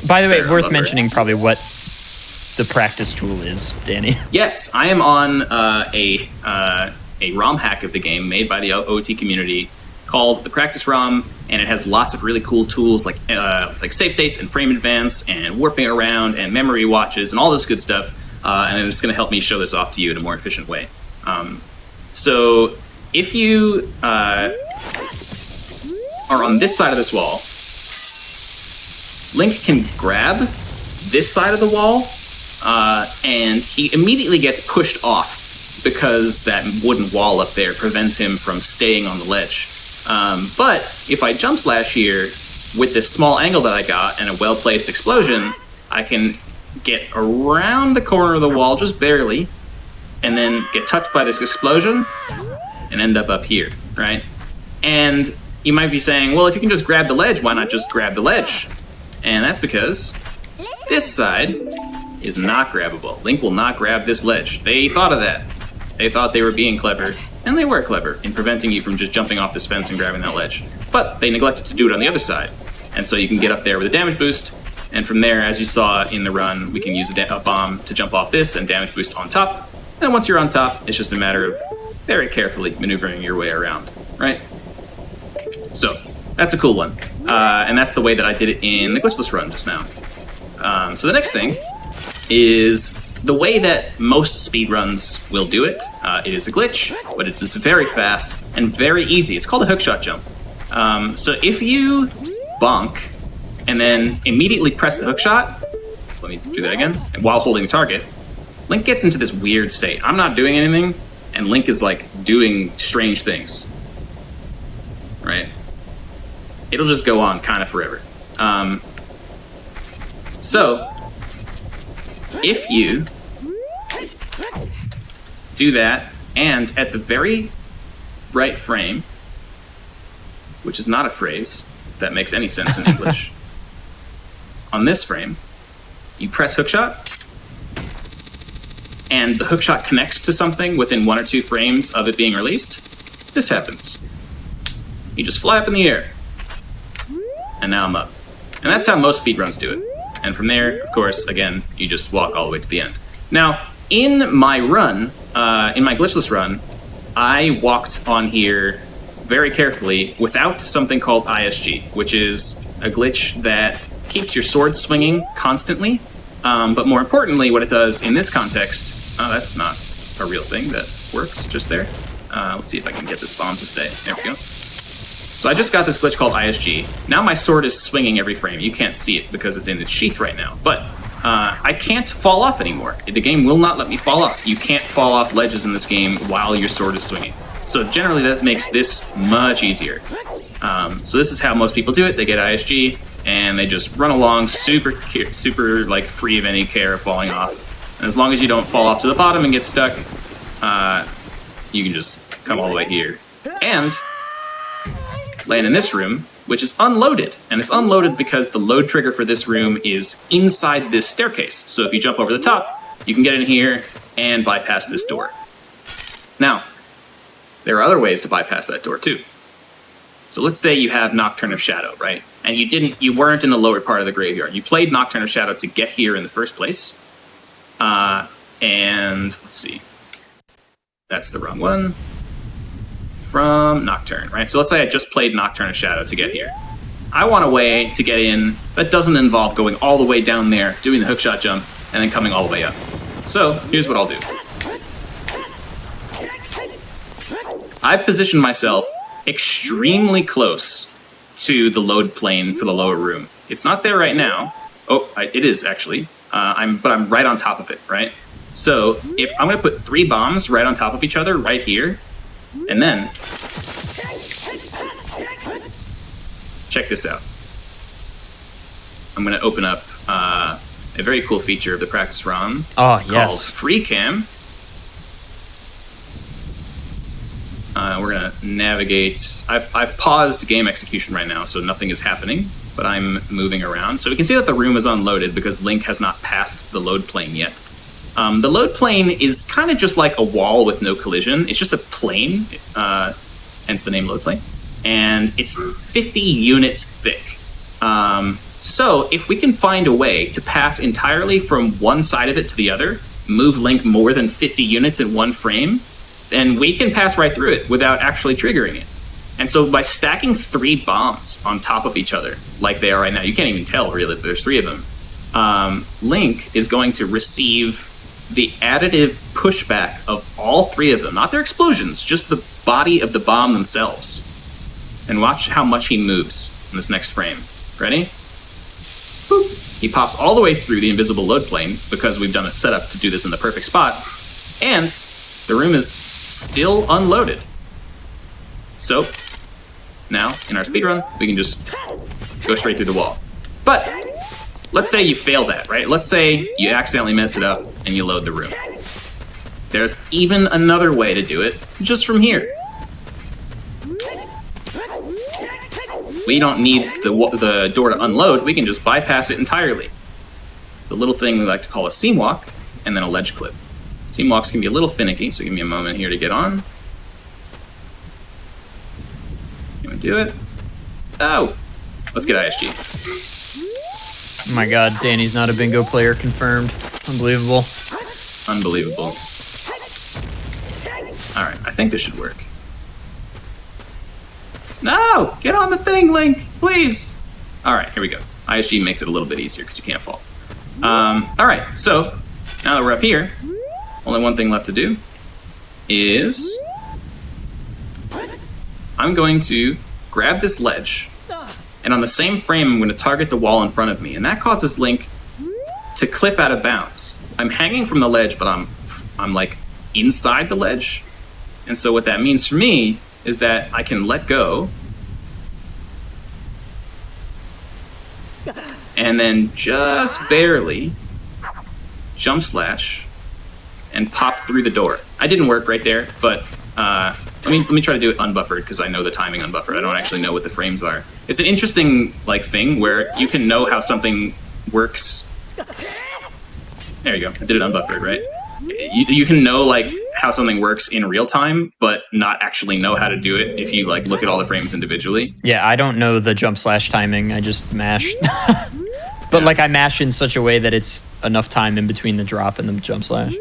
By the way, worth mentioning probably what the practice tool is, Danny. Yes, I am on a ROM hack of the game made by the OT community called the Practice ROM, and it has lots of really cool tools like save states and frame advance and warping around and memory watches and all this good stuff. And it's going to help me show this off to you in a more efficient way. So if you are on this side of this wall, Link can grab this side of the wall, and he immediately gets pushed off because that wooden wall up there prevents him from staying on the ledge. But if I jump slash here with this small angle that I got and a well-placed explosion, I can get around the corner of the wall just barely, and then get touched by this explosion and end up here, right? And you might be saying, well, if you can just grab the ledge, why not just grab the ledge? And that's because this side is not grabbable. Link will not grab this ledge. They thought of that. They thought they were being clever, and they were clever in preventing you from just jumping off this fence and grabbing that ledge. But they neglected to do it on the other side. And so you can get up there with a damage boost, and from there, as you saw in the run, we can use a bomb to jump off this and damage boost on top. And once you're on top, it's just a matter of very carefully maneuvering your way around, right? So that's a cool one. And that's the way that I did it in the Glitchless run just now. So the next thing is the way that most speedruns will do it. It is a glitch, but it is very fast and very easy. It's called a hookshot jump. So if you bonk and then immediately press the hookshot, let me do that again, and while holding the target, Link gets into this weird state. I'm not doing anything, and Link is like doing strange things, right? It'll just go on kind of forever. So if you do that, and at the very right frame, which is not a phrase that makes any sense in English, on this frame, you press hookshot, and the hookshot connects to something within 1 or 2 frames of it being released. This happens. You just fly up in the air, and now I'm up. And that's how most speedruns do it. And from there, of course, again, you just walk all the way to the end. Now, in my run, in my glitchless run, I walked on here very carefully without something called ISG, which is a glitch that keeps your sword swinging constantly. But more importantly, what it does in this context, that's not a real thing that works just there. Let's see if I can get this bomb to stay. There we go. So I just got this glitch called ISG. Now my sword is swinging every frame. You can't see it because it's in its sheath right now. But I can't fall off anymore. The game will not let me fall off. You can't fall off ledges in this game while your sword is swinging. So generally that makes this much easier. So this is how most people do it. They get ISG and they just run along super like free of any care of falling off. And as long as you don't fall off to the bottom and get stuck, you can just come all the way here. And land in this room, which is unloaded. And it's unloaded because the load trigger for this room is inside this staircase. So if you jump over the top, you can get in here and bypass this door. Now, there are other ways to bypass that door too. So let's say you have Nocturne of Shadow, right? And you weren't in the lower part of the graveyard. You played Nocturne of Shadow to get here in the first place. And let's see. That's the wrong one. From Nocturne, right? So let's say I just played Nocturne of Shadow to get here. I want a way to get in that doesn't involve going all the way down there, doing the hookshot jump, and then coming all the way up. So here's what I'll do. I've positioned myself extremely close to the load plane for the lower room. It's not there right now. Oh, it is actually. But I'm right on top of it, right? So if I'm going to put 3 bombs right on top of each other right here, and then check this out. I'm going to open up a very cool feature of the practice ROM called Free Cam. We're going to navigate. I've paused game execution right now, so nothing is happening, but I'm moving around. So we can see that the room is unloaded because Link has not passed the load plane yet. The load plane is kind of just like a wall with no collision. It's just a plane, hence the name load plane. And it's 50 units thick. So if we can find a way to pass entirely from one side of it to the other, move Link more than 50 units in one frame, then we can pass right through it without actually triggering it. And so by stacking 3 bombs on top of each other, like they are right now, you can't even tell really if there's 3 of them, Link is going to receive the additive pushback of all 3 of them, not their explosions, just the body of the bomb themselves. And watch how much he moves in this next frame. Ready? Boop. He pops all the way through the invisible load plane because we've done a setup to do this in the perfect spot, and the room is still unloaded. So now in our speedrun, we can just go straight through the wall. But let's say you fail that, right? Let's say you accidentally mess it up and you load the room. There's even another way to do it, just from here. We don't need the door to unload, we can just bypass it entirely. The little thing we like to call a seam walk, and then a ledge clip. Seam walks can be a little finicky, so give me a moment here to get on. Can we do it? Oh! Let's get ISG. Oh my god, Danny's not a bingo player, confirmed. Unbelievable. Unbelievable. Alright, I think this should work. No! Get on the thing, Link! Please! Alright, here we go. ISG makes it a little bit easier because you can't fall. Alright, so now that we're up here, only one thing left to do is I'm going to grab this ledge, and on the same frame, I'm going to target the wall in front of me, and that causes Link to clip out of bounds. I'm hanging from the ledge, but I'm like inside the ledge, and so what that means for me is that I can let go, and then just barely jump slash and pop through the door. I didn't work right there, but let me try to do it unbuffered because I know the timing unbuffered. I don't actually know what the frames are. It's an interesting thing where you can know how something works. There you go. I did it unbuffered, right? You can know how something works in real time, but not actually know how to do it if you look at all the frames individually. Yeah, I don't know the jump slash timing. I just mash. But I mash in such a way that it's enough time in between the drop and the jump slash.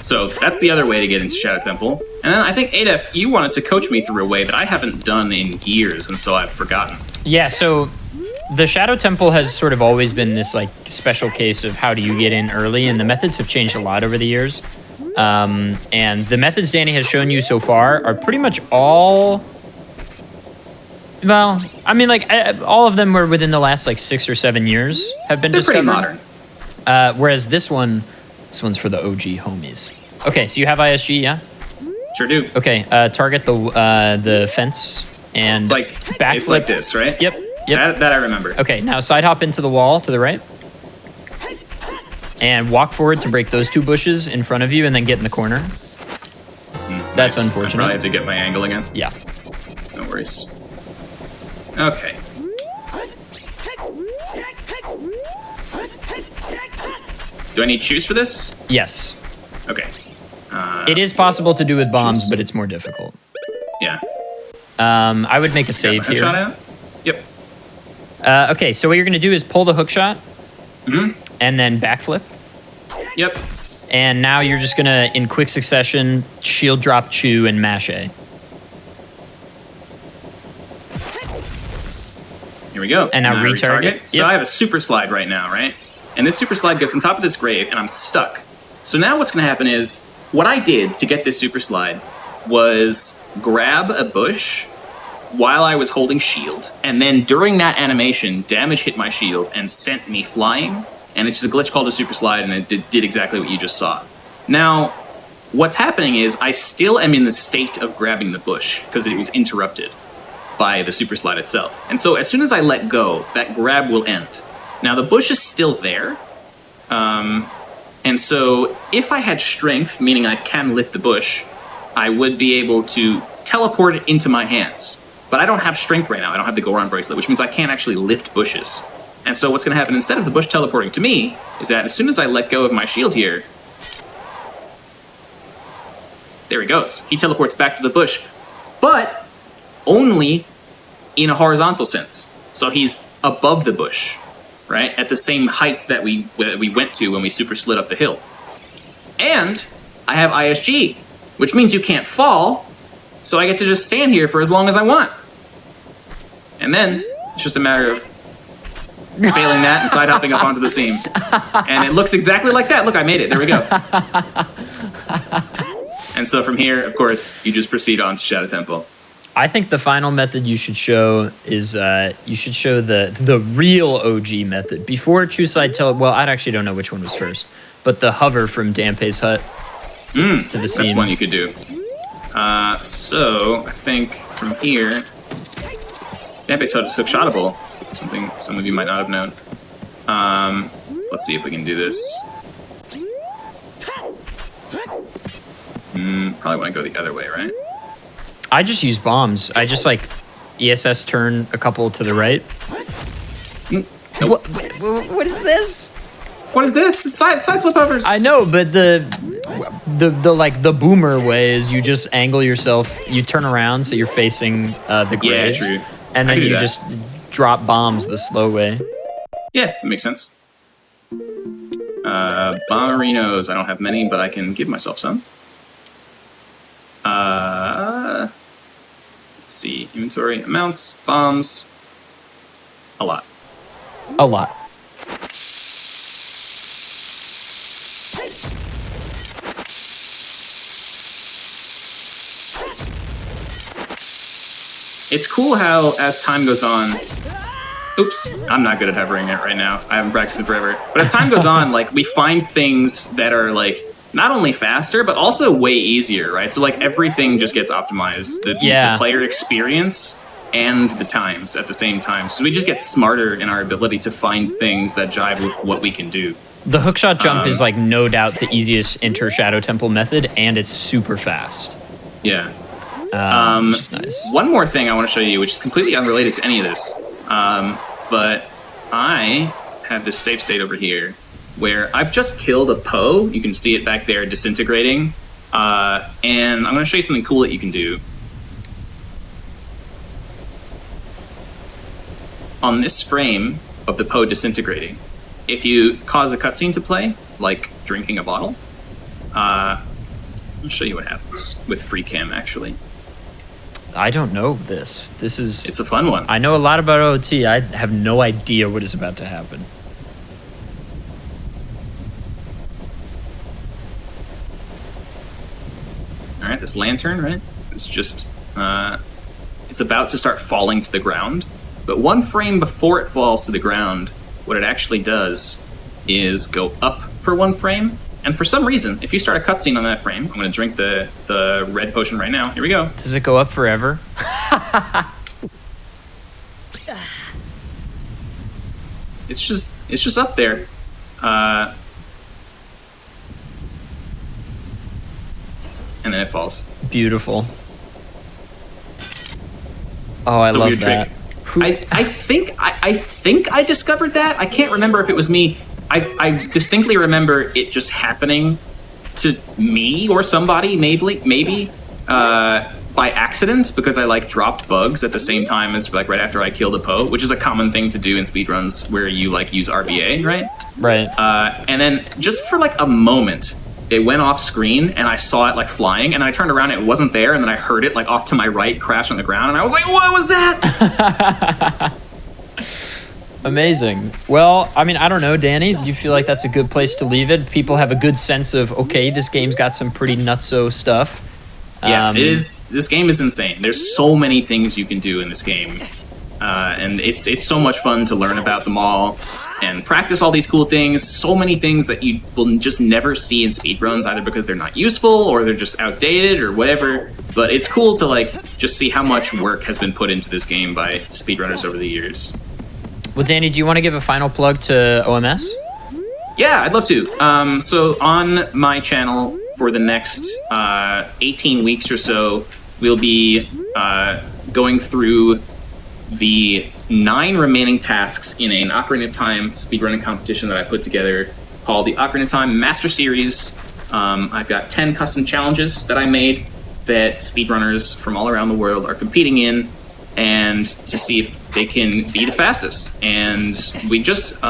So that's the other way to get into Shadow Temple. And then I think, Adef, you wanted to coach me through a way that I haven't done in years, and so I've forgotten. Yeah, so the Shadow Temple has sort of always been this like special case of how do you get in early, and the methods have changed a lot over the years. And the methods Danny has shown you so far are pretty much all. Well, I mean, like all of them were within the last like 6 or 7 years have been discovered. Pretty modern. Whereas this one's for the OG homies. Okay, so you have ISG, yeah? Sure do. Okay, target the fence and It's like backflip. It's like this, right? Yep. That I remember. Okay, now side hop into the wall to the right. And walk forward to break those 2 bushes in front of you and then get in the corner. That's Nice. unfortunate. I probably have to get my angle again. Yeah. No worries. Okay. Do I need choose for this? Yes. Okay. It is possible to do with bombs, choose. but it's more difficult. Yeah. I would make a Got save my shot here. out? Yep. Okay, so what you're going to do is pull the hook shot and then backflip. Yep. And now you're just going to, in quick succession, shield drop Chew and mash A. Here we go. And now retarget. So Yep. I have a super slide right now, right? And this super slide gets on top of this grave, and I'm stuck. So now what's going to happen is, what I did to get this super slide was grab a bush while I was holding shield, and then during that animation, damage hit my shield and sent me flying, and it's just a glitch called a super slide, and it did exactly what you just saw. Now, what's happening is I still am in the state of grabbing the bush, because it was interrupted by the super slide itself. And so as soon as I let go, that grab will end. Now, the bush is still there, and so if I had strength, meaning I can lift the bush, I would be able to teleport it into my hands. But I don't have strength right now. I don't have the Goron bracelet, which means I can't actually lift bushes. And so what's going to happen, instead of the bush teleporting to me, is that as soon as I let go of my shield here, there he goes. He teleports back to the bush, but only in a horizontal sense. So he's above the bush, right? At the same height that we went to when we super slid up the hill. And I have ISG, which means you can't fall, so I get to just stand here for as long as I want. And then it's just a matter of failing that and side hopping up onto the seam. And it looks exactly like that. Look, I made it. There we go. And so from here, of course, you just proceed on to Shadow Temple. I think the final method you should show is you should show the real OG method. Before True Side well, I actually don't know which one was first, but the hover from Dampe's hut to the seam. That's one you could do. So I think from here, Dampe's hut is hook shottable. Something some of you might not have known. So let's see if we can do this. Probably want to go the other way, right? I just use bombs. I just like ESS turn a couple to the right. Nope. What is this? What is this? It's side flip overs. I know, but the like the boomer way is you just angle yourself, you turn around so you're facing the graves, true. and I then can do you that. just drop bombs the slow way. Yeah, that makes sense. Bomberinos. I don't have many, but I can give myself some. Let's see. Inventory, amounts, bombs. A lot. A lot. It's cool how, as time goes on... Oops, I'm not good at hovering it right now. I haven't practiced it forever. But as time goes on, like, we find things that are, like, not only faster, but also way easier, right? So, like, everything just gets optimized. The player experience and the times at the same time. So we just get smarter in our ability to find things that jive with what we can do. The hookshot jump is, like, no doubt the easiest Shadow Temple method, and it's super fast. Yeah. Which is nice. One more thing I want to show you, which is completely unrelated to any of this, but I have this save state over here where I've just killed a Poe. You can see it back there disintegrating, and I'm going to show you something cool that you can do. On this frame of the Poe disintegrating, if you cause a cutscene to play, like drinking a bottle, I'll show you what happens with free cam, actually. I don't know this. It's a fun one. I know a lot about OT. I have no idea what is about to happen. All right, this lantern, right? It's just, it's about to start falling to the ground. But one frame before it falls to the ground, what it actually does is go up for one frame. And for some reason, if you start a cutscene on that frame, I'm going to drink the red potion right now. Here we go. Does it go up forever? It's just up there. And then it falls. Beautiful. Oh, I It's a love weird that. trick. I think I discovered that. I can't remember if it was me. I distinctly remember it just happening to me or somebody, maybe by accident, because I like dropped bugs at the same time as like right after I killed a Poe, which is a common thing to do in speedruns where you like use RBA, right? Right. And then just for like a moment, it went off screen and I saw it like flying, and I turned around and it wasn't there, and then I heard it like off to my right crash on the ground, and I was like, what was that? Amazing. Well, I mean, I don't know, Danny. Do you feel like that's a good place to leave it? People have a good sense of, okay, this game's got some pretty nutso stuff. Yeah, it is. This game is insane. There's so many things you can do in this game, and it's so much fun to learn about them all and practice all these cool things. So many things that you will just never see in speedruns, either because they're not useful or they're just outdated or whatever. But it's cool to like just see how much work has been put into this game by speedrunners over the years. Well, Danny, do you want to give a final plug to OMS? Yeah, I'd love to. So on my channel for the next 18 weeks or so, we'll be going through the 9 remaining tasks in an Ocarina of Time speedrunning competition that I put together called the Ocarina of Time Master Series. I've got 10 custom challenges that I made that speedrunners from all around the world are competing in, and to see if they can be the fastest. And we just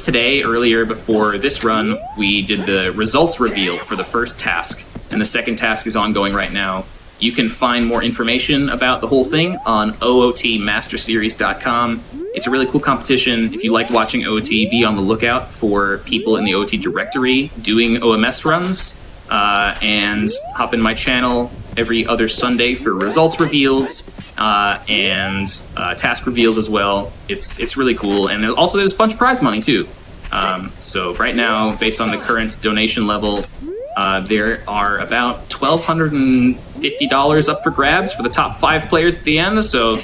today, earlier before this run, we did the results reveal for the first task, and the second task is ongoing right now. You can find more information about the whole thing on ootmasterseries.com. It's a really cool competition. If you like watching OT, be on the lookout for people in the OT directory doing OMS runs, and hop in my channel every other Sunday for results reveals and task reveals as well. It's really cool, and also there's a bunch of prize money too. So right now, based on the current donation level, there are about $1,250 up for grabs for the top 5 players at the end. So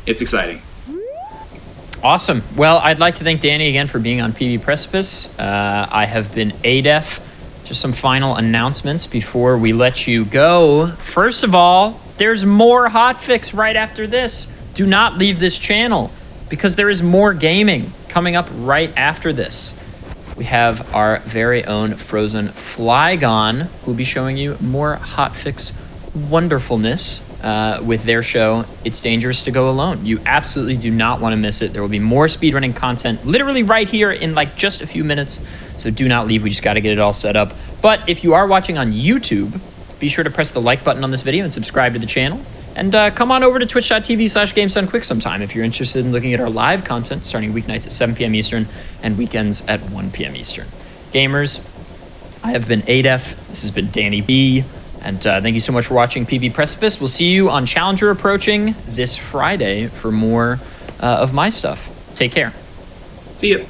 it's exciting. Awesome. Well, I'd like to thank Danny again for being on PB Precipice. I have been ADEF. Just some final announcements before we let you go. First of all, there's more hotfix right after this. Do not leave this channel because there is more gaming coming up right after this. We have our very own Frozen Flygon, who will be showing you more hotfix wonderfulness with their show, It's Dangerous to Go Alone. You absolutely do not want to miss it. There will be more speedrunning content literally right here in like just a few minutes. So do not leave. We just got to get it all set up. But if you are watching on YouTube, be sure to press the like button on this video and subscribe to the channel. And come on over to twitch.tv/GamesDoneQuick sometime if you're interested in looking at our live content starting weeknights at 7 p.m. Eastern and weekends at 1 p.m. Eastern. Gamers, I have been ADEF. This has been Danny B. And thank you so much for watching PB Precipice. We'll see you on Challenger Approaching this Friday for more of my stuff. Take care. See you.